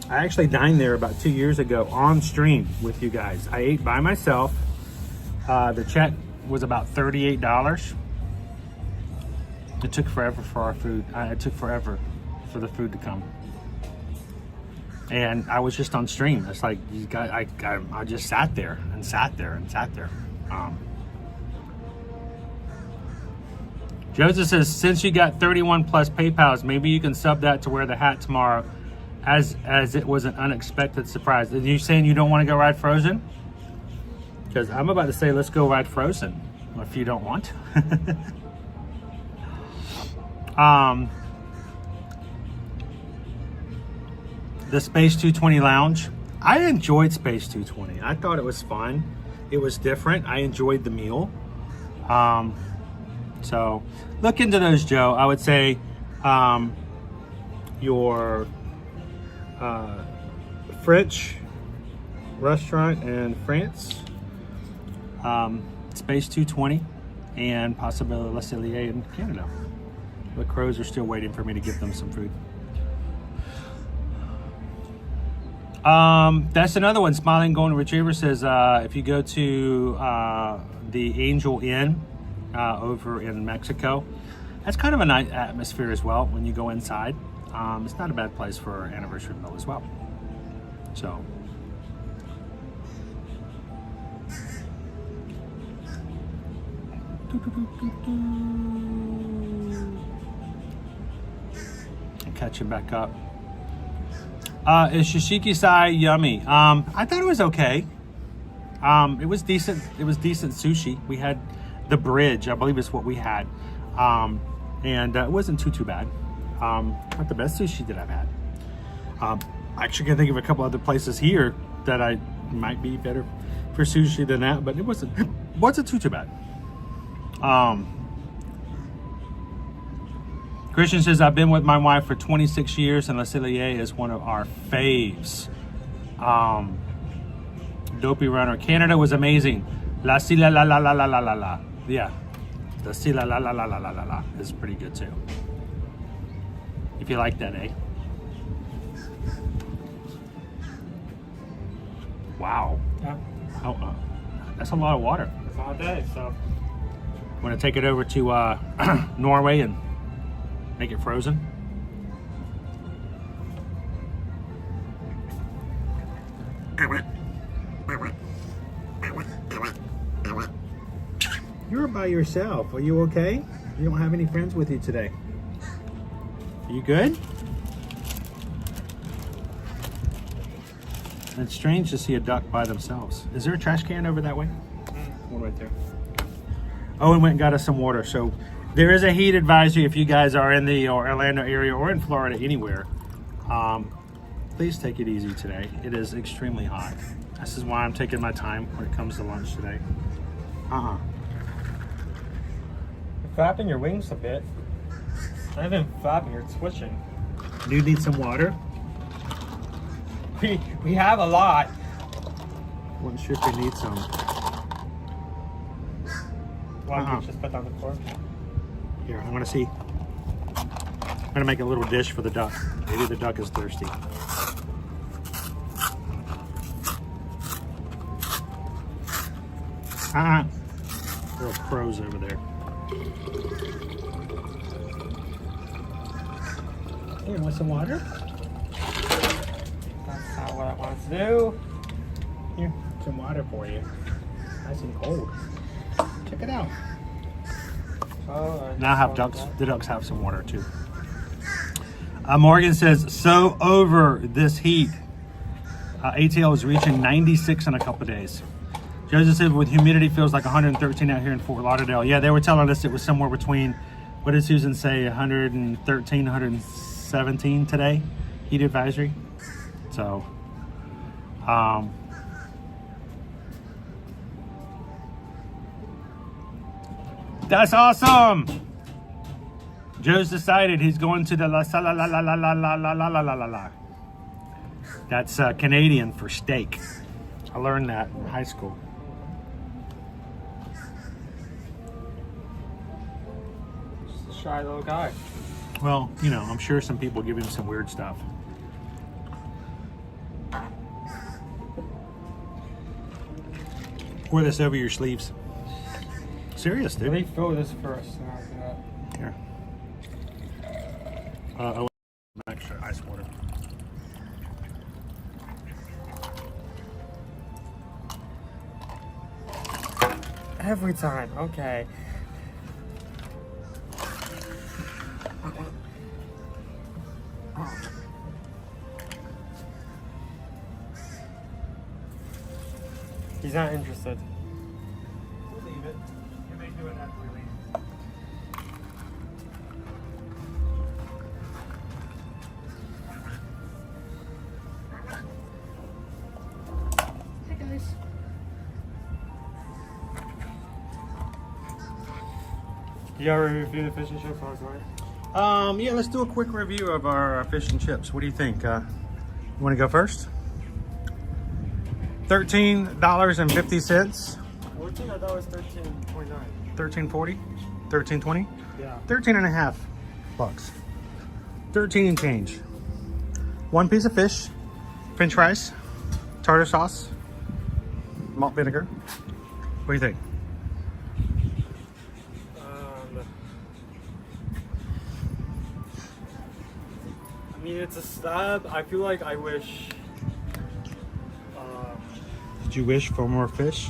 actually dined there about 2 years ago on stream with you guys. I ate by myself. The check was about $38. It took forever for our food. It took forever for the food to come. And I was just on stream. It's like, you got, I just sat there and sat there and sat there. Joseph says, since you got 31 plus PayPals, maybe you can sub that to wear the hat tomorrow as it was an unexpected surprise. Are you saying you don't want to go ride Frozen? Because I'm about to say, let's go ride Frozen if you don't want. The Space 220 Lounge. I enjoyed Space 220. I thought it was fun. It was different. I enjoyed the meal. So look into those, Joe. I would say your French restaurant in France, Space 220, and possibly Le Cellier in Canada. The crows are still waiting for me to give them some food. That's another one. Smiling Golden Retriever says, if you go to the Angel Inn over in Mexico, that's kind of a nice atmosphere as well when you go inside. It's not a bad place for an anniversary meal as well. So. Catching back up. Is Shishiki Sai yummy? I thought it was okay. It was decent. It was decent sushi. We had the bridge, I believe is what we had. And it wasn't too bad. Not the best sushi that I've had. I actually can think of a couple other places here that I might be better for sushi than that, but it wasn't too bad. Christian says, I've been with my wife for 26 years and Le Cellier is one of our faves. Dopey Runner. Canada was amazing. La si la la la la la la la la. Yeah. The si la la la la la la la la is pretty good too. If you like that, eh? Wow. Yeah. Oh, that's a lot of water. It's all day, so. Want to take it over to Norway and make it frozen? You're by yourself. Are you okay? You don't have any friends with you today. Are you good? It's strange to see a duck by themselves. Is there a trash can over that way? One right there. Owen went and got us some water. So there is a heat advisory if you guys are in the Orlando area or in Florida anywhere. Please take it easy today. It is extremely hot. This is why I'm taking my time when it comes to lunch today. You're flapping your wings a bit. Not even flapping, you're switching. Do you need some water? We have a lot. Wasn't sure if you need some. Why don't you just put on the floor? Here, I'm gonna see. gonna make a little dish for the duck. Maybe the duck is thirsty. Little crows over there. Hey, you want some water? That's not what I want to do. Here, some water for you. Nice and cold. Check it out. Oh, now have ducks. The ducks have some water too. Morgan says, so over this heat. ATL is reaching 96 in a couple of days. Joseph said, with humidity feels like 113 out here in Fort Lauderdale. Yeah, they were telling us it was somewhere between, what did Susan say, 113, 117 today, heat advisory. So, that's awesome. Joe's decided he's going to the la la la la la la la la la la la la. That's Canadian for steak. I learned that in high school. Just a shy little guy. Well, you know, I'm sure some people give him some weird stuff. Pour this over your sleeves. Serious, dude. Let me fill this first. Here. Extra ice water. Every time, okay. He's not interested. We'll leave it. You may do it after we leave. Hi guys. You already reviewed the fish and chips last night? Yeah, let's do a quick review of our fish and chips. What do you think? You want to go first? $13.50. 14, I thought it was 13.9. 13.40? 13.20? Yeah. 13 and a half bucks. 13 and change. One piece of fish, French fries, tartar sauce, malt vinegar. What do you think? I mean, it's a slab. I feel like I wish. Did you wish for more fish?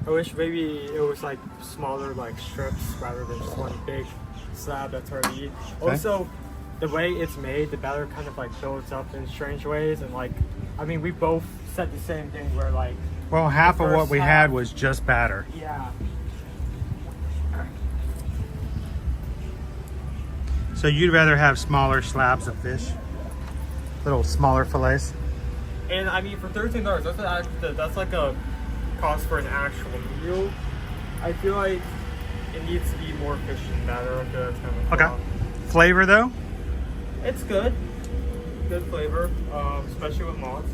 I wish maybe it was like smaller, like strips, rather than just one big slab that's hard to eat. Okay. Also, the way it's made, the batter kind of like builds up in strange ways, and like, I mean, we both said the same thing where like. Well, half of what we had was just batter. Yeah. So you'd rather have smaller slabs of fish? Little smaller fillets? And I mean, for $13, that's like a cost for an actual meal. I feel like it needs to be more fish and batter. I feel that's kind of Okay. Flavor though? It's good. Good flavor, especially with malt.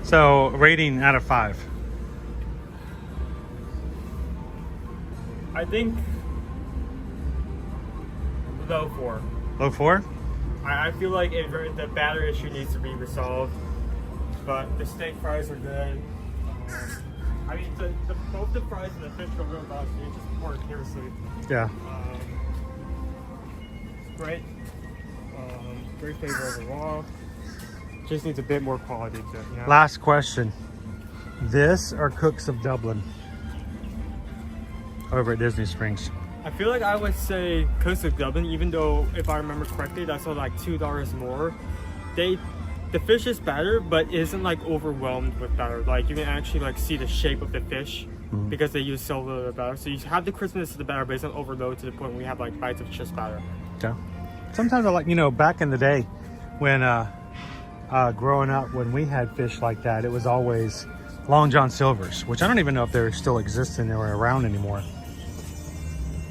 So rating out of 5. I think low 4. Low 4? I feel like the batter issue needs to be resolved, but the steak fries are good. I mean, both the fries and the fish are real good. You just pour it seriously. Yeah. It's great. Great flavor overall. Just needs a bit more quality to it. You know? Last question. This or Cooks of Dublin over at Disney Springs? I feel like I would say Coast of Dublin, even though if I remember correctly, that's like $2 more. The fish is better, but it isn't like overwhelmed with batter. Like you can actually like see the shape of the fish because they use so little batter. So you have the crispness of the batter, but it's not overloaded to the point where we have like bites of just batter. Yeah. Sometimes I like, you know, back in the day when growing up, when we had fish like that, it was always Long John Silver's, which I don't even know if they're still existing or around anymore.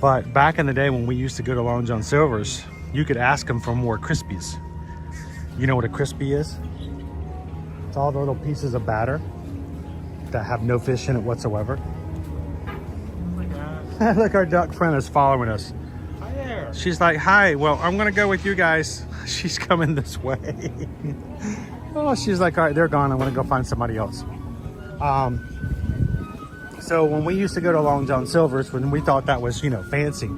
But back in the day when we used to go to Long John Silver's, you could ask them for more Crispies. You know what a Crispy is? It's all the little pieces of batter that have no fish in it whatsoever. Oh my God. Look, our duck friend is following us. Hi there. She's like, hi, well, I'm gonna go with you guys. She's coming this way. Oh, she's like, all right, they're gone. I'm gonna go find somebody else. So when we used to go to Long John Silver's, when we thought that was, you know, fancy,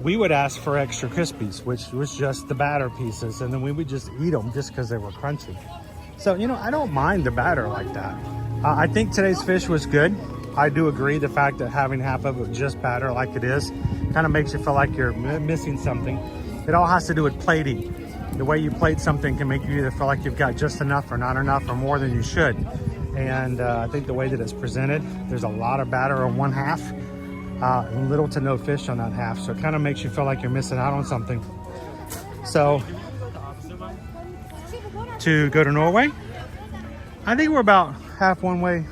we would ask for extra Crispies, which was just the batter pieces, and then we would just eat them just because they were crunchy. So, you know, I don't mind the batter like that. I think today's fish was good. I do agree the fact that having half of it just batter like it is kind of makes you feel like you're missing something. It all has to do with plating. The way you plate something can make you either feel like you've got just enough or not enough or more than you should. And I think the way that it's presented, there's a lot of batter on one half and little to no fish on that half. So it kind of makes you feel like you're missing out on something. So to go to Norway, I think we're about half one way,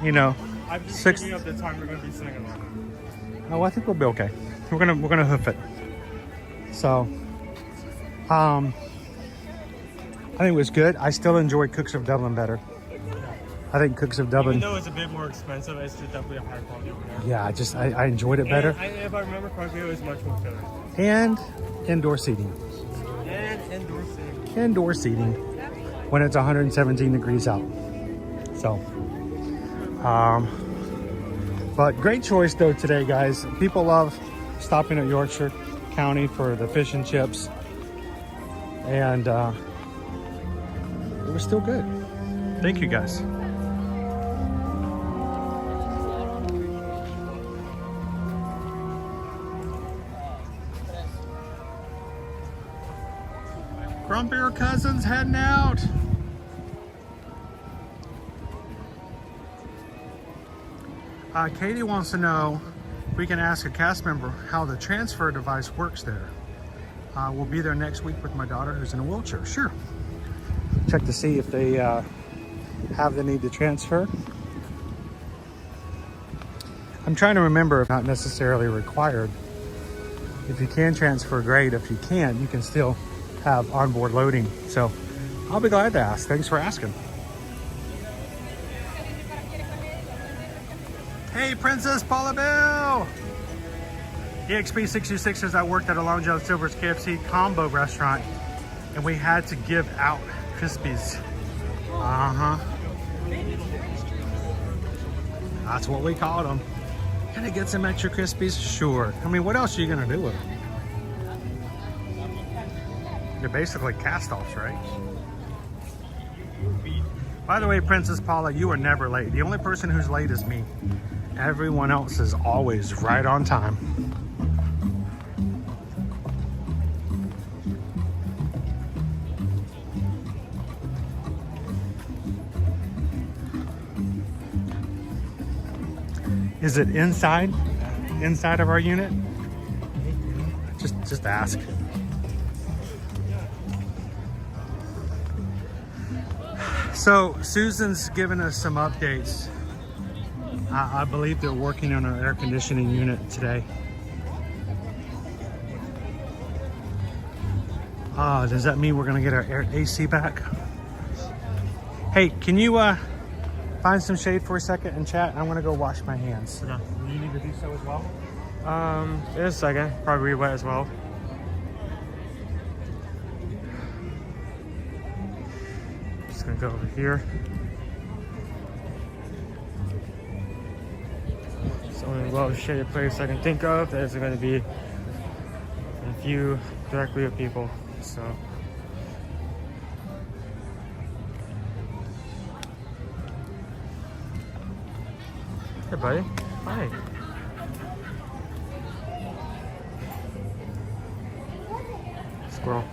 you know. I'm just 6. giving up the time we're going to be sitting along. Oh, I think we'll be okay. We're gonna hoof it. So, I think it was good. I still enjoyed Cooks of Dublin better. I think Cooks of Dublin. Even though it's a bit more expensive, it's definitely a higher quality over there. Yeah, I enjoyed it better. And if I remember correctly, it was much more filler. And indoor seating. And indoor seating. Indoor seating when it's 117 degrees out. So, but great choice though today, guys. People love stopping at Yorkshire County for the fish and chips, and it was still good. Thank you, guys. Grumpier cousins heading out. Katie wants to know if we can ask a cast member how the transfer device works there. We'll be there next week with my daughter who's in a wheelchair. Sure. Check to see if they have the need to transfer. I'm trying to remember if not necessarily required. If you can transfer, great. If you can't, you can still have onboard loading. So I'll be glad to ask. Thanks for asking. Hey, Princess Paula Bell! EXP626 says I worked at a Long John Silver's KFC combo restaurant and we had to give out Crispies. That's what we called them. Can I get some extra Crispies? Sure. I mean, what else are you gonna do with them? They're basically cast-offs, right? By the way, Princess Paula, you are never late. The only person who's late is me. Everyone else is always right on time. Is it inside of our unit? Just ask. So Susan's given us some updates. I believe they're working on our air conditioning unit today. Does that mean we're gonna get our AC back? Hey, can you find some shade for a second and chat? I'm gonna go wash my hands. Yeah. Do you need to do so as well? In a second, probably wet as well. Just gonna go over here. It's the only well-shaded place I can think of. There's going to be a few directly of people. So. Hey, buddy. Hi. Squirrel.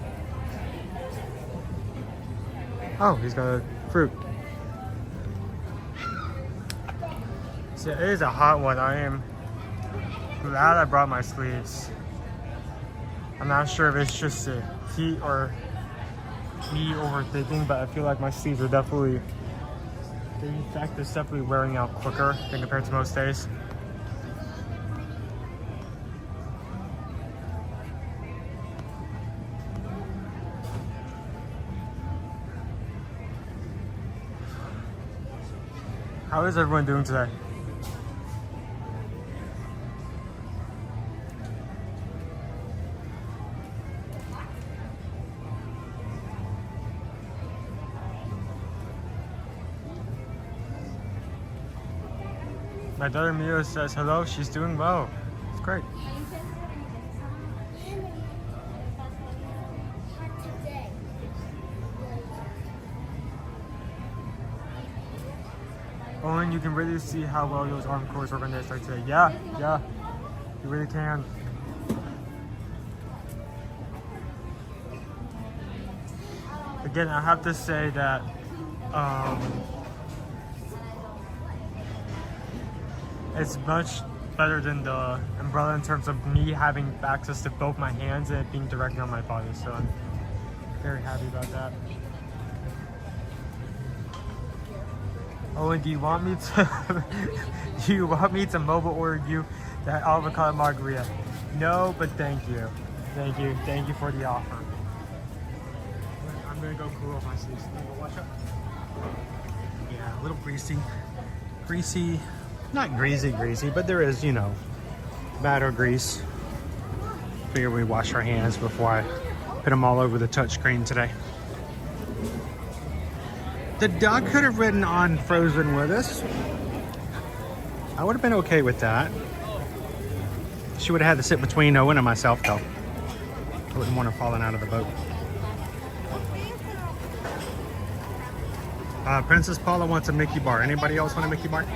Oh, he's got a fruit. So it is a hot one. I am glad I brought my sleeves. I'm not sure if it's just the heat or me overthinking, but I feel like my sleeves are definitely, the effect is definitely wearing out quicker than compared to most days. How is everyone doing today? My daughter Mia says hello. She's doing well. It's great. Owen, you can really see how well those arm cores organized are today. Yeah, you really can. Again, I have to say that it's much better than the umbrella in terms of me having access to both my hands and it being directly on my body. So I'm very happy about that. Owen, do you want me to mobile order you that avocado margarita? No, but thank you. Thank you for the offer. I'm gonna go cool off my sleeves. Wash up. Yeah, a little greasy, not greasy, but there is, you know, batter grease. Figure we wash our hands before I put them all over the touchscreen today. The dog could have ridden on Frozen with us. I would have been okay with that. She would have had to sit between Owen and myself, though. I wouldn't want her falling out of the boat. Princess Paula wants a Mickey bar. Anybody else want a Mickey bar?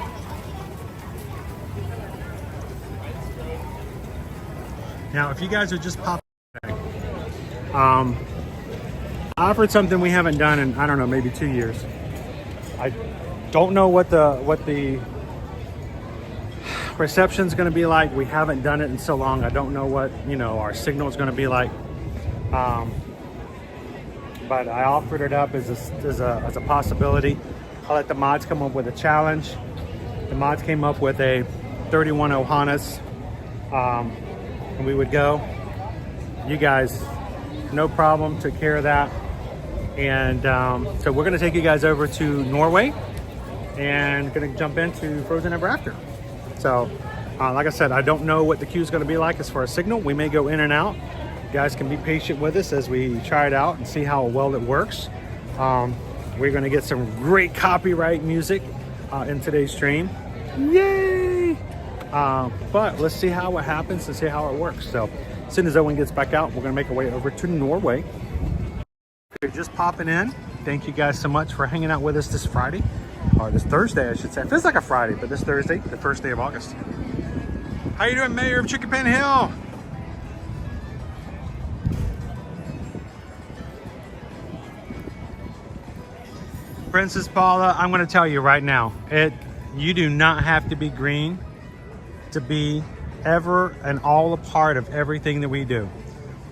Now, if you guys would just pop today, I offered something we haven't done in, I don't know, maybe 2 years. I don't know what the reception's going to be like. We haven't done it in so long. I don't know what, you know, our signal is going to be like. But I offered it up as a possibility. I let the mods come up with a challenge. The mods came up with a 31 Ohanas, and we would go. You guys, no problem, took care of that. And so we're gonna take you guys over to Norway and gonna jump into Frozen Ever After. So, like I said, I don't know what the queue is gonna be like as far as signal. We may go in and out. You guys can be patient with us as we try it out and see how well it works. We're gonna get some great copyright music in today's stream. Yay! But let's see how it happens and see how it works. So as soon as Owen gets back out, we're gonna make our way over to Norway. If you're just popping in, thank you guys so much for hanging out with us this Friday, or this Thursday, I should say. It feels like a Friday, but this Thursday, the first day of August. How you doing, Mayor of Chicken Pen Hill? Princess Paula, I'm going to tell you right now, you do not have to be green to be ever and all a part of everything that we do.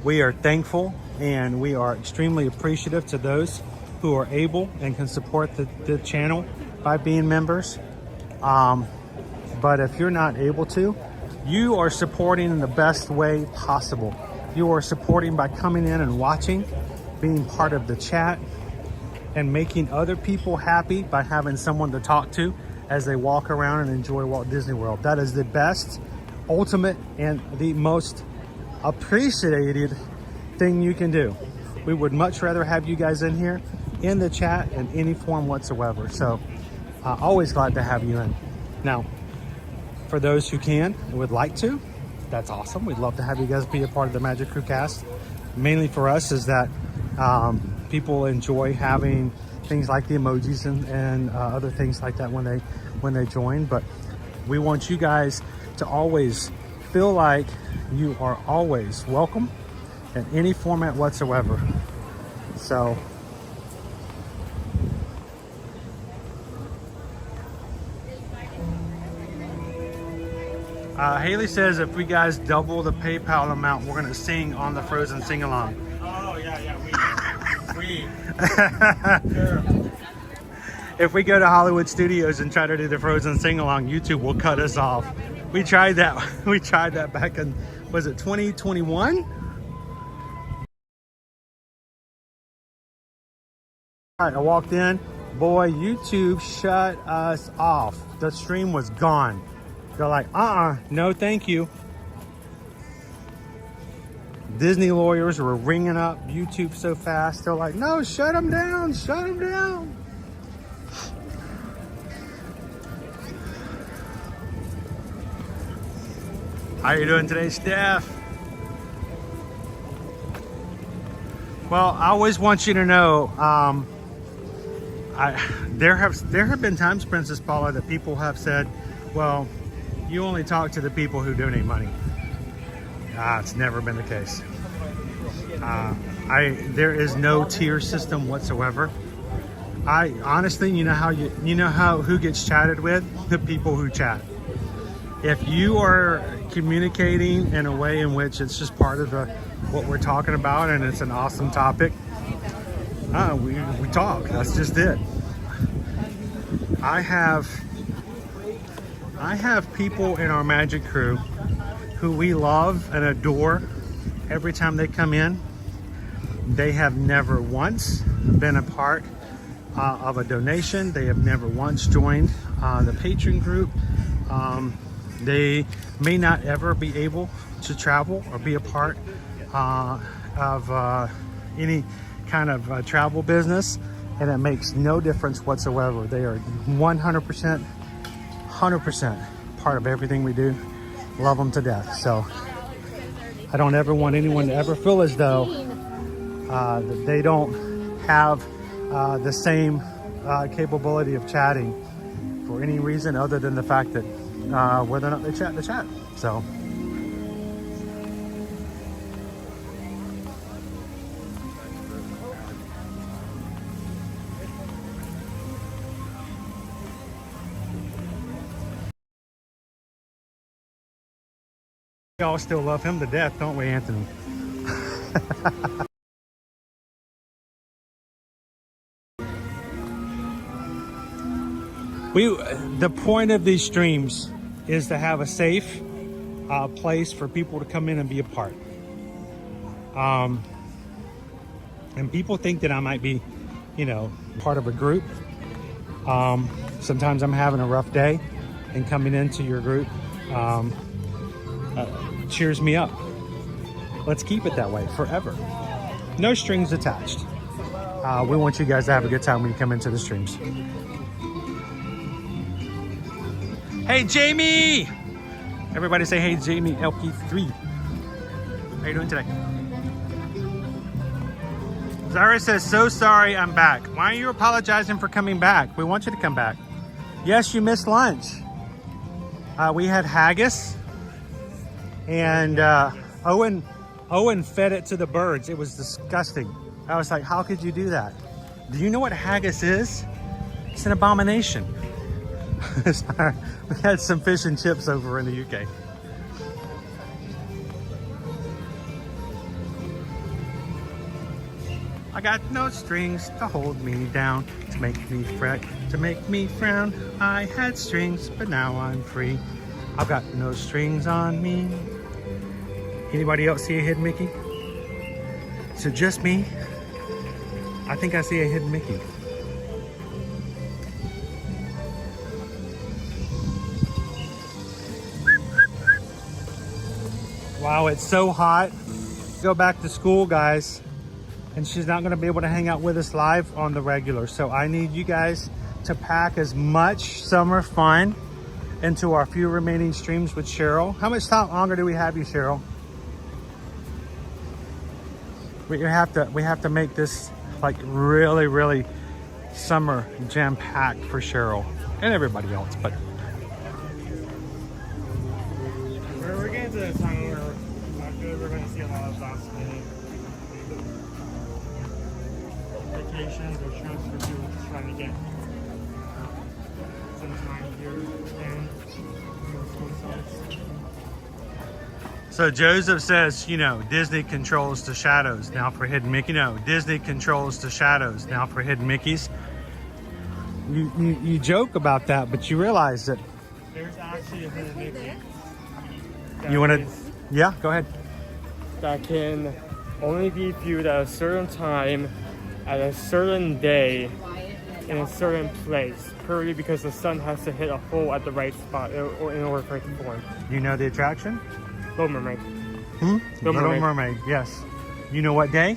We are thankful and we are extremely appreciative to those who are able and can support the channel by being members. But if you're not able to, you are supporting in the best way possible. You are supporting by coming in and watching, being part of the chat, and making other people happy by having someone to talk to as they walk around and enjoy Walt Disney World. That is the best, ultimate, and the most appreciated thing you can do. We would much rather have you guys in here in the chat in any form whatsoever. So always glad to have you in. Now, for those who can and would like to, that's awesome. We'd love to have you guys be a part of the Magic Crew cast. Mainly for us is that people enjoy having things like the emojis and other things like that when they join. But we want you guys to always feel like you are always welcome in any format whatsoever. So Haley says if we guys double the PayPal amount, we're gonna sing on the Frozen sing-along. Oh yeah, we. Sure. If we go to Hollywood Studios and try to do the Frozen sing-along, YouTube will cut us off. We tried that. We tried that back in, was it 2021? All right, I walked in. Boy, YouTube shut us off. The stream was gone. They're like, no, thank you. Disney lawyers were ringing up YouTube so fast. They're like, no, shut them down, shut them down. How you doing today, Steph? Well, I always want you to know, there have been times, Princess Paula, that people have said, well, you only talk to the people who donate money. It's never been the case. There is no tier system whatsoever. I honestly, you know how who gets chatted with? The people who chat. If you are communicating in a way in which it's just part of what we're talking about and it's an awesome topic, we talk. That's just it. I have people in our magic crew who we love and adore every time they come in. They have never once been a part of a donation. They have never once joined the patron group. They may not ever be able to travel or be a part of any kind of travel business, and it makes no difference whatsoever. They are 100% part of everything we do. Love them to death. So I don't ever want anyone to ever feel as though that they don't have the same capability of chatting for any reason other than the fact that whether or not they chat the chat. So we all still love him to death, don't we, Anthony? The point of these streams is to have a safe place for people to come in and be a part. And people think that I might be, part of a group. Sometimes I'm having a rough day, and coming into your group cheers me up. Let's keep it that way forever. No strings attached. We want you guys to have a good time when you come into the streams. Hey, Jamie! Everybody say, hey, Jamie, LP3. How you doing today? Zara says, so sorry I'm back. Why are you apologizing for coming back? We want you to come back. Yes, you missed lunch. We had haggis, and Owen fed it to the birds. It was disgusting. I was like, how could you do that? Do you know what haggis is? It's an abomination. We had some fish and chips over in the UK. I got no strings to hold me down, to make me fret, to make me frown. I had strings, but now I'm free. I've got no strings on me. Anybody else see a hidden Mickey? Is it just me? I think I see a hidden Mickey. Wow, it's so hot. Go back to school, guys, and she's not going to be able to hang out with us live on the regular. So I need you guys to pack as much summer fun into our few remaining streams with Cheryl. How much time longer do we have you, Cheryl? We have to make this like really summer jam-packed for Cheryl and everybody else. But we're getting to the time where I feel like we're going to see a lot of last minute vacations or trips for people just trying to get some time here and so Joseph says, Disney controls the shadows now for hidden Mickey. Disney controls the shadows now for hidden Mickeys. You joke about that, but you realize that there's actually a hidden Mickey. You want to? Yeah, go ahead. That can only be viewed at a certain time, at a certain day, in a certain place, purely because the sun has to hit a hole at the right spot in order for it to form. You know the attraction? Little Mermaid. Little Mermaid, yes. You know what day?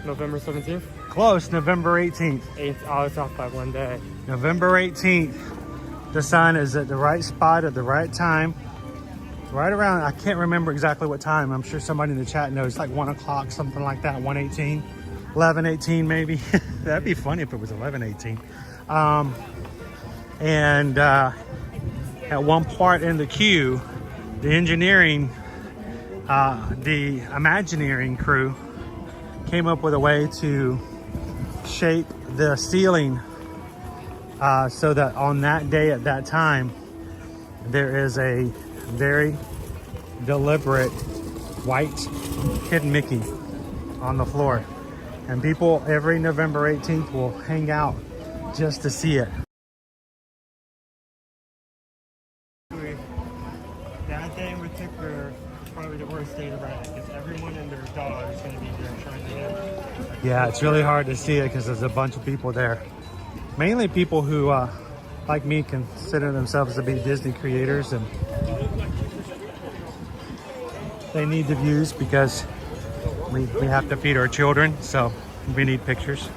November 17th? Close, November 18th. I was off by one day. November 18th. The sun is at the right spot at the right time right around, I can't remember exactly what time. I'm sure somebody in the chat knows, like 1 o'clock, something like that, 1:18, 11:18 maybe. That'd be funny if it was 11:18. And at one part in the queue, the engineering, the Imagineering crew came up with a way to shape the ceiling so that on that day at that time, there is a very deliberate white hidden Mickey on the floor. And people every November 18th will hang out just to see it. That day in particular is probably the worst day to ride because everyone and their dog is going to be there trying to get. Yeah, it's really hard to see it because there's a bunch of people there. Mainly people who, like me, consider themselves to be Disney creators, and they need the views because we have to feed our children, so we need pictures.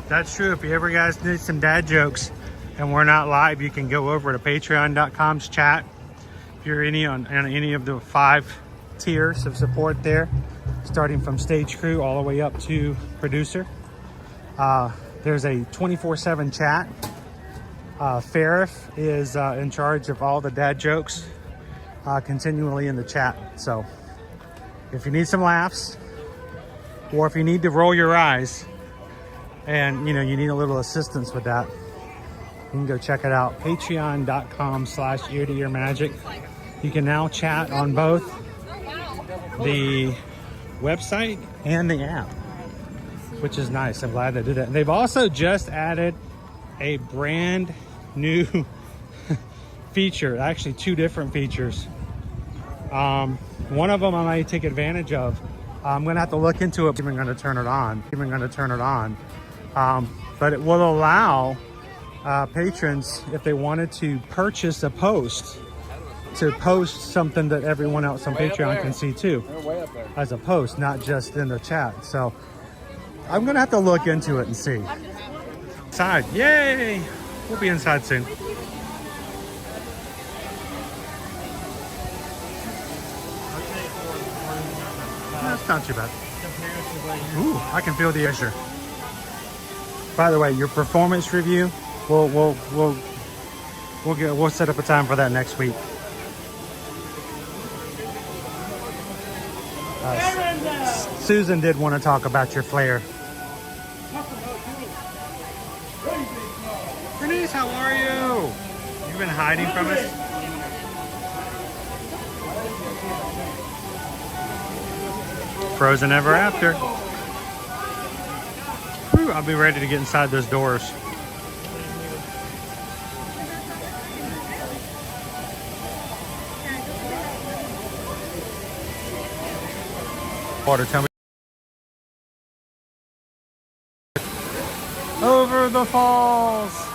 That's true. If you ever guys need some dad jokes and we're not live, you can go over to patreon.com/chat. If you're on any of the 5 tiers of support there, starting from stage crew all the way up to producer. There's a 24/7 chat. Farif is in charge of all the dad jokes continually in the chat. So if you need some laughs, or if you need to roll your eyes and you need a little assistance with that, you can go check it out. Patreon.com/ear-to-ear-magic. You can now chat on both the website and the app, which is nice. I'm glad they did that. They've also just added a brand new feature, actually 2 different features. One of them I might take advantage of. I'm gonna have to look into it. I'm gonna turn it on. But it will allow patrons, if they wanted to purchase a post, to post something that everyone else on Patreon can see too, as a post, not just in the chat. So I'm gonna have to look into it and see. Inside, yay! We'll be inside soon. That's not too bad. Ooh, I can feel the pressure. By the way, your performance review, we'll set up a time for that next week. Susan did want to talk about your flair. Bernice, how are you? You've been hiding from us? Frozen Ever After. Whew, I'll be ready to get inside those doors. Water, tell me. Over the falls.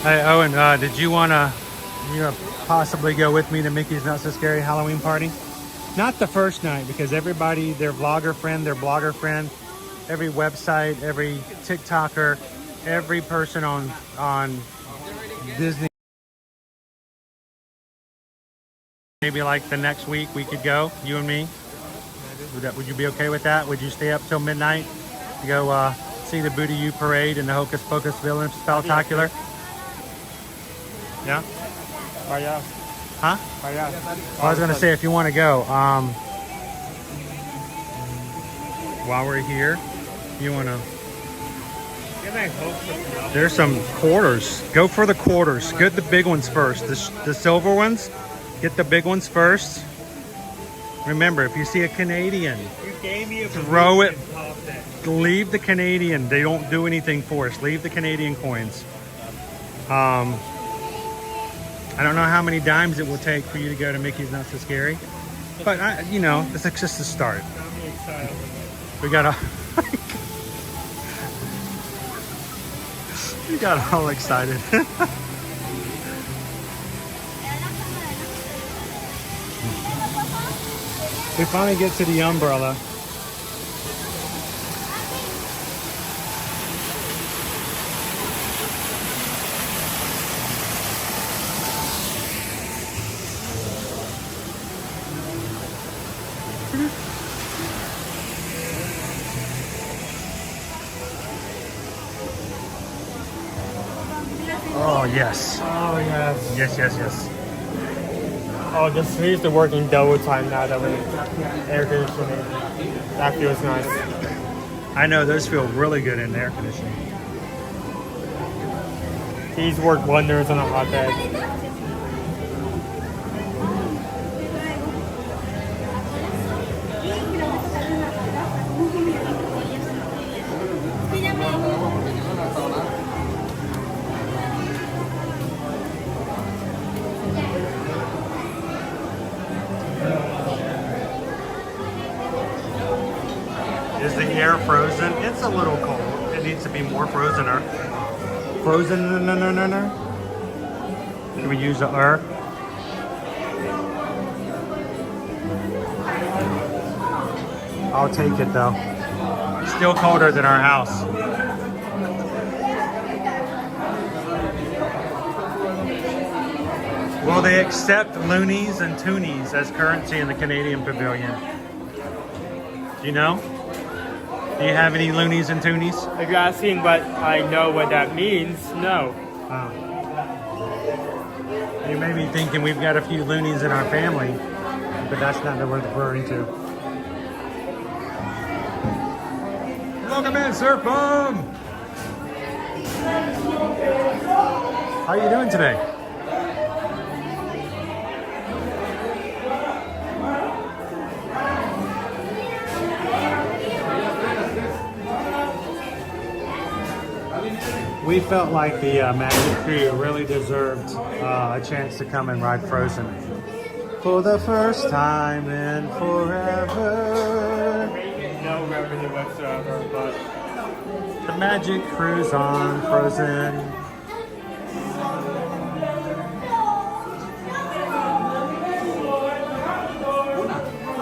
Hey Owen, did you wanna possibly go with me to Mickey's Not So Scary Halloween party? Not the first night, because everybody, their vlogger friend, their blogger friend, every website, every TikToker, every person on Disney. Maybe like the next week we could go, you and me. Would you be okay with that? Would you stay up till midnight to go see the Booty U parade and the Hocus Pocus Villain Spectacular? Yeah? Oh yeah. Huh? Oh yeah. I was gonna say, if you want to go, while we're here, you wanna. There's some quarters. Go for the quarters. Get the big ones first. The silver ones, get the big ones first. Remember, if you see a Canadian, throw it. Leave the Canadian. They don't do anything for us. Leave the Canadian coins. I don't know how many dimes it will take for you to go to Mickey's Not So Scary, but you know, it's like just a start. We got all, we got all excited. We finally get to the umbrella. Oh yes. Oh yes. Yes, yes, yes. Oh, the sleeves are working double time now that we're air conditioning. That feels nice. I know, those feel really good in air conditioning. These work wonders on a hot day. Is the air frozen? It's a little cold. It needs to be more frozen. Frozen? No. Can we use the R? I'll take it though. Still colder than our house. Will they accept loonies and toonies as currency in the Canadian Pavilion? Do you know? Do you have any loonies and toonies? If you're asking what I know what that means, no. Oh. You may be thinking we've got a few loonies in our family, but that's not what we're referring to. Welcome in, Surf Bomb! How are you doing today? We felt like the Magic Crew really deserved a chance to come and ride Frozen. For the first time in forever. No revenue whatsoever, but the Magic Crew's on Frozen.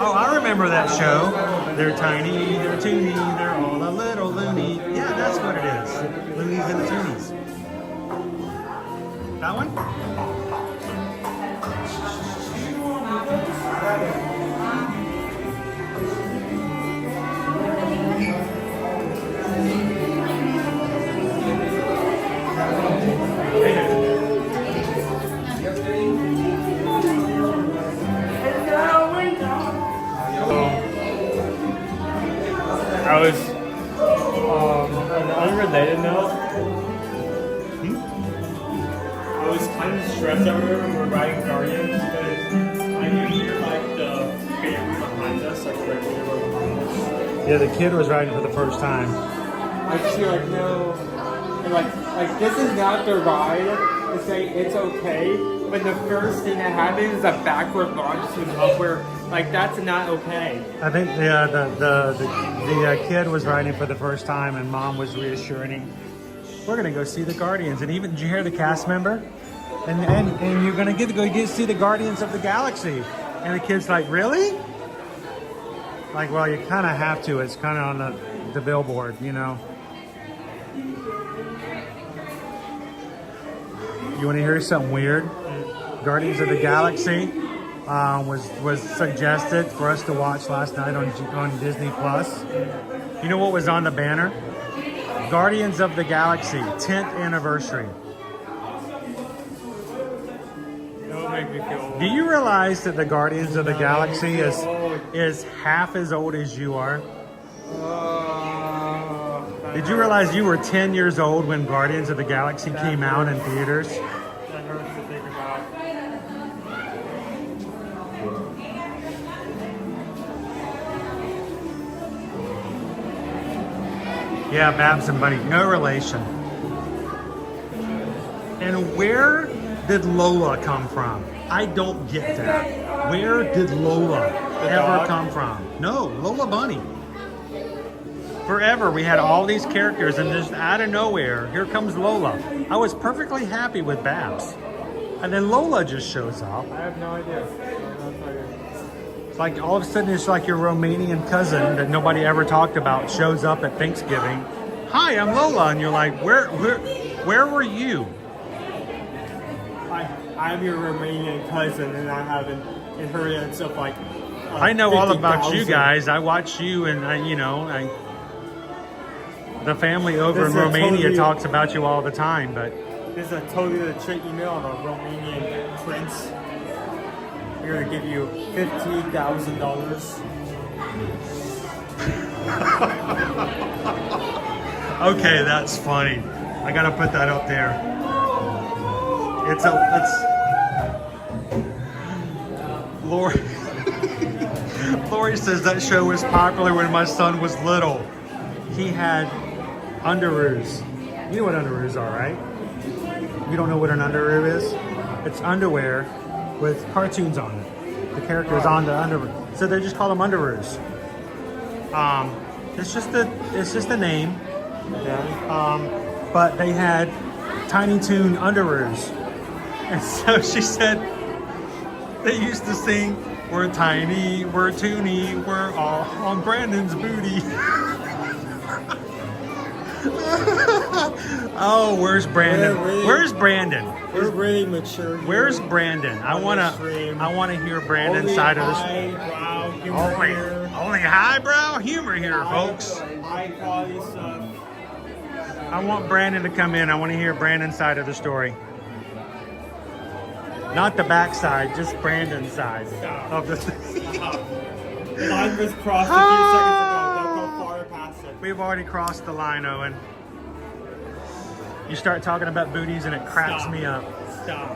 Oh, I remember that show. They're tiny, they're toony, they're all a little loony. Yeah, that's what it is. Loonies and the Toonies. That one? I was, on an unrelated note, I was kind of stressed over when we were riding Guardians because I could hear like the baby behind us, like the regular behind us. Yeah, the kid was riding for the first time. I just feel like, no, and like this is not the ride to say it's okay, but the first thing that happens is a backward launch to an upward. Like, that's not okay. I think the kid was riding for the first time, and Mom was reassuring him, "We're gonna go see the Guardians." And even, did you hear the cast member? And you're gonna get to go see the Guardians of the Galaxy. And the kid's like, "Really?" Like, well, you kind of have to. It's kind of on the billboard, you know. You want to hear something weird? Guardians of the Galaxy was suggested for us to watch last night on Disney Plus. You know what was on the banner? Guardians of the Galaxy 10th anniversary. Don't make me feel old. Do you realize that the Guardians of the Galaxy is half as old as you are? Did you realize you were 10 years old when Guardians of the Galaxy came out in theaters? That hurts to think about. Yeah, Babs and Bunny, no relation. And where did Lola come from? I don't get that. Where did Lola ever come from? No, Lola Bunny. Forever we had all these characters, and just out of nowhere, here comes Lola. I was perfectly happy with Babs. And then Lola just shows up. I have no idea. It's like all of a sudden it's like your Romanian cousin that nobody ever talked about shows up at Thanksgiving. Hi, I'm Lola, and you're like, where were you? I'm your Romanian cousin, and I haven't inherited of like. I know all about 50,000. you guys. I watch you, and the family over in Romania talks about you all the time. But this is a totally legit email of a Romanian prince. We're gonna give you $15,000. Okay, that's funny. I gotta put that up there. It's Lori. Lori says that show was popular when my son was little. He had underoos. You know what underoos are, right? You don't know what an underoo is? It's underwear with cartoons on it. The characters on the underwear. So they just call them underoos. It's just a name. But they had Tiny Toon underoos. And so she said they used to sing, "We're tiny, we're toony, we're all on Brandon's booty." Oh, where's Brandon? Where's Brandon? We're really mature. Where's Brandon? I wanna hear Brandon's side of this. Only highbrow humor here, folks. High quality stuff. I want Brandon to come in. I want to hear Brandon's side of the story. Not the backside, just Brandon's side of the The line was crossed a few seconds ago. Don't go far past it. We've already crossed the line, Owen. You start talking about booties and it cracks me up. Stop.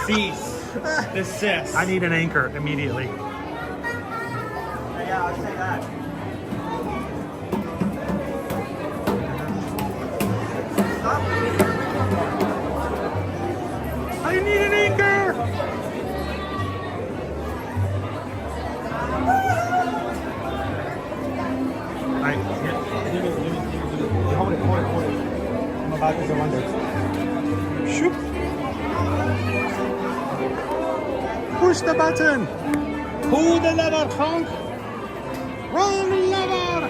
Cease. Desist. I need an anchor immediately. Yeah, I'll say that. I need an anchor! Alright, hold it. I'm about to go under. Shoop! Push the button! Pull the lever, Frank! Roll the lever!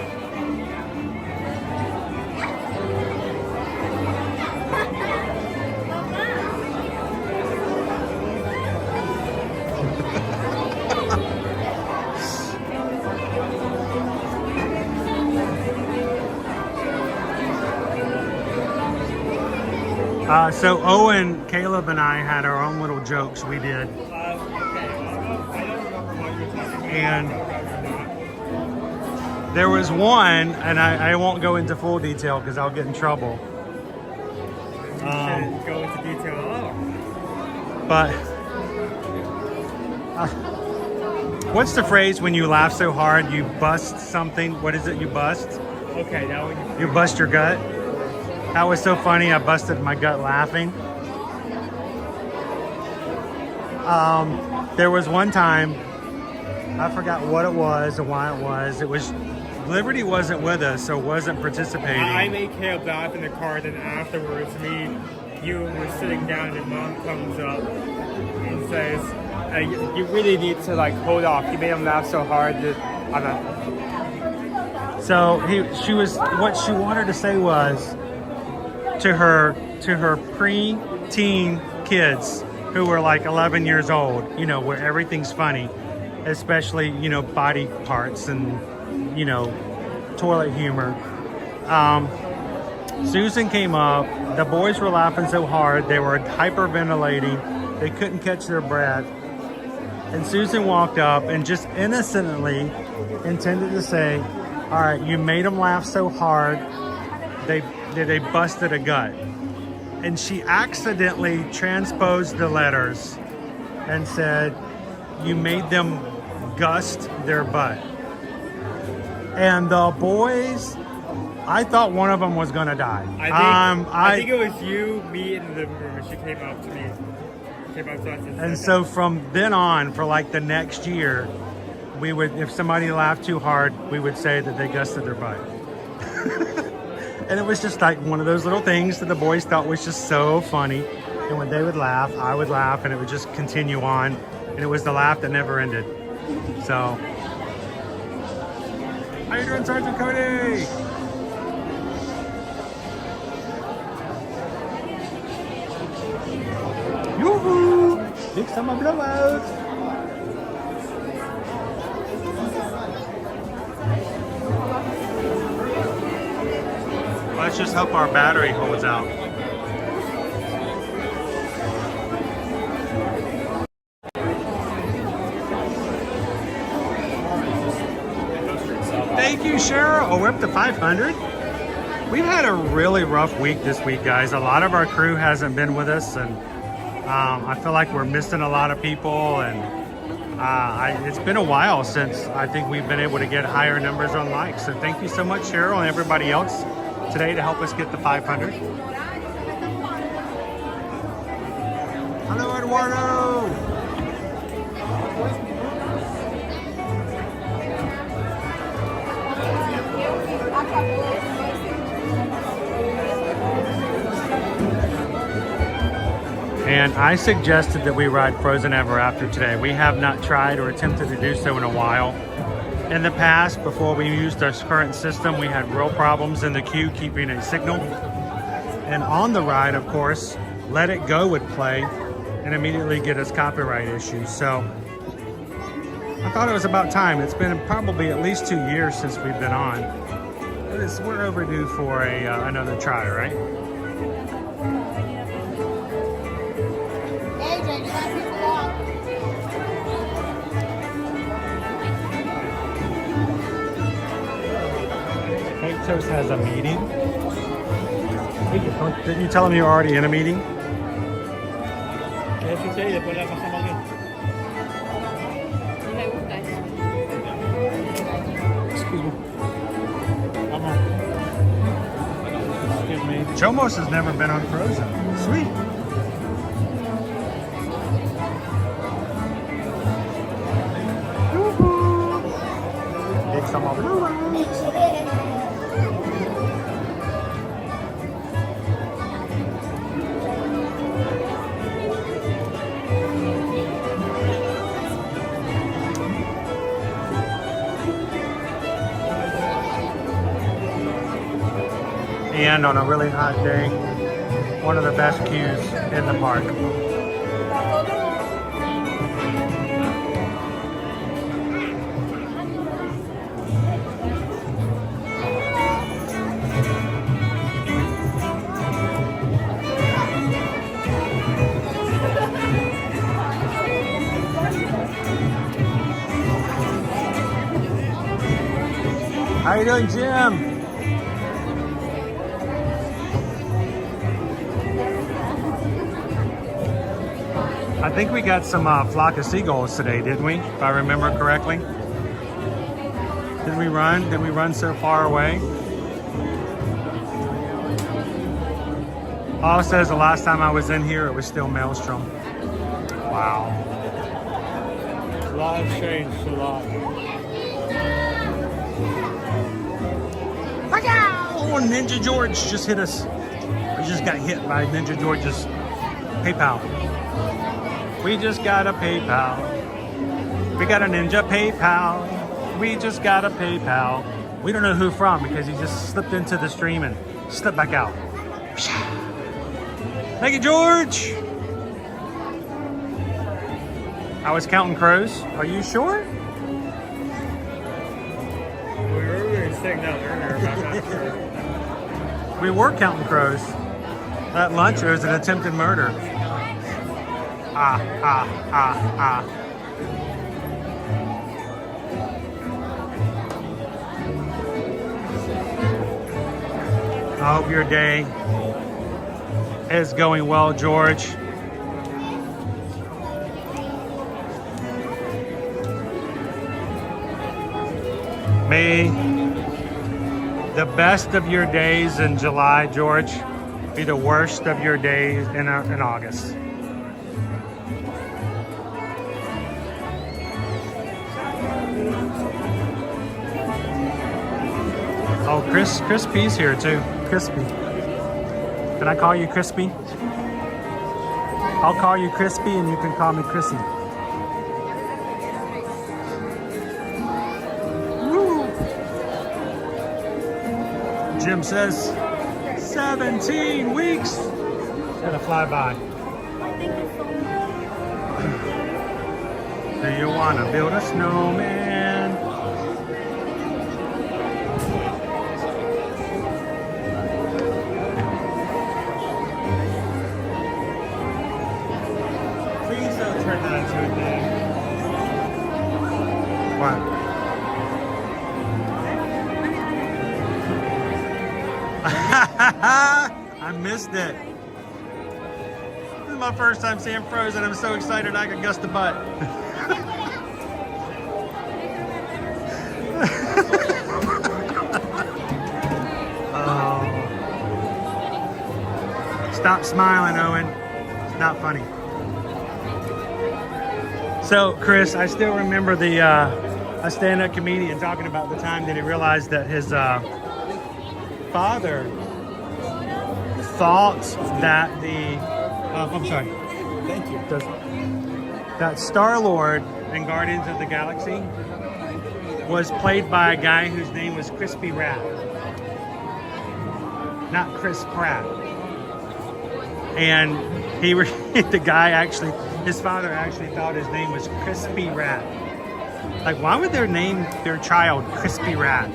So Owen, Caleb, and I had our own little jokes we did. And there was one, and I won't go into full detail because I'll get in trouble. Go into detail at all. But what's the phrase when you laugh so hard you bust something? What is it? You bust? Okay, that one. You bust your gut? That was so funny, I busted my gut laughing. There was one time, I forgot what it was or why it was. It was, Liberty wasn't with us, so wasn't participating. I made Caleb laugh in the car, then afterwards, you were sitting down and Mom comes up and says, you really need to like hold off. You made him laugh so hard that I'm not. So what she wanted to say was, to her pre-teen kids who were like 11 years old, where everything's funny, especially, body parts and, toilet humor. Susan came up, the boys were laughing so hard, they were hyperventilating, they couldn't catch their breath. And Susan walked up and just innocently intended to say, all right, you made them laugh so hard, they busted a gut. And she accidentally transposed the letters and said, you made them gust their butt. And the boys, I thought one of them was gonna die. I think it was you, me, in the living room, and she came up to me. And so from then on, for like the next year, we would, if somebody laughed too hard, we would say that they gusted their butt. And it was just like one of those little things that the boys thought was just so funny. And when they would laugh, I would laugh, and it would just continue on. And it was the laugh that never ended. So, how you doing, Sergeant Cody? Yoo-hoo! Big summer blowout! Let's just hope our battery holds out. Thank you, Cheryl. Oh, we're up to 500. We've had a really rough week this week, guys. A lot of our crew hasn't been with us, and I feel like we're missing a lot of people. And it's been a while since I think we've been able to get higher numbers on likes. So thank you so much, Cheryl, and everybody else today to help us get the 500. Hello, Eduardo. And I suggested that we ride Frozen Ever After today. We have not tried or attempted to do so in a while. In the past, before we used our current system, we had real problems in the queue keeping a signal. And on the ride, of course, Let It Go would play and immediately get us copyright issues. So I thought it was about time. It's been probably at least 2 years since we've been on. We're overdue for another try, right? Toast has a meeting. Didn't you tell him you're already in a meeting? Excuse me. Excuse me. Chomos has never been on Frozen. Sweet. Take some of it. And on a really hot day, one of the best queues in the park. How you doing, Jim? I think we got some flock of seagulls today, didn't we? If I remember correctly. Didn't we run? Didn't we run so far away? Paul says the last time I was in here, it was still Maelstrom. Wow. A lot has changed, a lot. Oh, Ninja George just hit us. We just got hit by Ninja George's PayPal. We just got a PayPal. We got a Ninja PayPal. We just got a PayPal. We don't know who from because he just slipped into the stream and slipped back out. Thank you, George. I was counting crows. Are you sure? We were really sitting down earlier, but I'm not sure. We were counting crows. That lunch was an attempted murder. I hope your day is going well, George. May the best of your days in July, George, be the worst of your days in August. Oh, Crispy's here too. Crispy. Can I call you Crispy? I'll call you Crispy and you can call me Chrissy. Woo. Jim says 17 weeks. It's gonna fly by. Do you wanna build a snowman? Please don't turn that into a thing. What? I missed it. This is my first time seeing Frozen. I'm so excited I could gust a butt. Oh. Stop smiling, Owen. It's not funny. So, Chris, I still remember a stand-up comedian talking about the time that he realized that his father thought that I'm sorry. Thank you. That Star-Lord in Guardians of the Galaxy was played by a guy whose name was Crispy Rat. Not Chris Pratt. And the guy actually, his father actually thought his name was Crispy Rat. Like, why would they name their child Crispy Rat?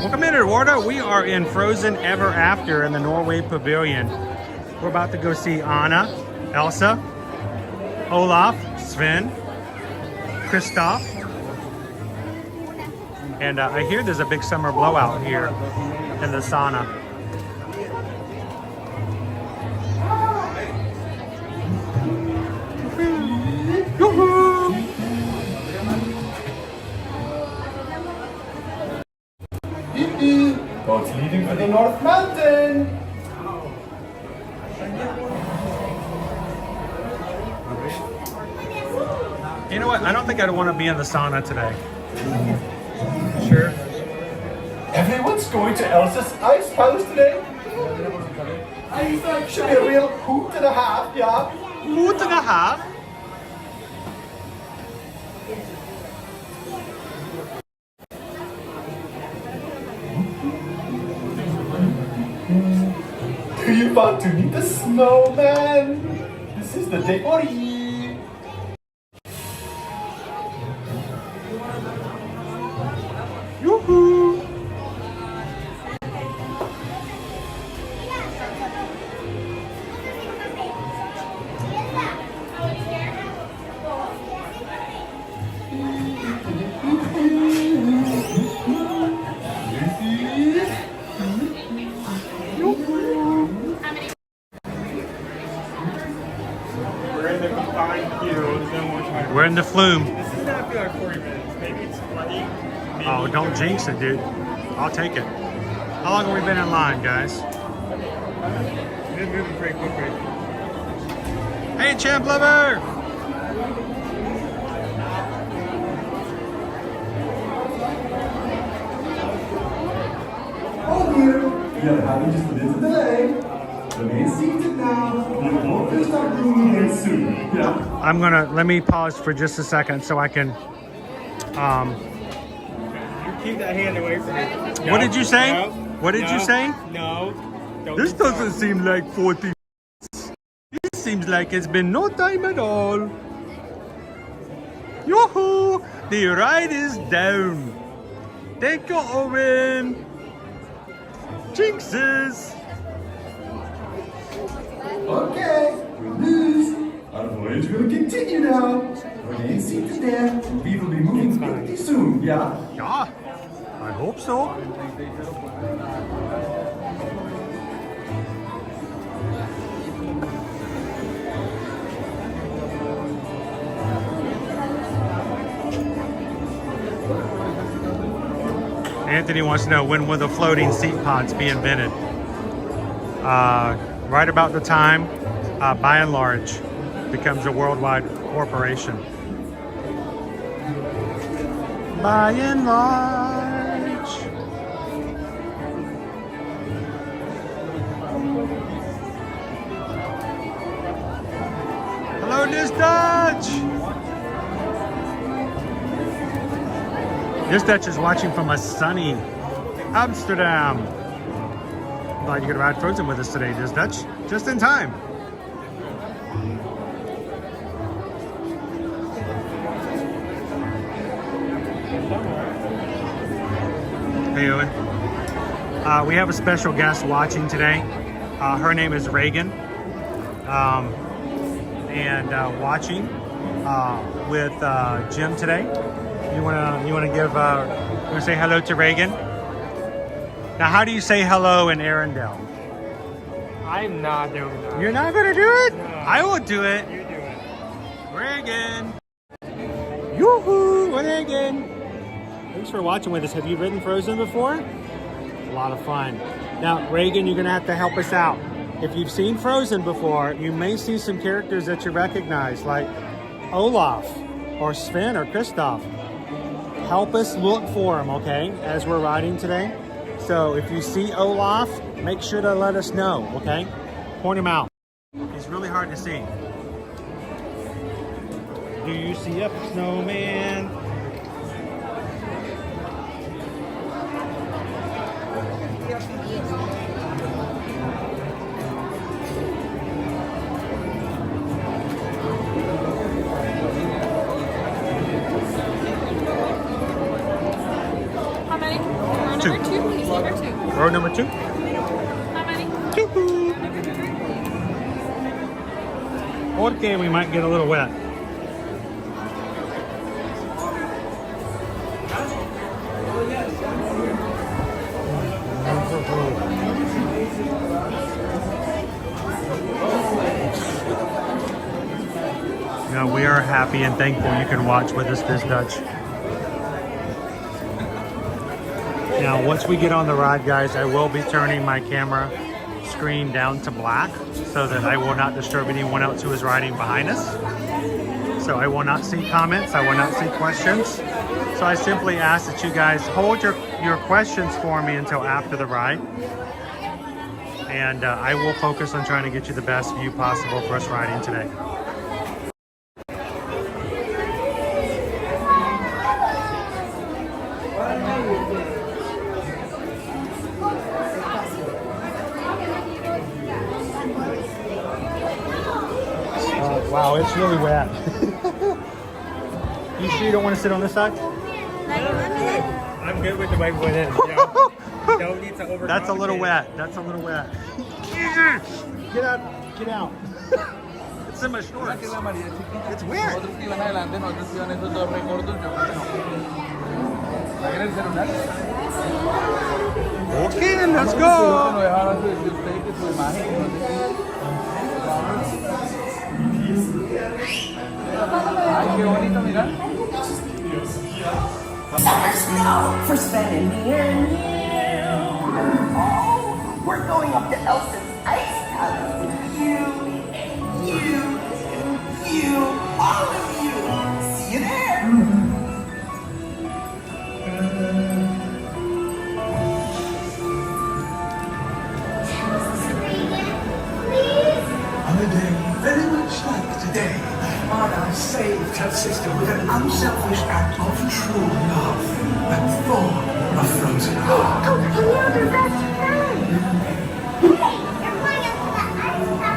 Welcome in, Eduardo. We are in Frozen Ever After in the Norway Pavilion. We're about to go see Anna, Elsa, Olaf, Sven, Kristoff. And I hear there's a big summer blowout here in the sauna. Boats leaving for the North Mountain. You know what? I don't think I'd want to be in the sauna today. Sure. Everyone's going to Elsa's ice palace today. I think should be a real hoot and a half, yeah. Hoot and a half? Do you want to meet the snowman? This is the day for you. Yoo-hoo! We're in the flume. This is gonna be like 40 minutes. Maybe it's 20. Oh, don't jinx it, dude. I'll take it. How long have we been in line, guys? We're moving pretty quickly. Hey, champ lover! Oh dear, we are having just a little delay. The main seated now. We will start moving in soon. Yeah. Let me pause for just a second so I can, Keep that hand away from me. No, what did you say? No, what did you say? No. This doesn't seem like 40 minutes. This seems like it's been no time at all. Yoo-hoo! The ride is down. Thank you, Owen. Jinxes. Okay, good news. Our voyage will continue now. Remain seated there. We will be moving pretty soon, yeah? Yeah, I hope so. Anthony wants to know, when will the floating seat pods be invented? Right about the time, by and large, becomes a worldwide corporation. By and large. Hello, Miss Dutch. This Dutch is watching from a sunny Amsterdam. Glad you could ride Frozen with us today, Miss Dutch. Just in time. Hey, Owen. We have a special guest watching today. Her name is Reagan. And watching with Jim today. You wanna say hello to Reagan? Now, how do you say hello in Arendelle? I'm not doing that. You're not gonna do it? No. I will do it. You do it. Reagan. Yoo-hoo, Reagan. Thanks for watching with us. Have you ridden Frozen before? A lot of fun. Now, Reagan, you're gonna have to help us out. If you've seen Frozen before, you may see some characters that you recognize, like Olaf, or Sven, or Kristoff. Help us look for them, okay, as we're riding today. So if you see Olaf, make sure to let us know, okay? Point him out. He's really hard to see. Do you see a snowman? Number two, please. Number two. Row number 2. How many? 2. Okay, we might get a little wet. Now, we are happy and thankful you can watch with us this Dutch. Now, once we get on the ride, guys, I will be turning my camera screen down to black so that I will not disturb anyone else who is riding behind us. So I will not see comments, I will not see questions. So I simply ask that you guys hold your questions for me until after the ride. And I will focus on trying to get you the best view possible for us riding today. Wow, it's really wet. You sure you don't want to sit on this side? I'm good with the way it is. Don't need to over. That's a little wet. That's a little wet. Get out. Get out. It's in my shorts. It's weird. Okay, let's go. Summer snow for Sven and me and you. Oh, we're going up to Elsa's ice house. You, all of you. See you there. On a day very much like today, Anna saved her sister with an unselfish act of true love and thawed a frozen heart. Oh, and you're the best friend. Hey, you're going up to the ice house.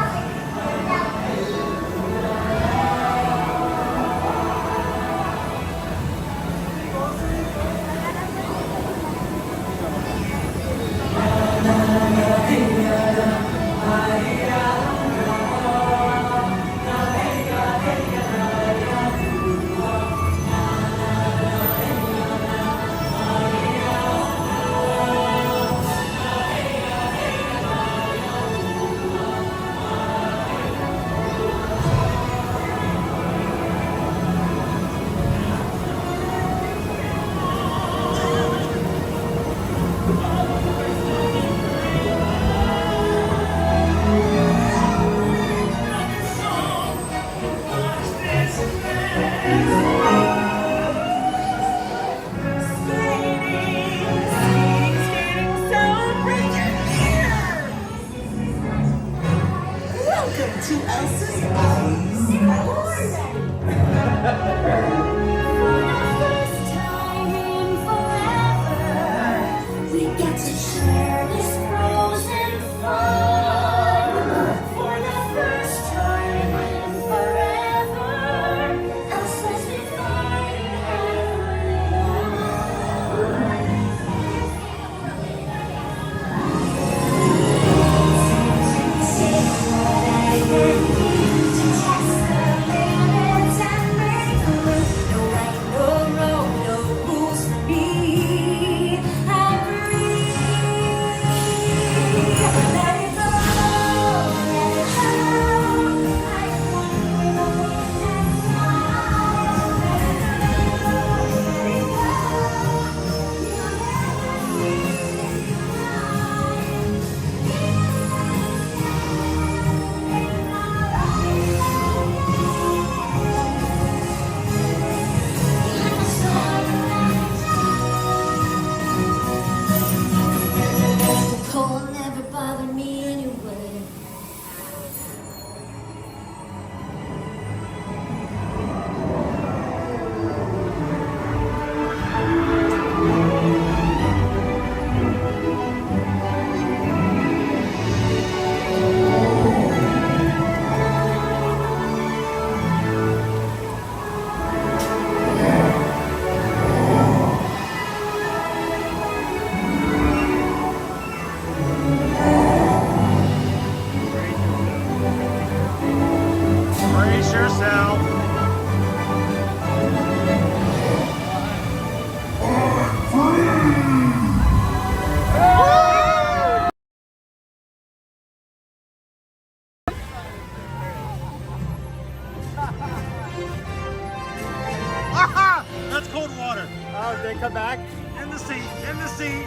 water. Oh, they come back? In the seat, in the seat.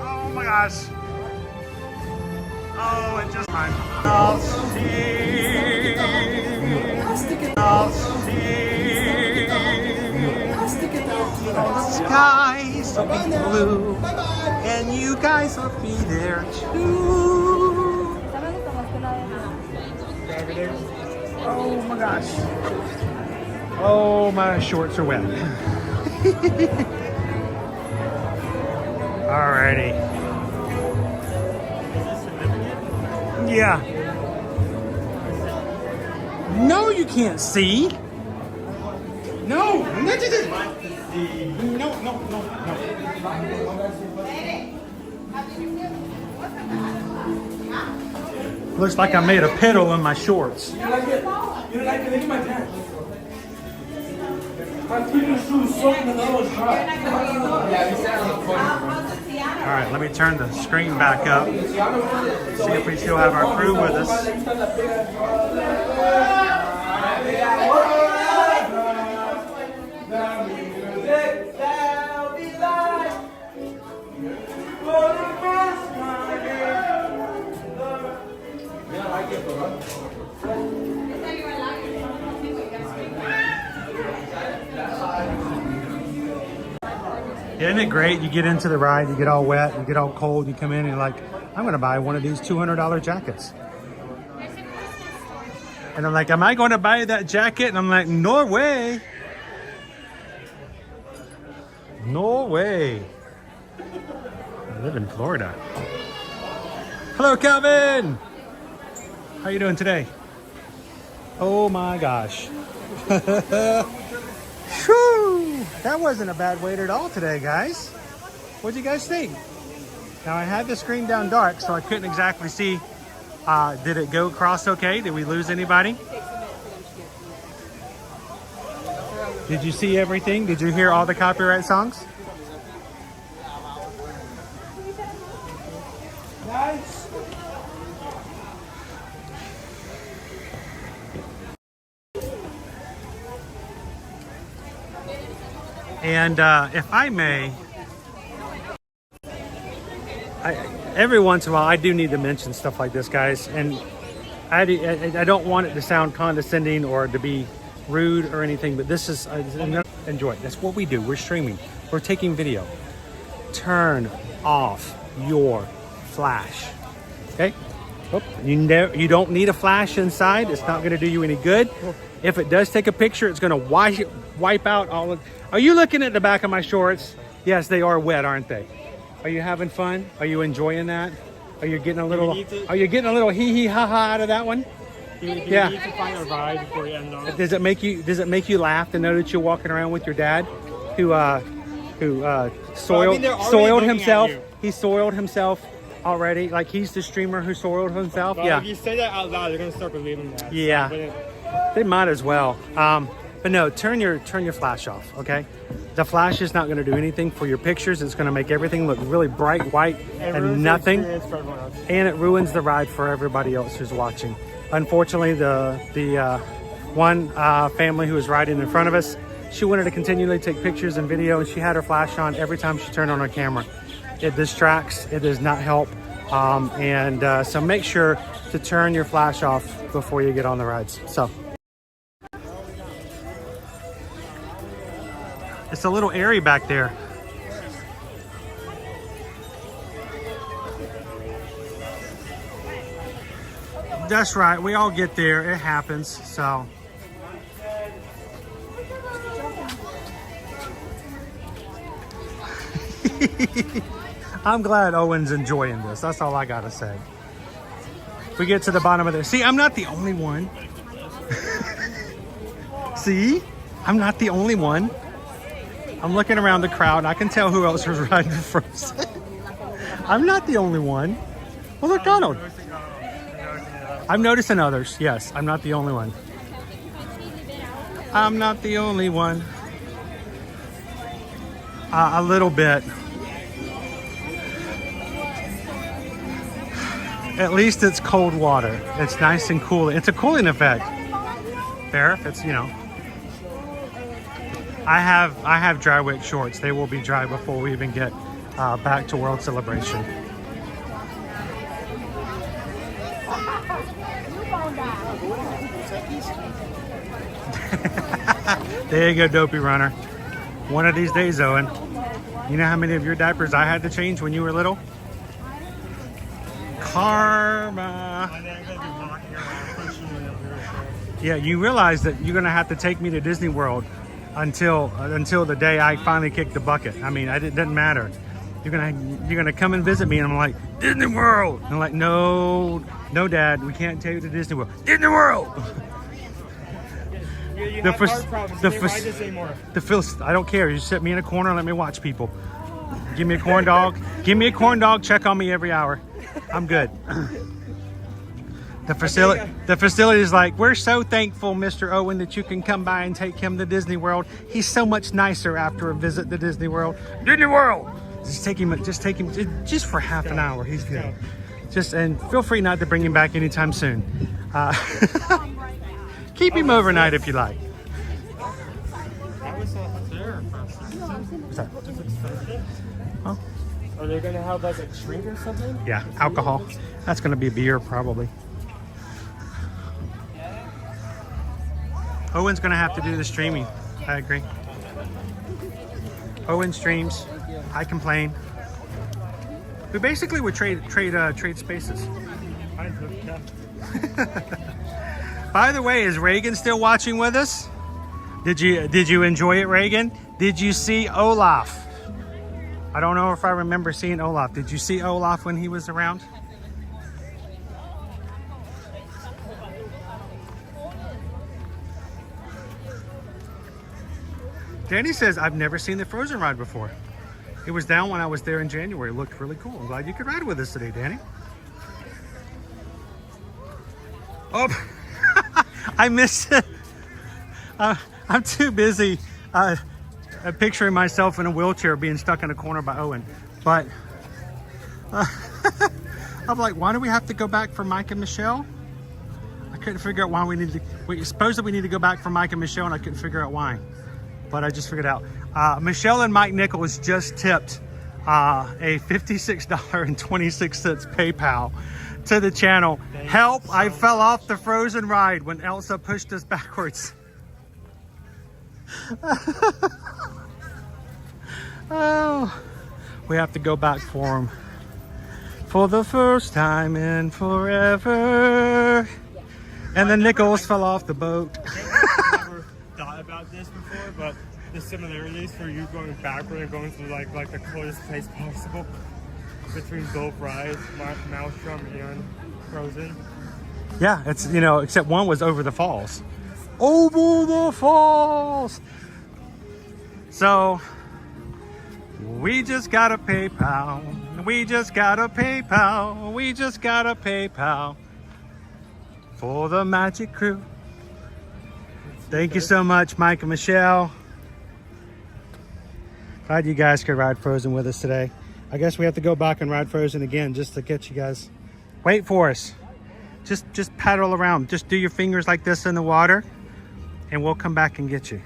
Oh my gosh. Oh, it just time. I'll see. I'll see. The skies will be blue, and you guys will be there too. Oh my gosh. Oh, my shorts are wet. Alrighty. Yeah. No, you can't see. No, no. Looks like I made a pedal in my shorts. You like it? You like it? Look at my pants. My previous shoes soaked and I was dry. All right, let me turn the screen back up. See if we still have our crew with us. Isn't it great? You get into the ride, you get all wet, you get all cold, you come in and you're like, I'm gonna buy one of these $200 jackets. And I'm like, am I going to buy that jacket? And I'm like, no way. No way. I live in Florida. Hello, Calvin. How you doing today? Oh my gosh. Whew, that wasn't a bad wait at all today, guys. What'd you guys think? Now I had the screen down dark, so I couldn't exactly see. Did it go across okay? Did we lose anybody? Did you see everything? Did you hear all the copyright songs? Nice. And if I may, every once in a while I do need to mention stuff like this, guys. And I don't want it to sound condescending or to be rude or anything, but this is, enjoy it. That's what we do. We're streaming. We're taking video. Turn off your flash. Okay? Oh, you don't need a flash inside. It's not going to do you any good. If it does take a picture, it's going to wipe out all of... Are you looking at the back of my shorts? Yes, they are wet, aren't they? Are you having fun? Are you enjoying that? Are you getting a little hee hee ha ha out of that one? Yeah. You need to find a ride before you end on. Does it make you laugh to know that you're walking around with your dad who soiled himself? He soiled himself already. Like he's the streamer who soiled himself. Well, yeah. If you say that out loud, they're gonna start believing that. Yeah. So, they might as well. But no, turn your flash off, okay? The flash is not going to do anything for your pictures. It's going to make everything look really bright white and nothing. And it ruins the ride for everybody else who's watching. Unfortunately, the one family who was riding in front of us, she wanted to continually take pictures and video, and she had her flash on every time she turned on her camera. It distracts. It does not help. So make sure to turn your flash off before you get on the rides. So. It's a little airy back there. That's right, we all get there, it happens, so. I'm glad Owen's enjoying this, that's all I gotta say. We get to the bottom of this. See, I'm not the only one. See, I'm not the only one. I'm looking around the crowd. I can tell who else was riding first. I'm not the only one. Well, look, Donald. I'm noticing others. Yes, I'm not the only one. I'm not the only one. A little bit. At least it's cold water. It's nice and cool. It's a cooling effect. Fair, if it's, you know. I have dry wick shorts. They will be dry before we even get back to World Celebration. There you go, Dopey Runner. One of these days, Owen. You know how many of your diapers I had to change when you were little? Karma. Yeah, you realize that you're gonna have to take me to Disney World until the day I finally kick the bucket. I mean, it doesn't matter. You're gonna come and visit me, and I'm like, Disney World. And I'm like, no, Dad, we can't take you to Disney World. Disney World. I don't care. You sit me in a corner and let me watch people. Give me a corn dog. Give me a corn dog. Check on me every hour. I'm good. The facility is like, we're so thankful, Mr. Owen, that you can come by and take him to Disney World. He's so much nicer after a visit to Disney World. Disney World. Just take him just for half an hour. He's good. And feel free not to bring him back anytime soon. Keep him overnight if you like. What's that? Oh. Are they going to have like a drink or something? Yeah, alcohol. That's going to be a beer probably. Owen's going to have to do the streaming. I agree. Owen streams. I complain. We basically would trade spaces. By the way, is Reagan still watching with us? Did you enjoy it, Reagan? Did you see Olaf? I don't know if I remember seeing Olaf. Did you see Olaf when he was around? Danny says, I've never seen the Frozen ride before. It was down when I was there in January. It looked really cool. I'm glad you could ride with us today, Danny. Oh, I missed it. I'm too busy picturing myself in a wheelchair being stuck in a corner by Owen. But I'm like, why do we have to go back for Mike and Michelle? I couldn't figure out why we needed to. Supposedly we need to go back for Mike and Michelle, and I couldn't figure out why. But I just figured out. Michelle and Mike Nichols just tipped a $56.26 PayPal to the channel. Help, I fell off the Frozen ride when Elsa pushed us backwards. Oh, we have to go back for him. For the first time in forever. And then Nichols fell off the boat. I've never thought about this before, but the similarities for you going backward and going to like the closest place possible between both rides, Maelstrom and Frozen. Yeah, it's, except one was over the falls. Over the falls! So, we just got a PayPal. We just got a PayPal. We just got a PayPal for the Magic Crew. Thank you so much, Mike and Michelle. Glad you guys could ride Frozen with us today. I guess we have to go back and ride Frozen again just to get you guys. Wait for us. Just paddle around. Just do your fingers like this in the water, and we'll come back and get you.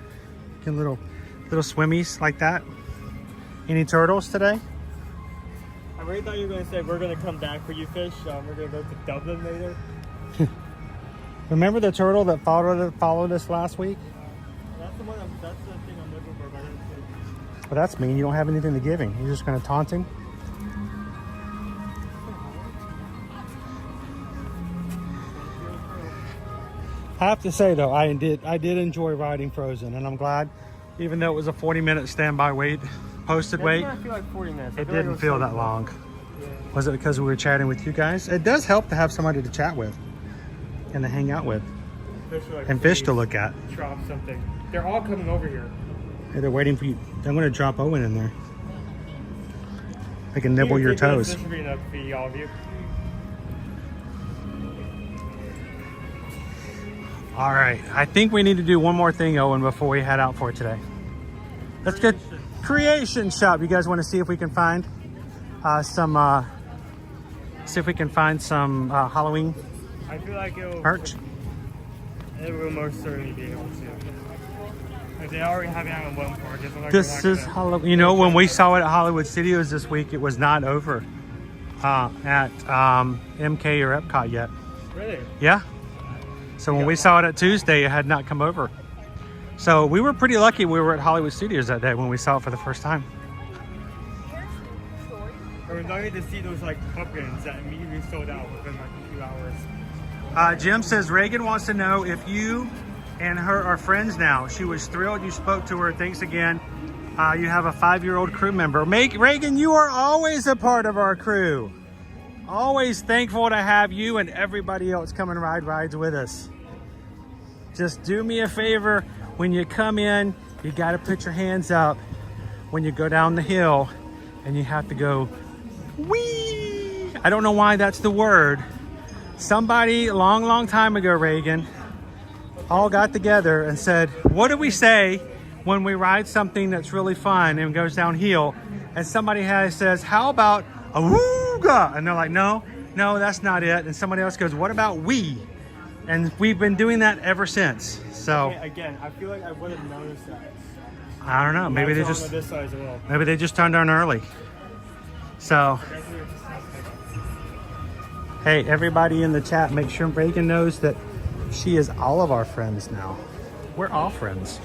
Get little swimmies like that. Any turtles today? I really thought you were going to say we're going to come back for you fish. We're going to go to Dublin later. Remember the turtle that followed us last week? That's the thing I'm looking for, but I didn't see. Well, that's mean. You don't have anything to give him. You're just going to taunt him? I have to say though, I did enjoy riding Frozen, and I'm glad, even though it was a 40-minute standby wait, posted wait. I feel like 40 minutes. It didn't feel that long. Yeah. Was it because we were chatting with you guys? It does help to have somebody to chat with and to hang out with, and fish to look at. Drop something. They're all coming over here. Hey, they're waiting for you. I'm going to drop Owen in there. They can nibble your toes. This should be enough to feed all of you. All right, I think we need to do one more thing, Owen, before we head out for today. Let's get Creation Shop. You guys want to see if we can find some Halloween I feel like merch? It will most certainly be able to. They already have it on one park. It's like This is Halloween. You know, when we saw it at Hollywood Studios this week, it was not over at MK or Epcot yet. Really? Yeah. So when we saw it at Tuesday, it had not come over. So we were pretty lucky we were at Hollywood Studios that day when we saw it for the first time. I was lucky to see those like pumpkins that immediately sold out within like a few hours. Jim says Reagan wants to know if you and her are friends now. She was thrilled you spoke to her. Thanks again. You have a 5-year-old crew member. Reagan, you are always a part of our crew. Always thankful to have you and everybody else come and ride rides with us. Just do me a favor. When you come in, you got to put your hands up when you go down the hill, and you have to go, whee! I don't know why that's the word. Somebody long time ago, Reagan, all got together and said, what do we say when we ride something that's really fun and goes downhill? And somebody says, how about a wooga? And they're like, no, that's not it. And somebody else goes, what about we? And we've been doing that ever since. So Again, I feel like I would have noticed that. I don't know. Maybe they On just this side as well. maybe they just turned on early. So hey, everybody in the chat, make sure Reagan knows that she is all of our friends now. We're all friends.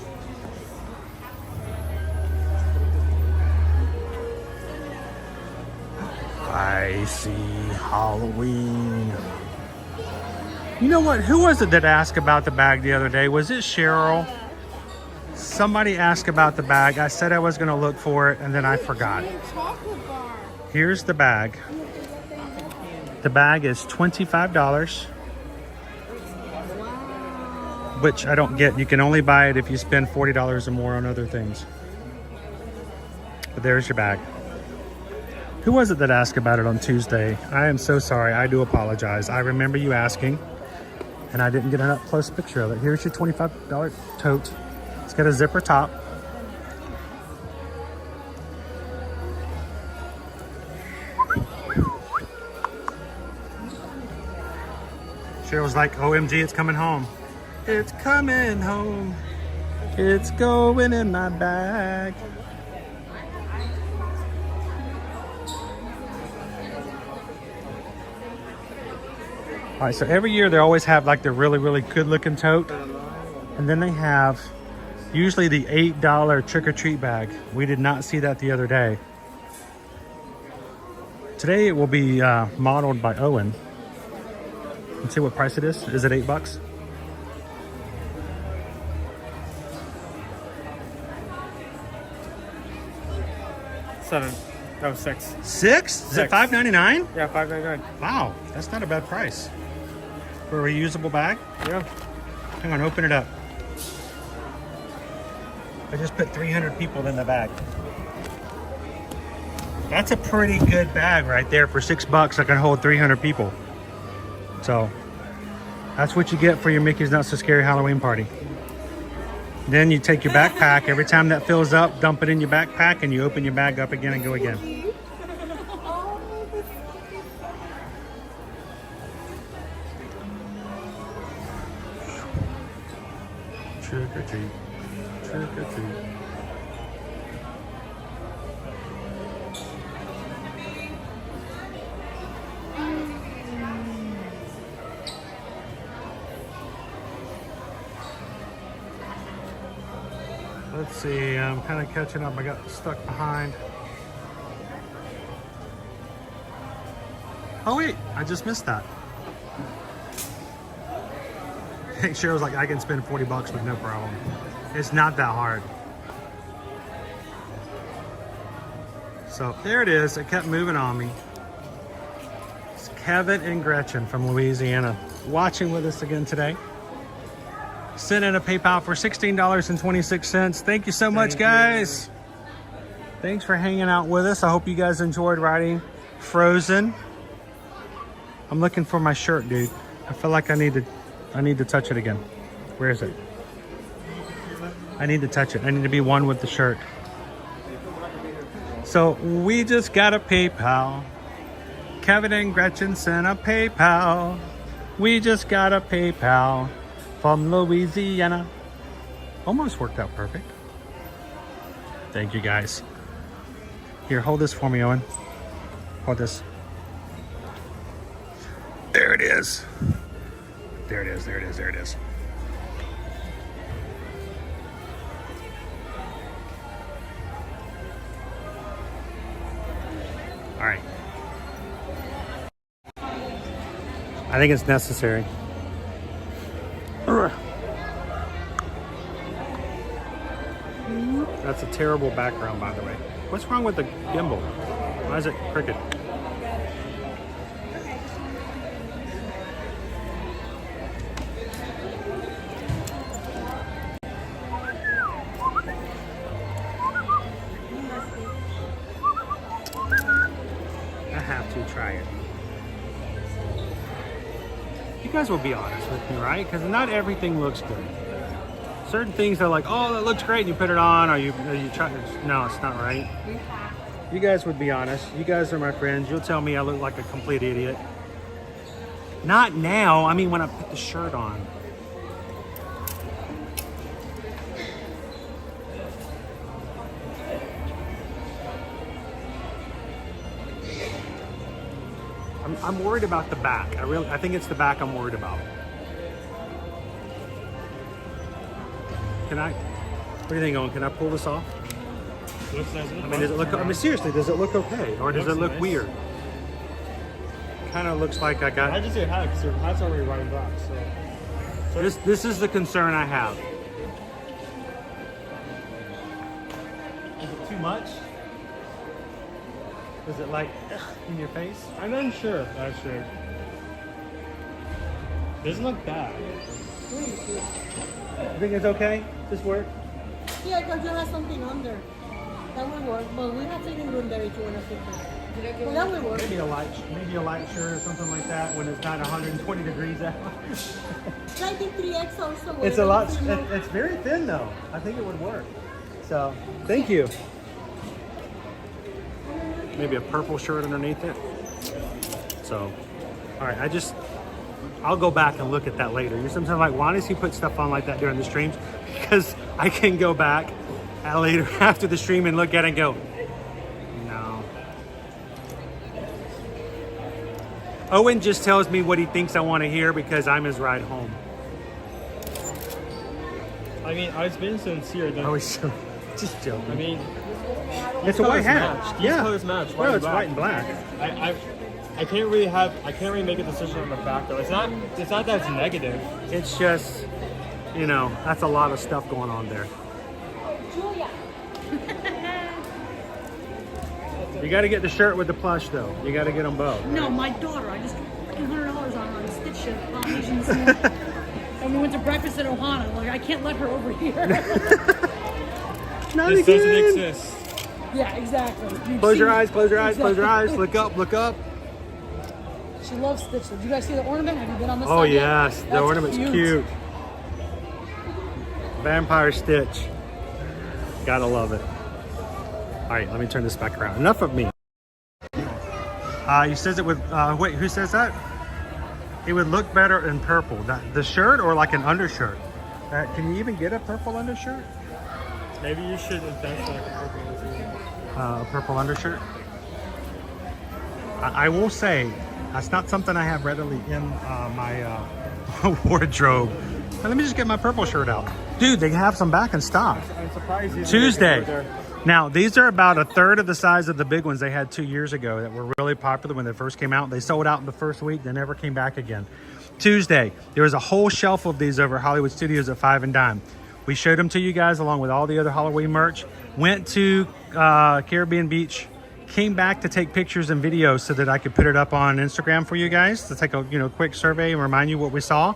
I see Halloween. You know what? Who was it that asked about the bag the other day? Was it Cheryl? Somebody asked about the bag. I said I was going to look for it, and then I forgot. Here's the bag. The bag is $25, which I don't get. You can only buy it if you spend $40 or more on other things. But there's your bag. Who was it that asked about it on Tuesday? I am so sorry. I do apologize. I remember you asking, and I didn't get an up-close picture of it. Here's your $25 tote. It's got a zipper top. Cheryl's like, OMG, it's coming home. It's coming home. It's going in my bag. All right, so every year they always have like the really good looking tote. And then they have usually the $8 trick-or-treat bag. We did not see that the other day. Today it will be modeled by Owen. Let's see what price it is. Is it $8? $7. No, $6. $6? Is it $5.99? Yeah, $5.99. Wow, that's not a bad price. For a reusable bag? Yeah. Hang on, open it up. I just put 300 people in the bag. That's a pretty good bag right there for $6. I can hold 300 people. So that's what you get for your Mickey's Not So Scary Halloween party. Then you take your backpack. Every time that fills up, dump it in your backpack, and you open your bag up again and go again. Trick or treat. Trick or treat. Let's see, I'm kind of catching up. I got stuck behind. Oh wait, I just missed that. I think Cheryl's like, I can spend $40 with no problem. It's not that hard. So there it is. It kept moving on me. It's Kevin and Gretchen from Louisiana watching with us again today. Sent in a PayPal for $16.26. Thank you so much, guys. Thanks for hanging out with us. I hope you guys enjoyed riding Frozen. I'm looking for my shirt, dude. I feel like I need to touch it again. Where is it? I need to touch it. I need to be one with the shirt. So we just got a PayPal. Kevin and Gretchen sent a PayPal. We just got a PayPal from Louisiana. Almost worked out perfect. Thank you guys. Here, hold this for me, Owen. Hold this. There it is. There it is, there it is, there it is. All right. I think it's necessary. That's a terrible background, by the way. What's wrong with the gimbal? Why is it crooked? I have to try it. You guys will be honest with me, right? Because not everything looks good. Certain things are like, oh, that looks great, and you put it on, or you try. No, it's not right. You guys would be honest. You guys are my friends. You'll tell me I look like a complete idiot. Not now. I mean, when I put the shirt on. I'm worried about the back. I think it's the back I'm worried about. Can I? What do you think, Owen? Can I pull this off? I mean, does it look? I mean, seriously, does it look okay, or does it look weird? Kind of looks like I got. I just say hat because your hat's already right back. So this is the concern I have. Is it too much? Is it like in your face? I'm unsure, actually. Doesn't look bad. You think it's okay? This work? Yeah, because you have something under. That will work, but we have taken room there if you want to fit that. Well, that will work. Maybe a light shirt or something like that when it's not 120 degrees out. I think 3X also. It's a lot. It's very thin though. I think it would work. So thank you. Maybe a purple shirt underneath it. So, all right. I'll go back and look at that later. You're sometimes like, why does he put stuff on like that during the streams? Because I can go back later after the stream and look at it and go, no. Owen just tells me what he thinks I want to hear because I'm his ride home. I mean, I was being sincere. I was just joking. I mean, it's a white hat. These colors match. No, it's white and black. I can't really make a decision on the back though. It's not that it's negative. It's just, you know, that's a lot of stuff going on there. Julia. You got to get the shirt with the plush though. You got to get them both. No, my daughter. I just freaking $100 on a stitch shirt. And we went to breakfast at Ohana. Like, I can't let her over here. Not this again. doesn't exist. Yeah, exactly. Close your eyes, close your eyes, close your eyes. Look up, look up. She loves Stitch. Did you guys see the ornament? Have you been on this Oh side yet? yes, the ornament's cute. Vampire Stitch. Gotta love it. All right, let me turn this back around. Enough of me. He says it with, wait, who says that? It would look better in purple. The shirt or like an undershirt? Can you even get a purple undershirt? Maybe you should invest like a purple undershirt. A purple undershirt? I will say, that's not something I have readily in my wardrobe. But let me just get my purple shirt out. Dude, they have some back in stock. I'm surprised you Tuesday. Now, these are about a third of the size of the big ones they had 2 years ago that were really popular when they first came out. They sold out in the first week. They never came back again. Tuesday, there was a whole shelf of these over Hollywood Studios at 5 and Dime. We showed them to you guys along with all the other Halloween merch. Went to Caribbean Beach. Came back to take pictures and videos so that I could put it up on Instagram for you guys to take a quick survey and remind you what we saw.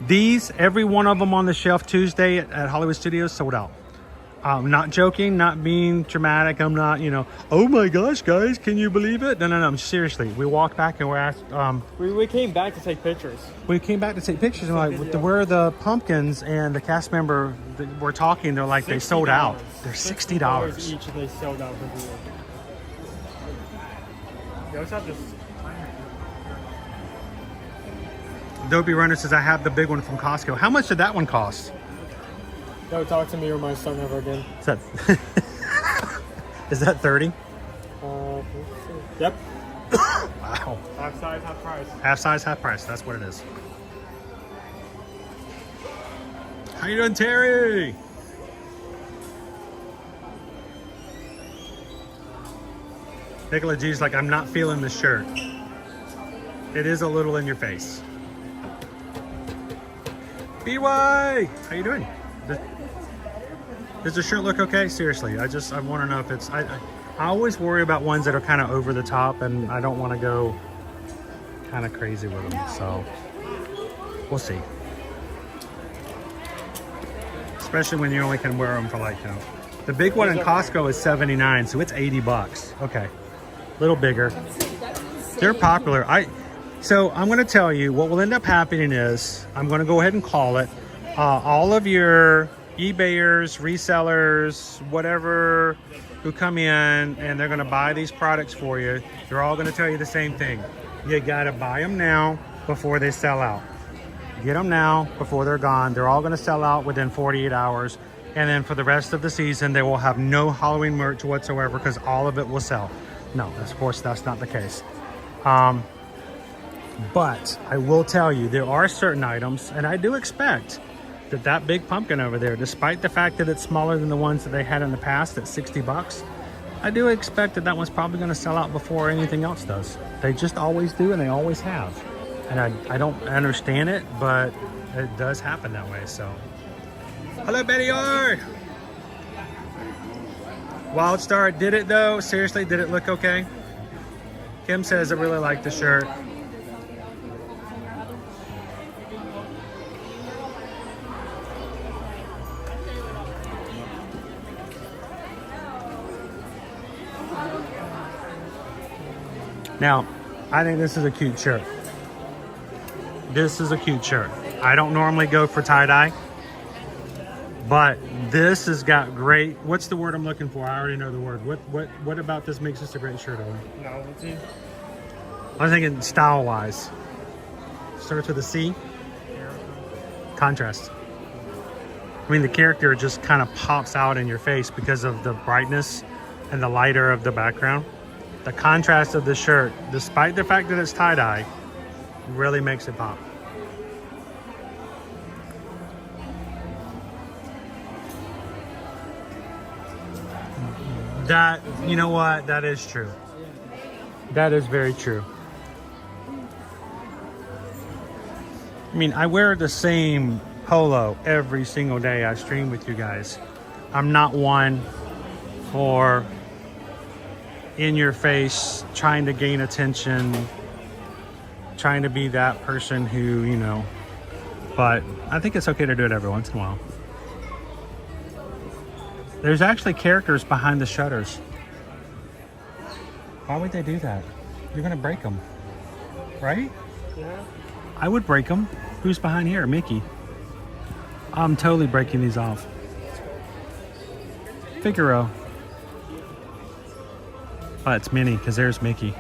These, every one of them on the shelf Tuesday at Hollywood Studios sold out. I'm not joking, not being dramatic. I'm not, oh my gosh, guys, can you believe it? No. Seriously, we walked back and we're asked. We came back to take pictures. We came back to take pictures and like, where are the pumpkins? And the cast member that we're talking, they're like, they sold out. They're $60 each, and they sold out. You always have this. Adobe Runner says, I have the big one from Costco. How much did that one cost? Don't talk to me or my son ever again. Is that, is that 30? Yep. Wow. Half size, half price. Half size, half price. That's what it is. How you doing, Terry? Nicola G's like, I'm not feeling the shirt. It is a little in your face. BY, how you doing? Does the shirt look okay? Seriously, I want to know if it's, I always worry about ones that are kind of over the top, and I don't want to go kind of crazy with them, so we'll see. Especially when you only can wear them for like, you know, the big one in Costco is $79, so it's 80 bucks. Okay, a little bigger. They're popular. So I'm going to tell you what will end up happening is I'm going to go ahead and call it. All of your eBayers, resellers, whatever, who come in and they're going to buy these products for you, they're all going to tell you the same thing. You got to buy them now before they sell out. Get them now before they're gone. They're all going to sell out within 48 hours. And then for the rest of the season, they will have no Halloween merch whatsoever because all of it will sell. No, of course, that's not the case. But I will tell you, there are certain items, and I do expect that big pumpkin over there, despite the fact that it's smaller than the ones that they had in the past at 60 bucks, I do expect that one's probably going to sell out before anything else does. They just always do, and they always have. And I don't understand it, but it does happen that way, so. Hello, Betty R. Wildstar, did it though? Seriously, did it look okay? Kim says I really like the shirt. Now, I think this is a cute shirt. This is a cute shirt. I don't normally go for tie-dye, but this has got great, what's the word I'm looking for? I already know the word. What about this makes this a great shirt, Owen? Novelty. I'm thinking style-wise. Starts with a C. Contrast. I mean, the character just kind of pops out in your face because of the brightness and the lighter of the background. The contrast of the shirt, despite the fact that it's tie-dye, really makes it pop. That, you know what, that is true. That is very true. I mean, I wear the same polo every single day I stream with you guys. I'm not one for in your face, trying to gain attention, trying to be that person who, you know, but I think it's okay to do it every once in a while. There's actually characters behind the shutters. Why would they do that? You're gonna break them, right? Yeah. I would break them. Who's behind here? Mickey. I'm totally breaking these off. Figaro. Oh, it's Minnie, because there's Mickey.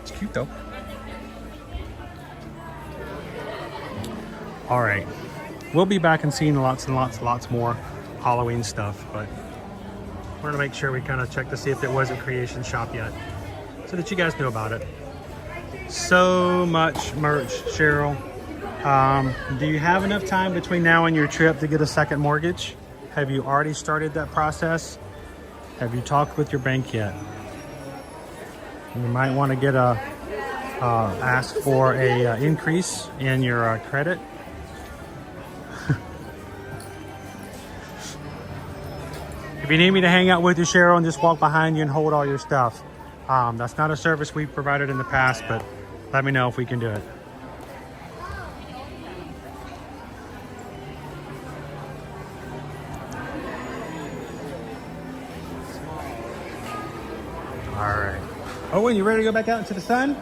It's cute though. All right. We'll be back and seeing lots and lots more Halloween stuff, but I wanted to make sure we kind of check to see if it wasn't Creation Shop yet, so that you guys know about it. So much merch, Cheryl. Do you have enough time between now and your trip to get a second mortgage? Have you already started that process? Have you talked with your bank yet? You might want to get ask for a increase in your credit. If you need me to hang out with you, Cheryl, and just walk behind you and hold all your stuff, that's not a service we've provided in the past, but let me know if we can do it. All right. Owen, you ready to go back out into the sun?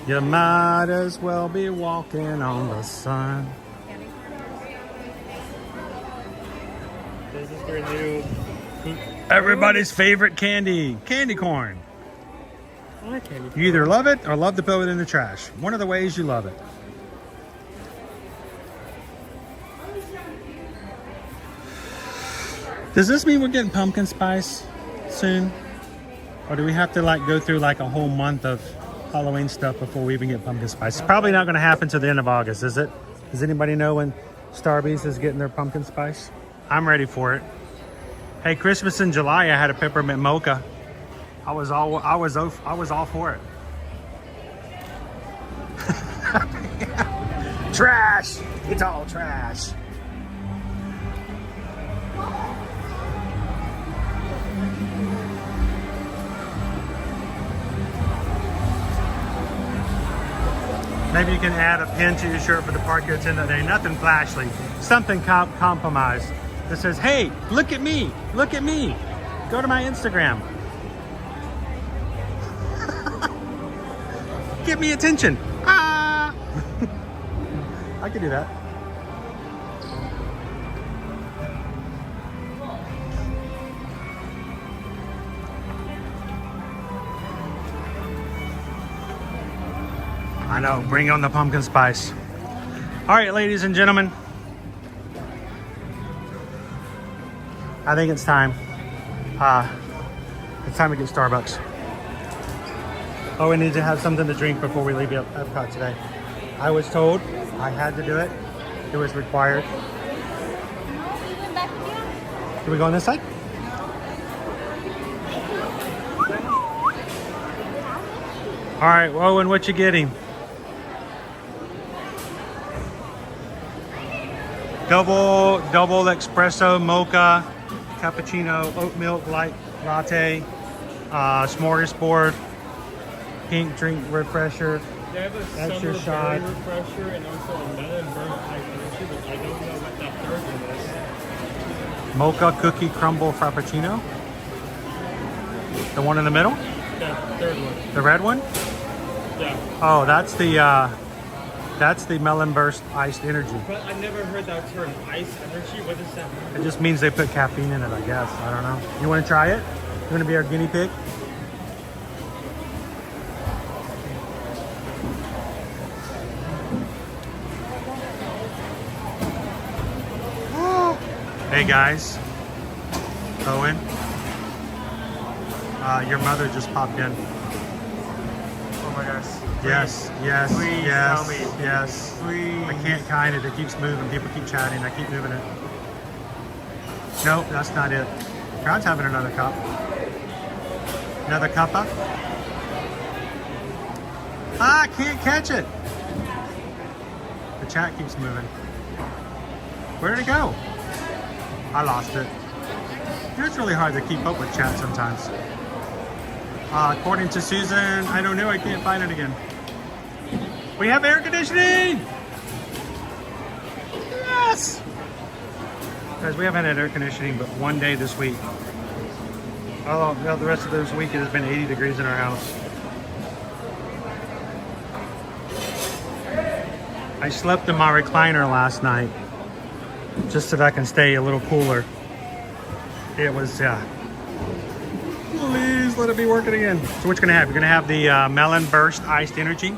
You might as well be walking on the sun. This is your new... Everybody's favorite candy, candy corn. I like candy corn. You either love it or love to throw it in the trash. One of the ways you love it. Does this mean we're getting pumpkin spice soon? Or do we have to like go through like a whole month of Halloween stuff before we even get pumpkin spice? It's probably not going to happen till the end of August, is it? Does anybody know when Starbucks is getting their pumpkin spice? I'm ready for it. Hey, Christmas in July, I had a peppermint mocha. I was all for it. Trash! It's all trash. Maybe you can add a pin to your shirt for the park you attend that day. Nothing flashy, something compromised that says, hey, look at me, look at me. Go to my Instagram. Give me attention. Ah! I could do that. I know, bring on the pumpkin spice. All right, ladies and gentlemen. I think it's time. It's time to get Starbucks. Oh, we need to have something to drink before we leave Epcot today. I was told I had to do it. It was required. Can we go on this side? All right, Owen, what you getting? Double espresso mocha, cappuccino, oat milk light latte, smorgasbord, pink drink refresher, They have a extra summer shot, berry refresher and also a melon burnt iced energy, but I don't know what that third one is. mocha cookie crumble frappuccino. The one in the middle? The third one. The red one? Yeah. Oh, that's the melon burst iced energy. But I never heard that term, iced energy. What does that mean? It just means they put caffeine in it, I guess. I don't know. You want to try it? You want to be our guinea pig? Hey guys, Owen, your mother just popped in. Oh my gosh. Yes, yes, Please yes, tell me. yes. Please. I can't kind it. It keeps moving. People keep chatting. I keep moving it. Nope, that's not it. Crowd's having another cup. Another cuppa. Ah, I can't catch it. The chat keeps moving. Where did it go? I lost it. It's really hard to keep up with chat sometimes. According to Susan, I don't know, I can't find it again. We have air conditioning! Yes! Guys, we haven't had air conditioning but one day this week. Oh, well, the rest of this week it has been 80 degrees in our house. I slept in my recliner last night just so that I can stay a little cooler. It was, please let it be working again. So what you gonna have? You're gonna have the melon burst iced energy.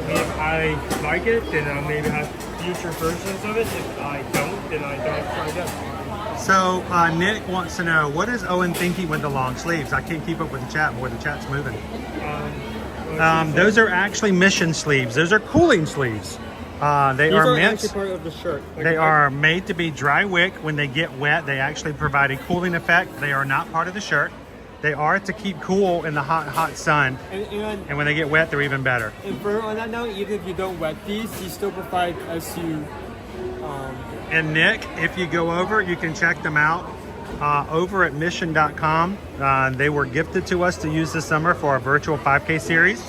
If I like it, then I'll maybe have future versions of it. If I don't, then I don't try that. So Nick wants to know, what is Owen thinking with the long sleeves? I can't keep up with the chat more. The chat's moving. Those are actually mission sleeves. Those are cooling sleeves. They are meant. Actually part of the shirt. Like, they are made to be dry wick. When they get wet, they actually provide a cooling effect. They are not part of the shirt. They are to keep cool in the hot sun. And when they get wet, they're even better. And on that note, even if you don't wet these, you still provide as you. And Nick, if you go over, you can check them out over at mission.com. They were gifted to us to use this summer for our virtual 5K series.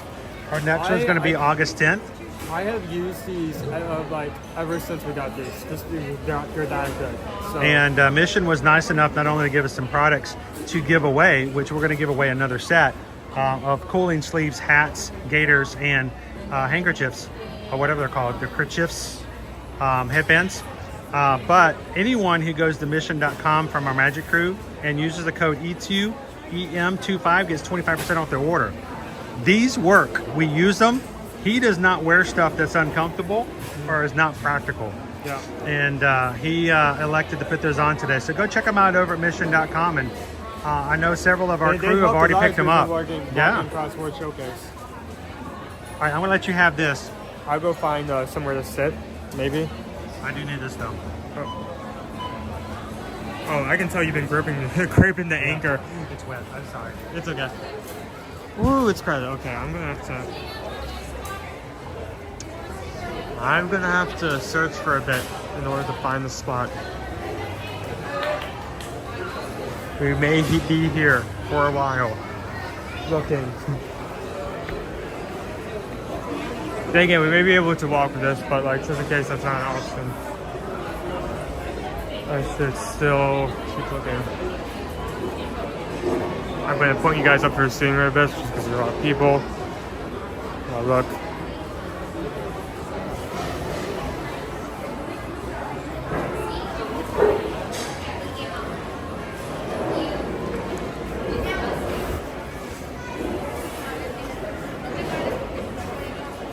Our next one's going to be August 10th. I have used these like ever since we got these. Just they're that good. So. And Mission was nice enough not only to give us some products to give away, which we're going to give away another set of cooling sleeves, hats, gaiters, and handkerchiefs, or whatever they're called, the kerchiefs, headbands. But anyone who goes to mission.com from our Magic Crew and uses the code EM25, gets 25% off their order. These work. We use them. He does not wear stuff that's uncomfortable or is not practical. Yeah. And he elected to put those on today. So go check them out over at mission.com. And I know several of our crew have already picked them up. Yeah. Crossword showcase. All right, I'm gonna let you have this. I'll go find somewhere to sit, maybe. I do need this though. Oh, I can tell you've been scraping the anchor. It's wet. I'm sorry. It's okay. Ooh, it's crowded. Okay, I'm gonna have to search for a bit in order to find the spot. We may be here for a while. Looking. Then again, we may be able to walk with this, but like just in case that's not an option, I should still keep looking. I'm going to point you guys up for a scenery a bit just because there's a lot of people. Oh, look.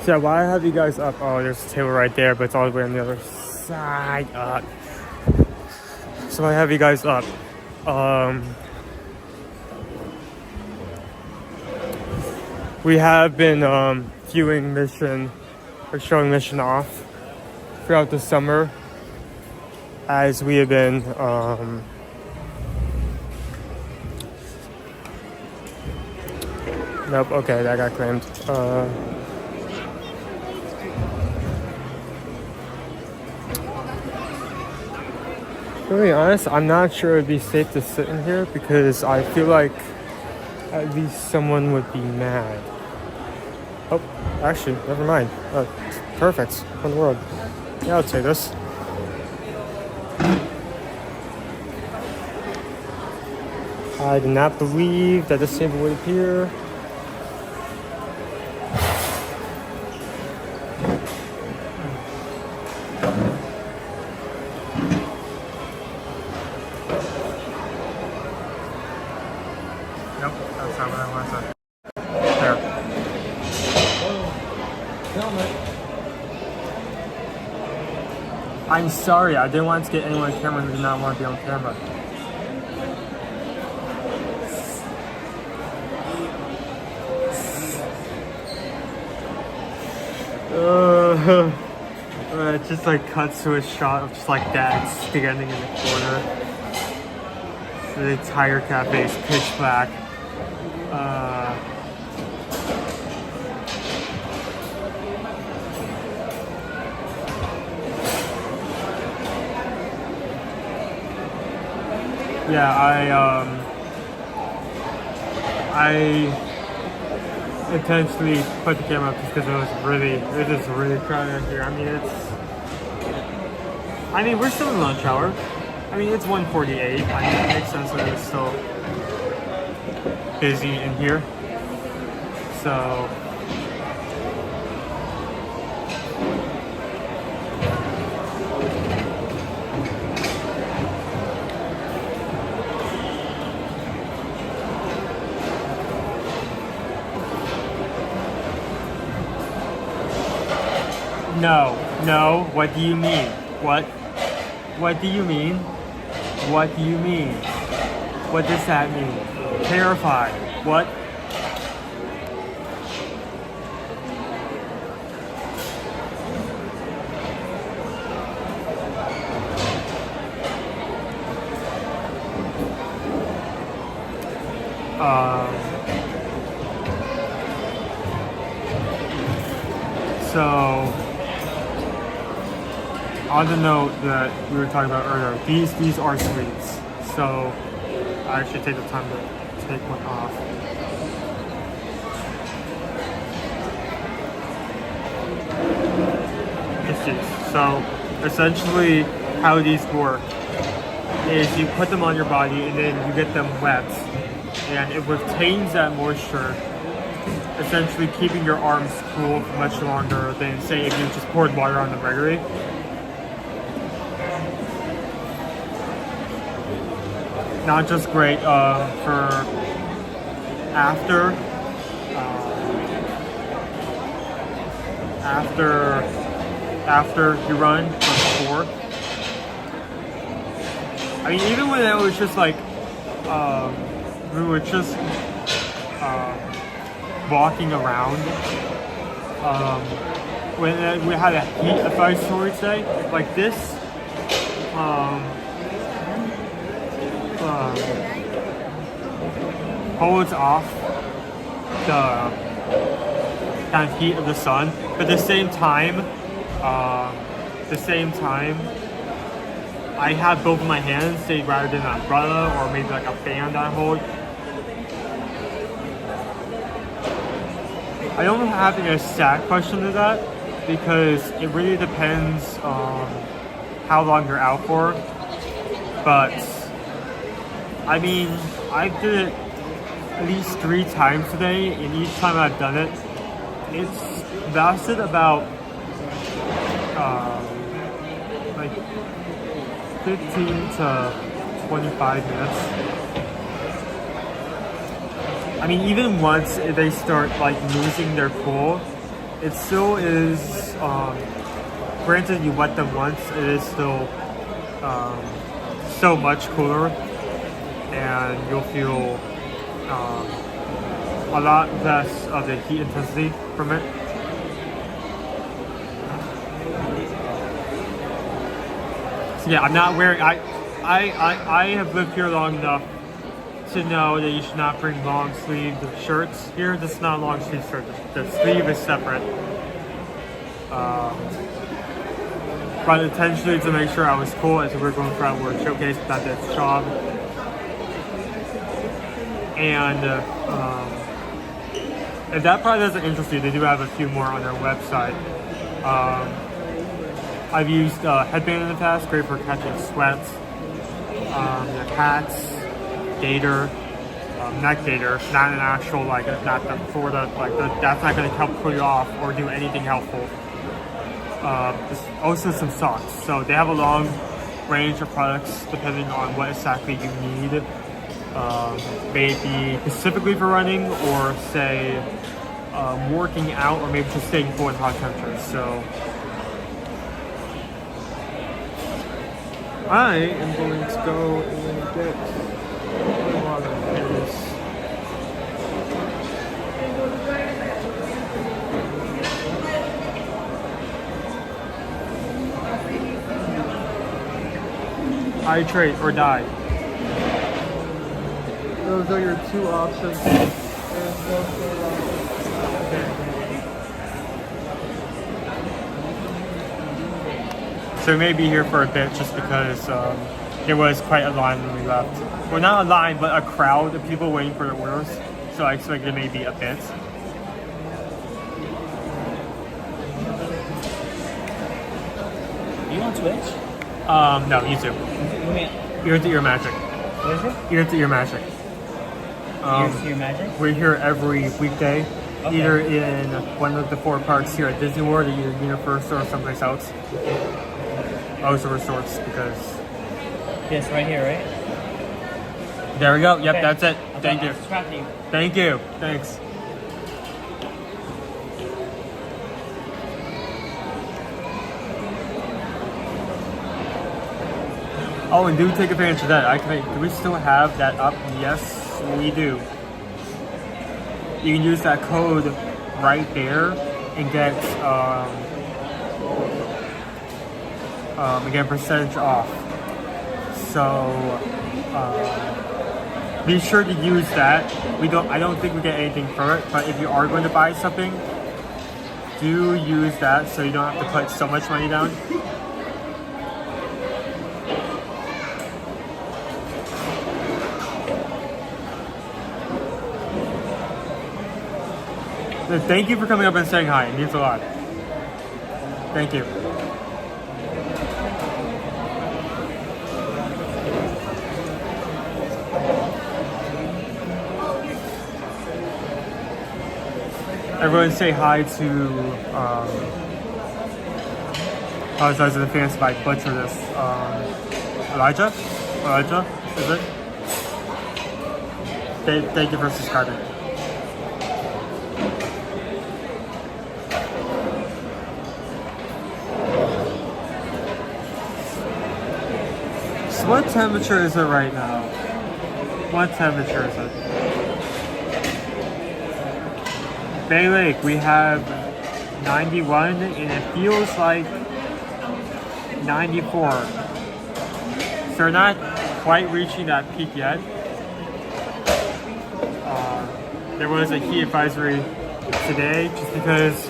So why have you guys up? Oh, there's a table right there, but it's all the way on the other side up. So I have you guys up. We have been viewing Mission, or showing Mission off throughout the summer, as we have been nope, okay, that got claimed. To be honest, I'm not sure it'd be safe to sit in here because I feel like at least someone would be mad. Oh, actually, never mind. Perfect. What in the world? Yeah, I'll take this. I did not believe that this table would appear. I'm sorry, I didn't want to get anyone on camera who did not want to be on camera. It just like cuts to a shot of just like Dad standing in the corner. The entire cafe is pitch black. Yeah, I intentionally put the camera up just because it was really crowded here. I mean, we're still in lunch hour. I mean, it's 1:48. I mean, it makes sense that it's still busy in here. So. No, what do you mean? What do you mean? What do you mean? What does that mean? Terrified. What? So, on the note that we were talking about earlier, these are sweets. So, I actually take the time to take one off. It's these. So, essentially, how these work is you put them on your body and then you get them wet, and it retains that moisture, essentially keeping your arms cool for much longer than, say, if you just poured water on them regularly. not just great for after you run, but before. I mean, even when it was just like we were just walking around. When we had a heat effect story today, like this. Holds off the kind of heat of the sun, but at the same time, I have both of my hands, say rather than an umbrella or maybe like a fan that I hold. I don't have an exact question to that because it really depends on how long you're out for. But I mean, I did it at least 3 times today, and each time I've done it, it's lasted about like 15 to 25 minutes. I mean, even once they start like losing their cool, it still is, granted you wet them once, it is still so much cooler, and you'll feel a lot less of the heat intensity from it. So yeah, I'm not wearing, I have lived here long enough to know that you should not bring long sleeved shirts here. This is not a long sleeve shirt, the sleeve is separate. But intentionally to make sure I was cool as we were going throughout World Showcase that this job. And if that probably doesn't interest you, they do have a few more on their website. I've used headband in the past, great for catching sweat. The hats, gator, neck gator, not an actual like, not the for the like the, that's not going to help cool you off or do anything helpful. Also some socks. So they have a long range of products depending on what exactly you need. Maybe specifically for running or say working out or maybe just staying cool in hot temperatures. So I am going to go and get a lot of this. Hydrate or die. Those are your 2 options. So we may be here for a bit just because there was quite a line when we left. Well, not a line, but a crowd of people waiting for their orders. So I expect there may be a bit. Are you on Twitch? No, YouTube. Ear to Ear Magic. What is it? Ear to Ear Magic. Ear to Ear Magic? We're here every weekday, either in one of the 4 parks here at Disney World, or either Universal or someplace else. Also resorts, because... Yes, right here, right? There we go. Yep, Okay. that's it. Thank you. Subscribe to you. Thank you. Thanks. Oh, and do take advantage of that. Do we still have that up? Yes, we do. You can use that code right there and get again percentage off. So be sure to use that. I don't think we get anything for it, but if you are going to buy something, do use that so you don't have to put so much money down. Thank you for coming up and saying hi. It means a lot. Thank you. Everyone say hi to, apologize in advance if I butcher this, Elijah, is it? Thank you for subscribing. So what temperature is it right now? What temperature is it? Bay Lake, we have 91 and it feels like 94. So we're not quite reaching that peak yet. There was a heat advisory today just because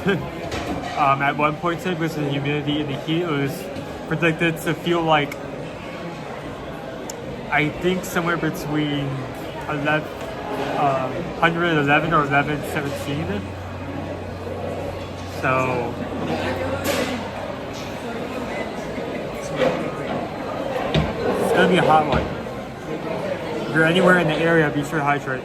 at one point with the humidity and the heat, it was predicted to feel like, I think somewhere between 111 or 1117. So it's gonna be a hot one. If you're anywhere in the area, be sure to hydrate.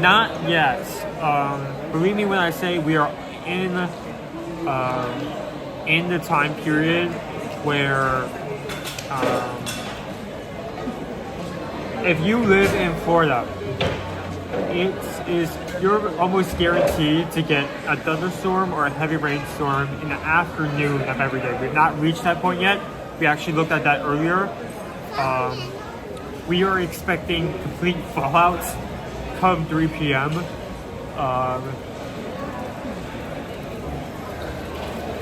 Not yet. Believe me when I say we are in the time period where if you live in Florida, you're almost guaranteed to get a thunderstorm or a heavy rainstorm in the afternoon of every day. We've not reached that point yet. We actually looked at that earlier. We are expecting complete fallouts come 3 p.m.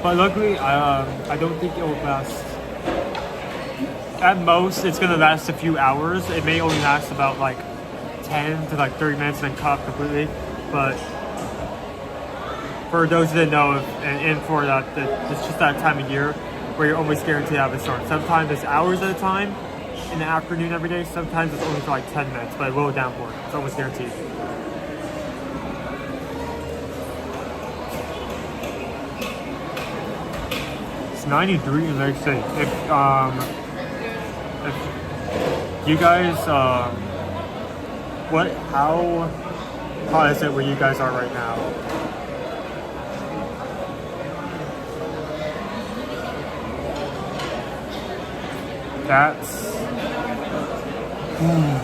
But luckily, I don't think it will last. At most, it's gonna last a few hours. It may only last about like 10 to like 30 minutes and then cut off completely. But for those that know, in Florida, it's just that time of year where you're almost guaranteed to have a storm. Sometimes it's hours at a time in the afternoon every day. Sometimes it's only for like 10 minutes, but it will downpour. It's almost guaranteed. It's 93 in Lake State. If you guys, how hot is it where you guys are right now?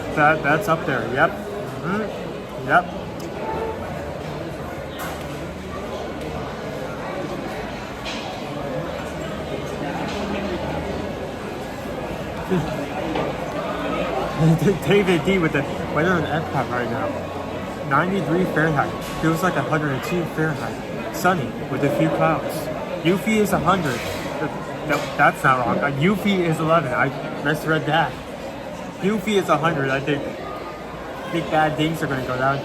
That's up there. Yep. Mm-hmm. Yep. David D with the weather in Epcot right now. 93 Fahrenheit. Feels like 102 Fahrenheit. Sunny with a few clouds. UV is 100. No, that's not wrong. UV is 11. I misread that. UV is 100. I think bad things are going to go down.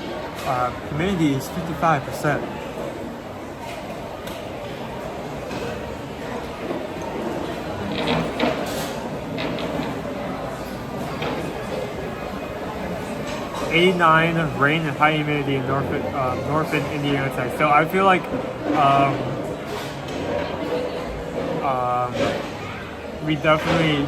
Humidity is 55%. '89 rain and high humidity in northern Indiana today. So I feel like we definitely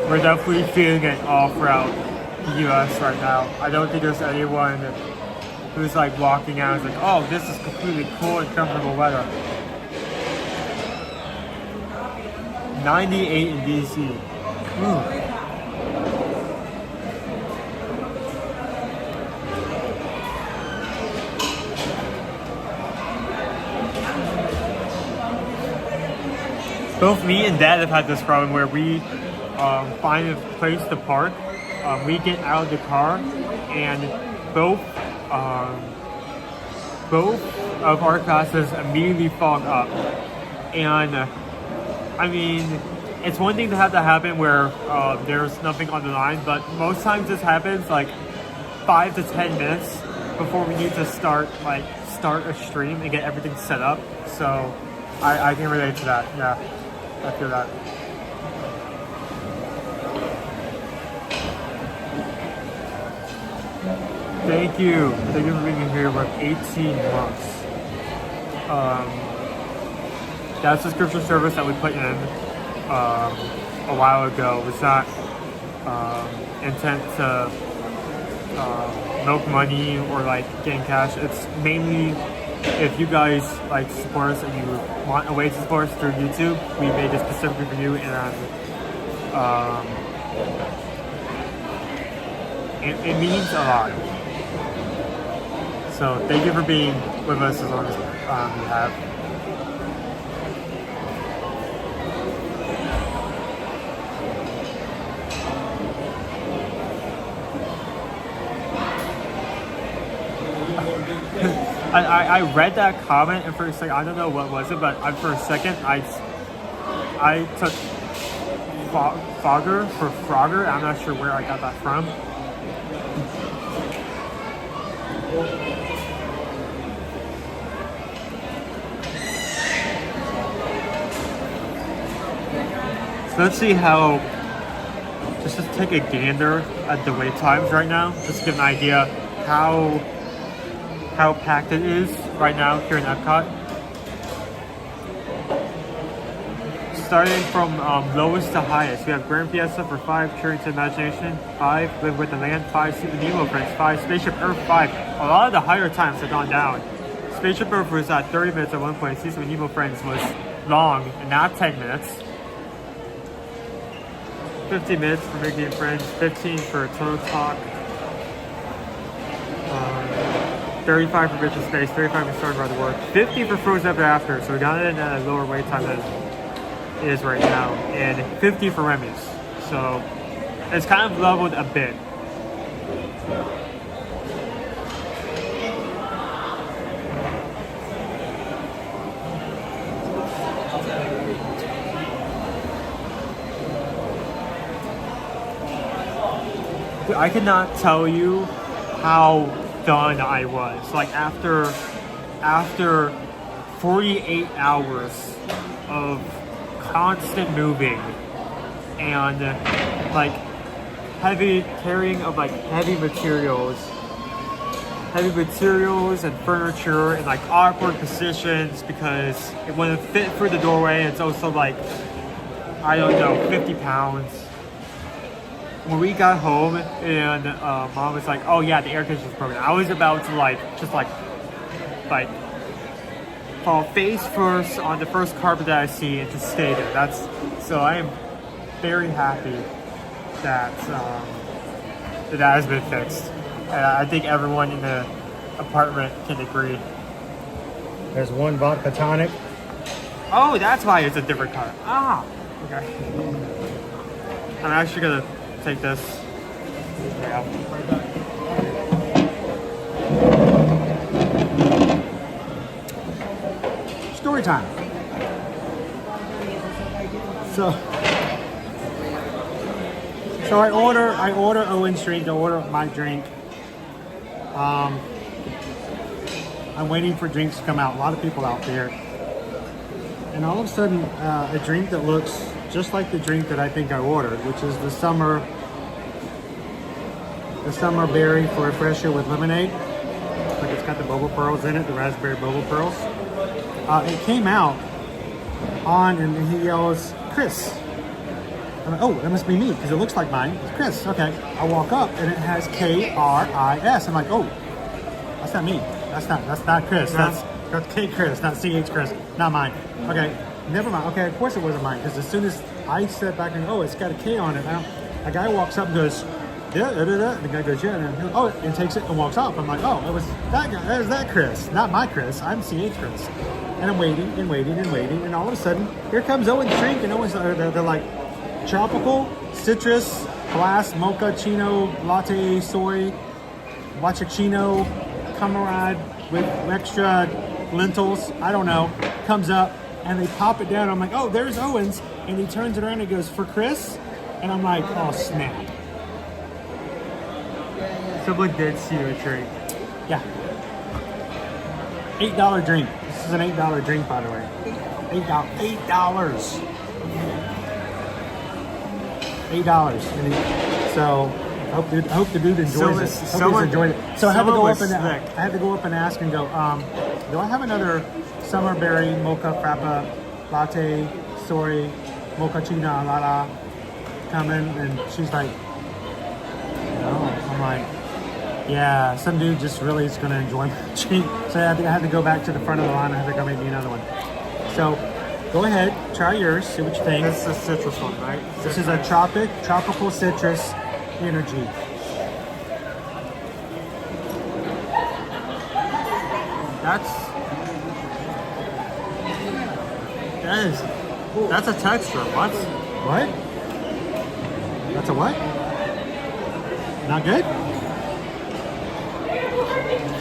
we're definitely feeling it all throughout the U.S. right now. I don't think there's anyone who's like walking out and is like, oh, this is completely cool and comfortable weather. 98 in DC. Both me and Dad have had this problem where we find a place to park. We get out of the car and both of our classes immediately fog up. And I mean, it's one thing to have that happen where there's nothing on the line, but most times this happens like 5 to 10 minutes before we need to start a stream and get everything set up. So I can relate to that. Yeah, I feel that. Thank you for being here for 18 months. That subscription service that we put in a while ago was not intent to milk money or like getting cash. It's mainly if you guys like support us and you want a way to support us through YouTube, we made this specifically for you, and it means a lot. So thank you for being with us as long as you have. I read that comment and for a second, I don't know what was it, but for a second I took Fogger for Frogger. I'm not sure where I got that from. So let's see how, just to take a gander at the wait times right now, just to give an idea how packed it is right now here in Epcot. Starting from lowest to highest, we have Grand Fiesta for 5, Cheering to Imagination 5, Live with the Land 5, Super Nemo Friends 5, Spaceship Earth 5. A lot of the higher times have gone down. Spaceship Earth was at 30 minutes at one point. Super Nemo Friends was long and not 10 minutes. 15 minutes for Mickey and Friends, 15 for Total Talk. 35 for Mission Space, 35 for Started by the World, 50 for Frozen Ever After, so we got it at a lower wait time than it is right now, and 50 for Remy's. So it's kind of leveled a bit. I cannot tell you how done I was. Like after 48 hours of constant moving and like heavy carrying of like heavy materials and furniture in like awkward positions because it wouldn't fit through the doorway. It's also like, I don't know, 50 pounds. When we got home and Mom was like, "Oh yeah, the air conditioner's broken," I was about to just fall face first on the first carpet that I see and just stay there. So I am very happy that that has been fixed. I think everyone in the apartment can agree. There's one vodka tonic. Oh, that's why it's a different color. Ah, okay. I'm actually gonna take this. Yeah. Story time. So I order Owen's drink. I order my drink. I'm waiting for drinks to come out. A lot of people out there, and all of a sudden, a drink that looks just like the drink that I think I ordered, which is the summer berry for refresher with lemonade. Like it's got the boba pearls in it, the raspberry boba pearls. It came out on, and he yells, "Chris." I'm like, oh, that must be me because it looks like mine. It's Chris. Okay. I walk up and it has K-R-I-S. I'm like, oh, that's not me. That's not Chris. No. That's K Chris, not CH Chris. Not mine. Okay. Never mind. Okay, of course it wasn't mine because as soon as I step back and go, oh, it's got a K on it. A guy walks up and goes, yeah, the guy goes, yeah, and takes it and walks off. I'm like, oh, it was that guy. That was that Chris, not my Chris. I'm CH Chris. And I'm waiting, and all of a sudden, here comes Owen's drink, and they're like tropical, citrus, glass, mocha, chino, latte, soy, guacchino, camarade with extra lentils. I don't know. Comes up. And they pop it down. I'm like, oh, there's Owen's. And he turns it around and goes, for Chris? And I'm like, oh, snap. Someone did see your drink. Yeah. $8 drink. This is an $8 drink, by the way. $8. $8. So I hope the dude enjoys it. Hope he's enjoyed it. So I had to go up and ask and go, do I have another summer berry mocha frappa latte soy mochaccino lala coming? And she's like, no. I'm like, Yeah, some dude just really is going to enjoy my treat. So I think I had to go back to the front of the line. I had to go make me another one. So go ahead, try yours, see what you think. This is a citrus one, right? This is a tropical citrus energy. That's a texture. What? What? That's a what? Not good?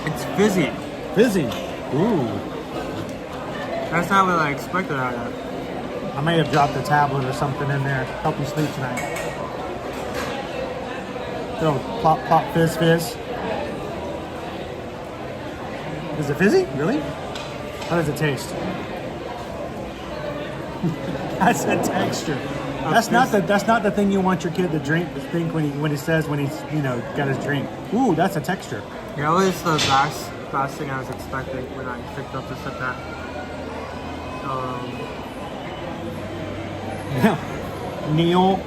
It's fizzy. Fizzy. Ooh. That's not what I expected out of it. I may have dropped a tablet or something in there. Help you sleep tonight. Little plop, plop, fizz, fizz. Is it fizzy? Really? How does it taste? That's a texture. That's not the thing you want your kid to drink. To think when he says when he's got his drink. Ooh, that's a texture. Yeah, that was the last thing I was expecting when I picked up this at that. Neil.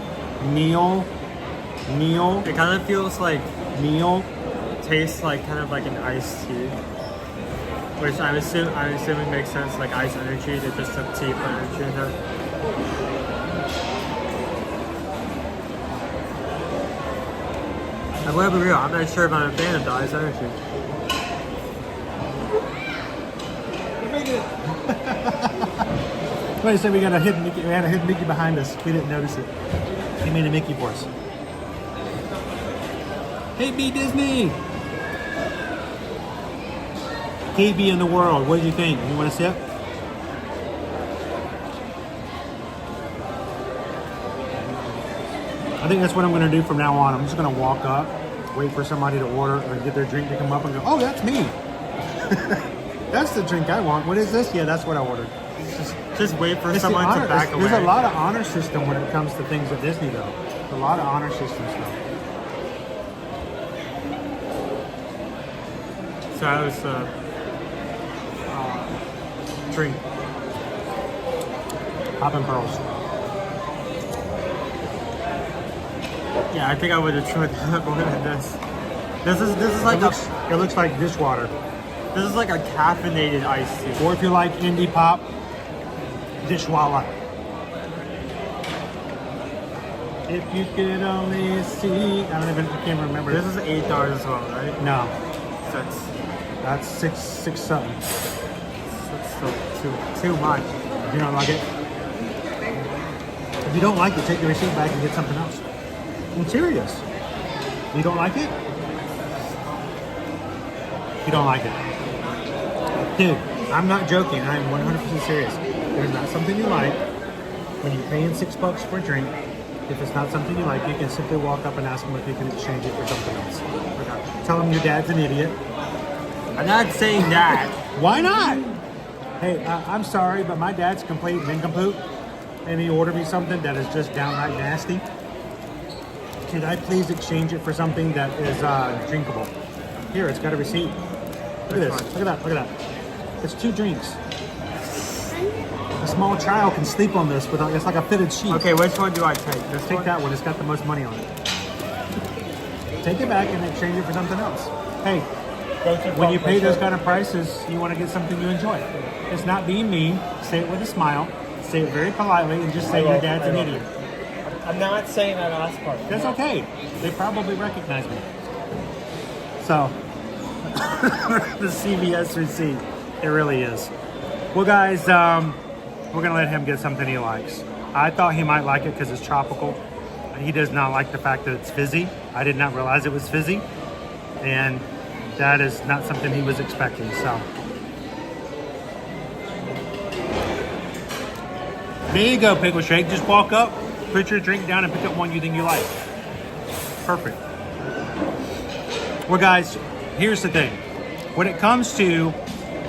It kind of feels like Neil. Tastes like kind of like an iced tea, which I'm assuming makes sense. Like ice energy, they just took tea for energy in there. I'm gonna be real. I'm not sure if I'm a fan of the ice energy. Somebody said we got a hidden Mickey. We had a hidden Mickey behind us. We didn't notice it. He made a Mickey for us. Hey, B Disney. KB in the world. What did you think? You want to sip? I think that's what I'm going to do from now on. I'm just going to walk up, wait for somebody to order or get their drink to come up and go, oh, that's me. That's the drink I want. What is this? Yeah, that's what I ordered. Just wait for someone to back away. There's a lot of honor system when it comes to things at Disney, though. A lot of honor system stuff. So that was drink. Poppin' pearls. Yeah, I think I would have tried that more than this. This is like it looks like dishwater. This is like a caffeinated iced tea. Or if you like indie pop, dishwalla. If you could only see, I can't remember. This is $8 as well, right? No. That's six something. That's too much. If you don't like it, if you don't like it, take the receipt back and get something else. I'm serious. You don't like it? You don't like it. Dude, I'm not joking. I'm 100% serious. If it's not something you like, when you're paying $6 for a drink, if it's not something you like, you can simply walk up and ask them if you can exchange it for something else. Okay. Tell them your dad's an idiot. I'm not saying that. Why not? Hey, I'm sorry, but my dad's complete nincompoop, and he ordered me something that is just downright nasty. Could I please exchange it for something that is drinkable? Here, it's got a receipt. Look at this. Look at that. It's 2 drinks. A small child can sleep on this without. It's like a fitted sheet. Okay, which one do I take? Take that one. It's got the most money on it. Take it back and exchange it for something else. Hey, when you pay those kind of prices, you want to get something you enjoy. It's not being mean. Say it with a smile. Say it very politely, and just say your dad's an idiot. I'm not saying that last part. That's okay. They probably recognize me. So, the CVS receipt. It really is. Well, guys, we're going to let him get something he likes. I thought he might like it because it's tropical. He does not like the fact that it's fizzy. I did not realize it was fizzy. And that is not something he was expecting, so. There you go, Pickle Shake. Just walk up, put your drink down, and pick up one you think you like. Perfect. Well, guys, here's the thing. When it comes to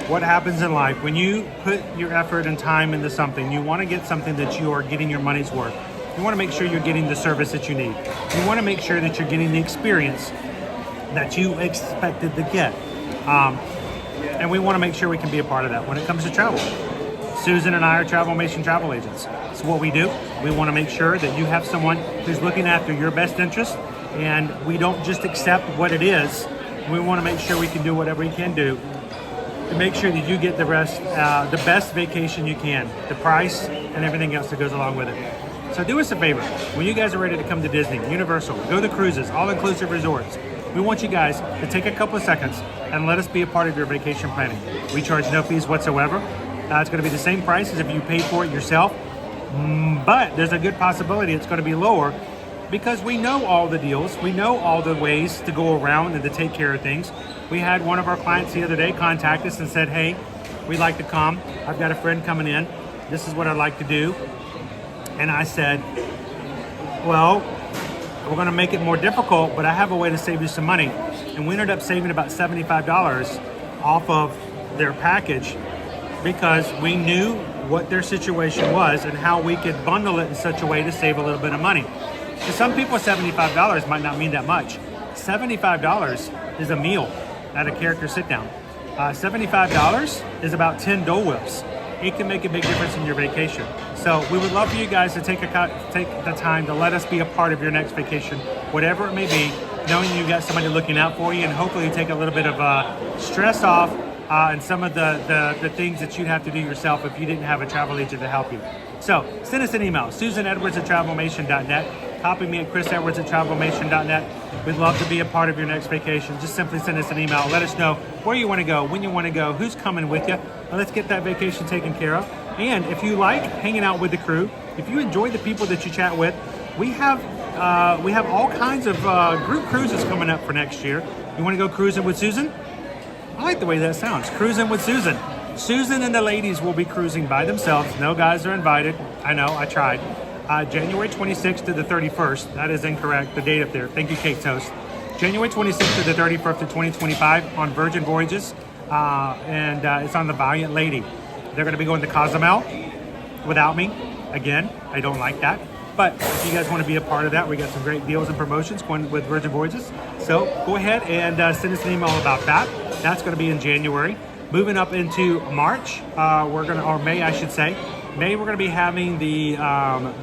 what happens in life, when you put your effort and time into something, you want to get something that you are getting your money's worth. You want to make sure you're getting the service that you need. You want to make sure that you're getting the experience that you expected to get. And we want to make sure we can be a part of that when it comes to travel. Susan and I are Travelmation travel agents. So what we do, we want to make sure that you have someone who's looking after your best interest, and we don't just accept what it is. We want to make sure we can do whatever we can do to make sure that you get the best vacation you can, the price and everything else that goes along with it. So do us a favor, when you guys are ready to come to Disney, Universal, go to cruises, all-inclusive resorts, we want you guys to take a couple of seconds and let us be a part of your vacation planning. We charge no fees whatsoever. It's going to be the same price as if you paid for it yourself, but there's a good possibility it's going to be lower because we know all the deals, we know all the ways to go around and to take care of things. We had one of our clients the other day contact us and said, hey, we'd like to come. I've got a friend coming in. This is what I'd like to do. And I said, well, we're going to make it more difficult, but I have a way to save you some money. And we ended up saving about $75 off of their package because we knew what their situation was and how we could bundle it in such a way to save a little bit of money. To some people, $75 might not mean that much. $75 is a meal at a character sit-down. $75 is about 10 Dole Whips. It can make a big difference in your vacation. So we would love for you guys to take the time to let us be a part of your next vacation, whatever it may be, knowing you got somebody looking out for you and hopefully take a little bit of stress off and some of the things that you'd have to do yourself if you didn't have a travel agent to help you. So send us an email, susanedwards@travelmation.net. Copy me at chrisedwards@travelmation.net. We'd love to be a part of your next vacation. Just simply send us an email. Let us know where you want to go, when you want to go, who's coming with you. And let's get that vacation taken care of. And if you like hanging out with the crew, if you enjoy the people that you chat with, we have all kinds of group cruises coming up for next year. You want to go cruising with Susan? I like the way that sounds. Cruising with Susan. Susan and the ladies will be cruising by themselves. No guys are invited. I know, I tried. January 26th to the 31st. That is incorrect. The date up there. Thank you, Kate Toast. January 26th to the 31st of 2025 on Virgin Voyages. And it's on the Valiant Lady. They're going to be going to Cozumel without me. Again, I don't like that. But if you guys want to be a part of that, we got some great deals and promotions going with Virgin Voyages. So go ahead and send us an email about that. That's going to be in January. Moving up into March, or May, I should say. May, we're going to be having the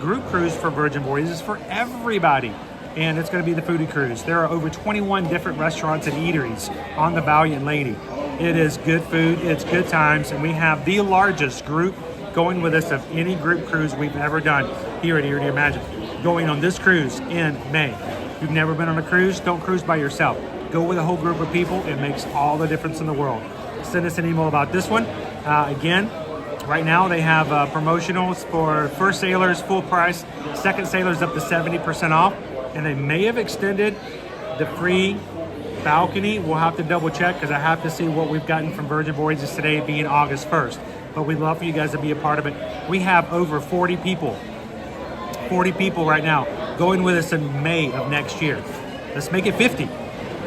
group cruise for Virgin Voyages for everybody. And it's going to be the foodie cruise. There are over 21 different restaurants and eateries on the Valiant Lady. It is good food, it's good times, and we have the largest group going with us of any group cruise we've ever done here at Erie to Imagine. Going on this cruise in May. If you've never been on a cruise, don't cruise by yourself. Go with a whole group of people. It makes all the difference in the world. Send us an email about this one. Again, right now they have promotionals for first sailors, full price, second sailors up to 70% off, and they may have extended the free balcony. We'll have to double check because I have to see what we've gotten from Virgin Voyages today being August 1st. But we'd love for you guys to be a part of it. We have over 40 people right now going with us in May of next year. Let's make it 50.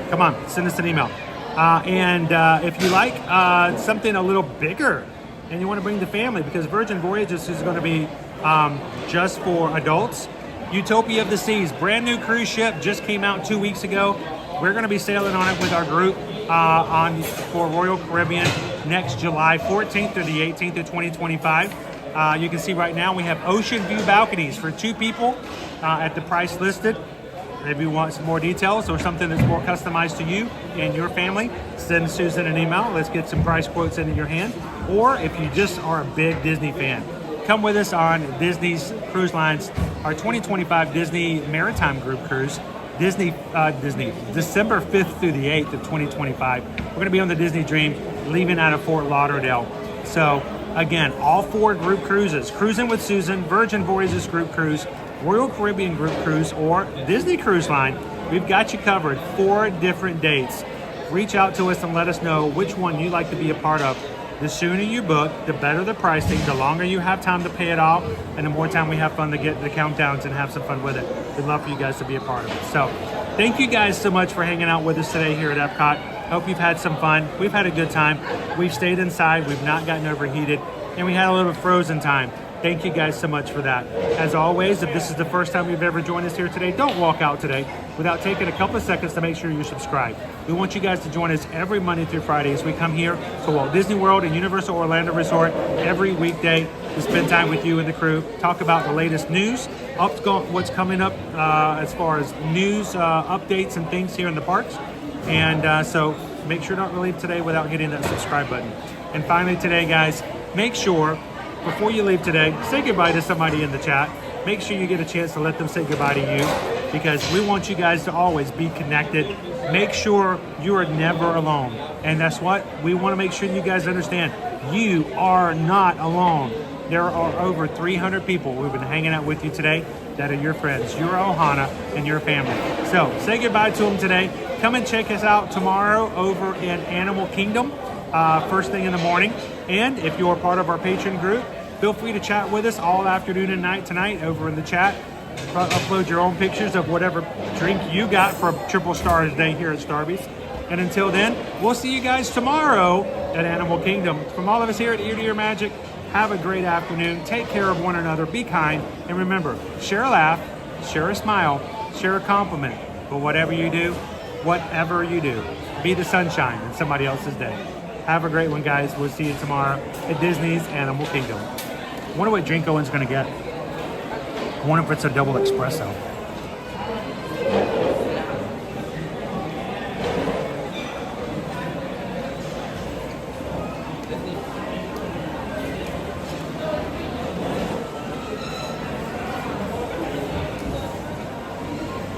Come on, send us an email. And if you like something a little bigger and you want to bring the family, because Virgin Voyages is going to be just for adults. Utopia of the Seas, brand new cruise ship, just came out 2 weeks ago. We're going to be sailing on it with our group for Royal Caribbean next July 14th through the 18th of 2025. You can see right now we have ocean view balconies for 2 people at the price listed. If you want some more details or something that's more customized to you and your family, send Susan an email. Let's get some price quotes into your hand. Or if you just are a big Disney fan, come with us on Disney's Cruise Lines, our 2025 Disney Maritime Group Cruise. Disney, December 5th through the 8th of 2025. We're going to be on the Disney Dream, leaving out of Fort Lauderdale. So, again, all 4 group cruises, Cruising with Susan, Virgin Voyages Group Cruise, Royal Caribbean Group Cruise, or Disney Cruise Line, we've got you covered 4 different dates. Reach out to us and let us know which one you'd like to be a part of. The sooner you book, the better the pricing, the longer you have time to pay it off, and the more time we have fun to get the countdowns and have some fun with it. We'd love for you guys to be a part of it. So thank you guys so much for hanging out with us today here at Epcot. Hope you've had some fun. We've had a good time. We've stayed inside. We've not gotten overheated. And we had a little frozen time. Thank you guys so much for that. As always, if this is the first time you've ever joined us here today, don't walk out today without taking a couple of seconds to make sure you're subscribed. We want you guys to join us every Monday through Friday as we come here to Walt Disney World and Universal Orlando Resort every weekday to spend time with you and the crew, talk about the latest news, what's coming up as far as news updates and things here in the parks, And so make sure not to leave today without hitting that subscribe button. And finally today, guys, make sure before you leave today, say goodbye to somebody in the chat. Make sure you get a chance to let them say goodbye to you, because we want you guys to always be connected. Make sure you are never alone. And that's what we want to make sure you guys understand. You are not alone. There are over 300 people who've been hanging out with you today that are your friends, your Ohana, and your family. So say goodbye to them today. Come and check us out tomorrow over in Animal Kingdom, first thing in the morning. And if you're part of our patron group, feel free to chat with us all afternoon and night tonight over in the chat. Upload your own pictures of whatever drink you got for Triple Star today here at Starbucks. And until then, we'll see you guys tomorrow at Animal Kingdom. From all of us here at Ear to Ear Magic, have a great afternoon. Take care of one another. Be kind. And remember, share a laugh, share a smile, share a compliment. But whatever you do, be the sunshine in somebody else's day. Have a great one, guys. We'll see you tomorrow at Disney's Animal Kingdom. I wonder what drink Owen's going to get. I wonder if it's a double espresso.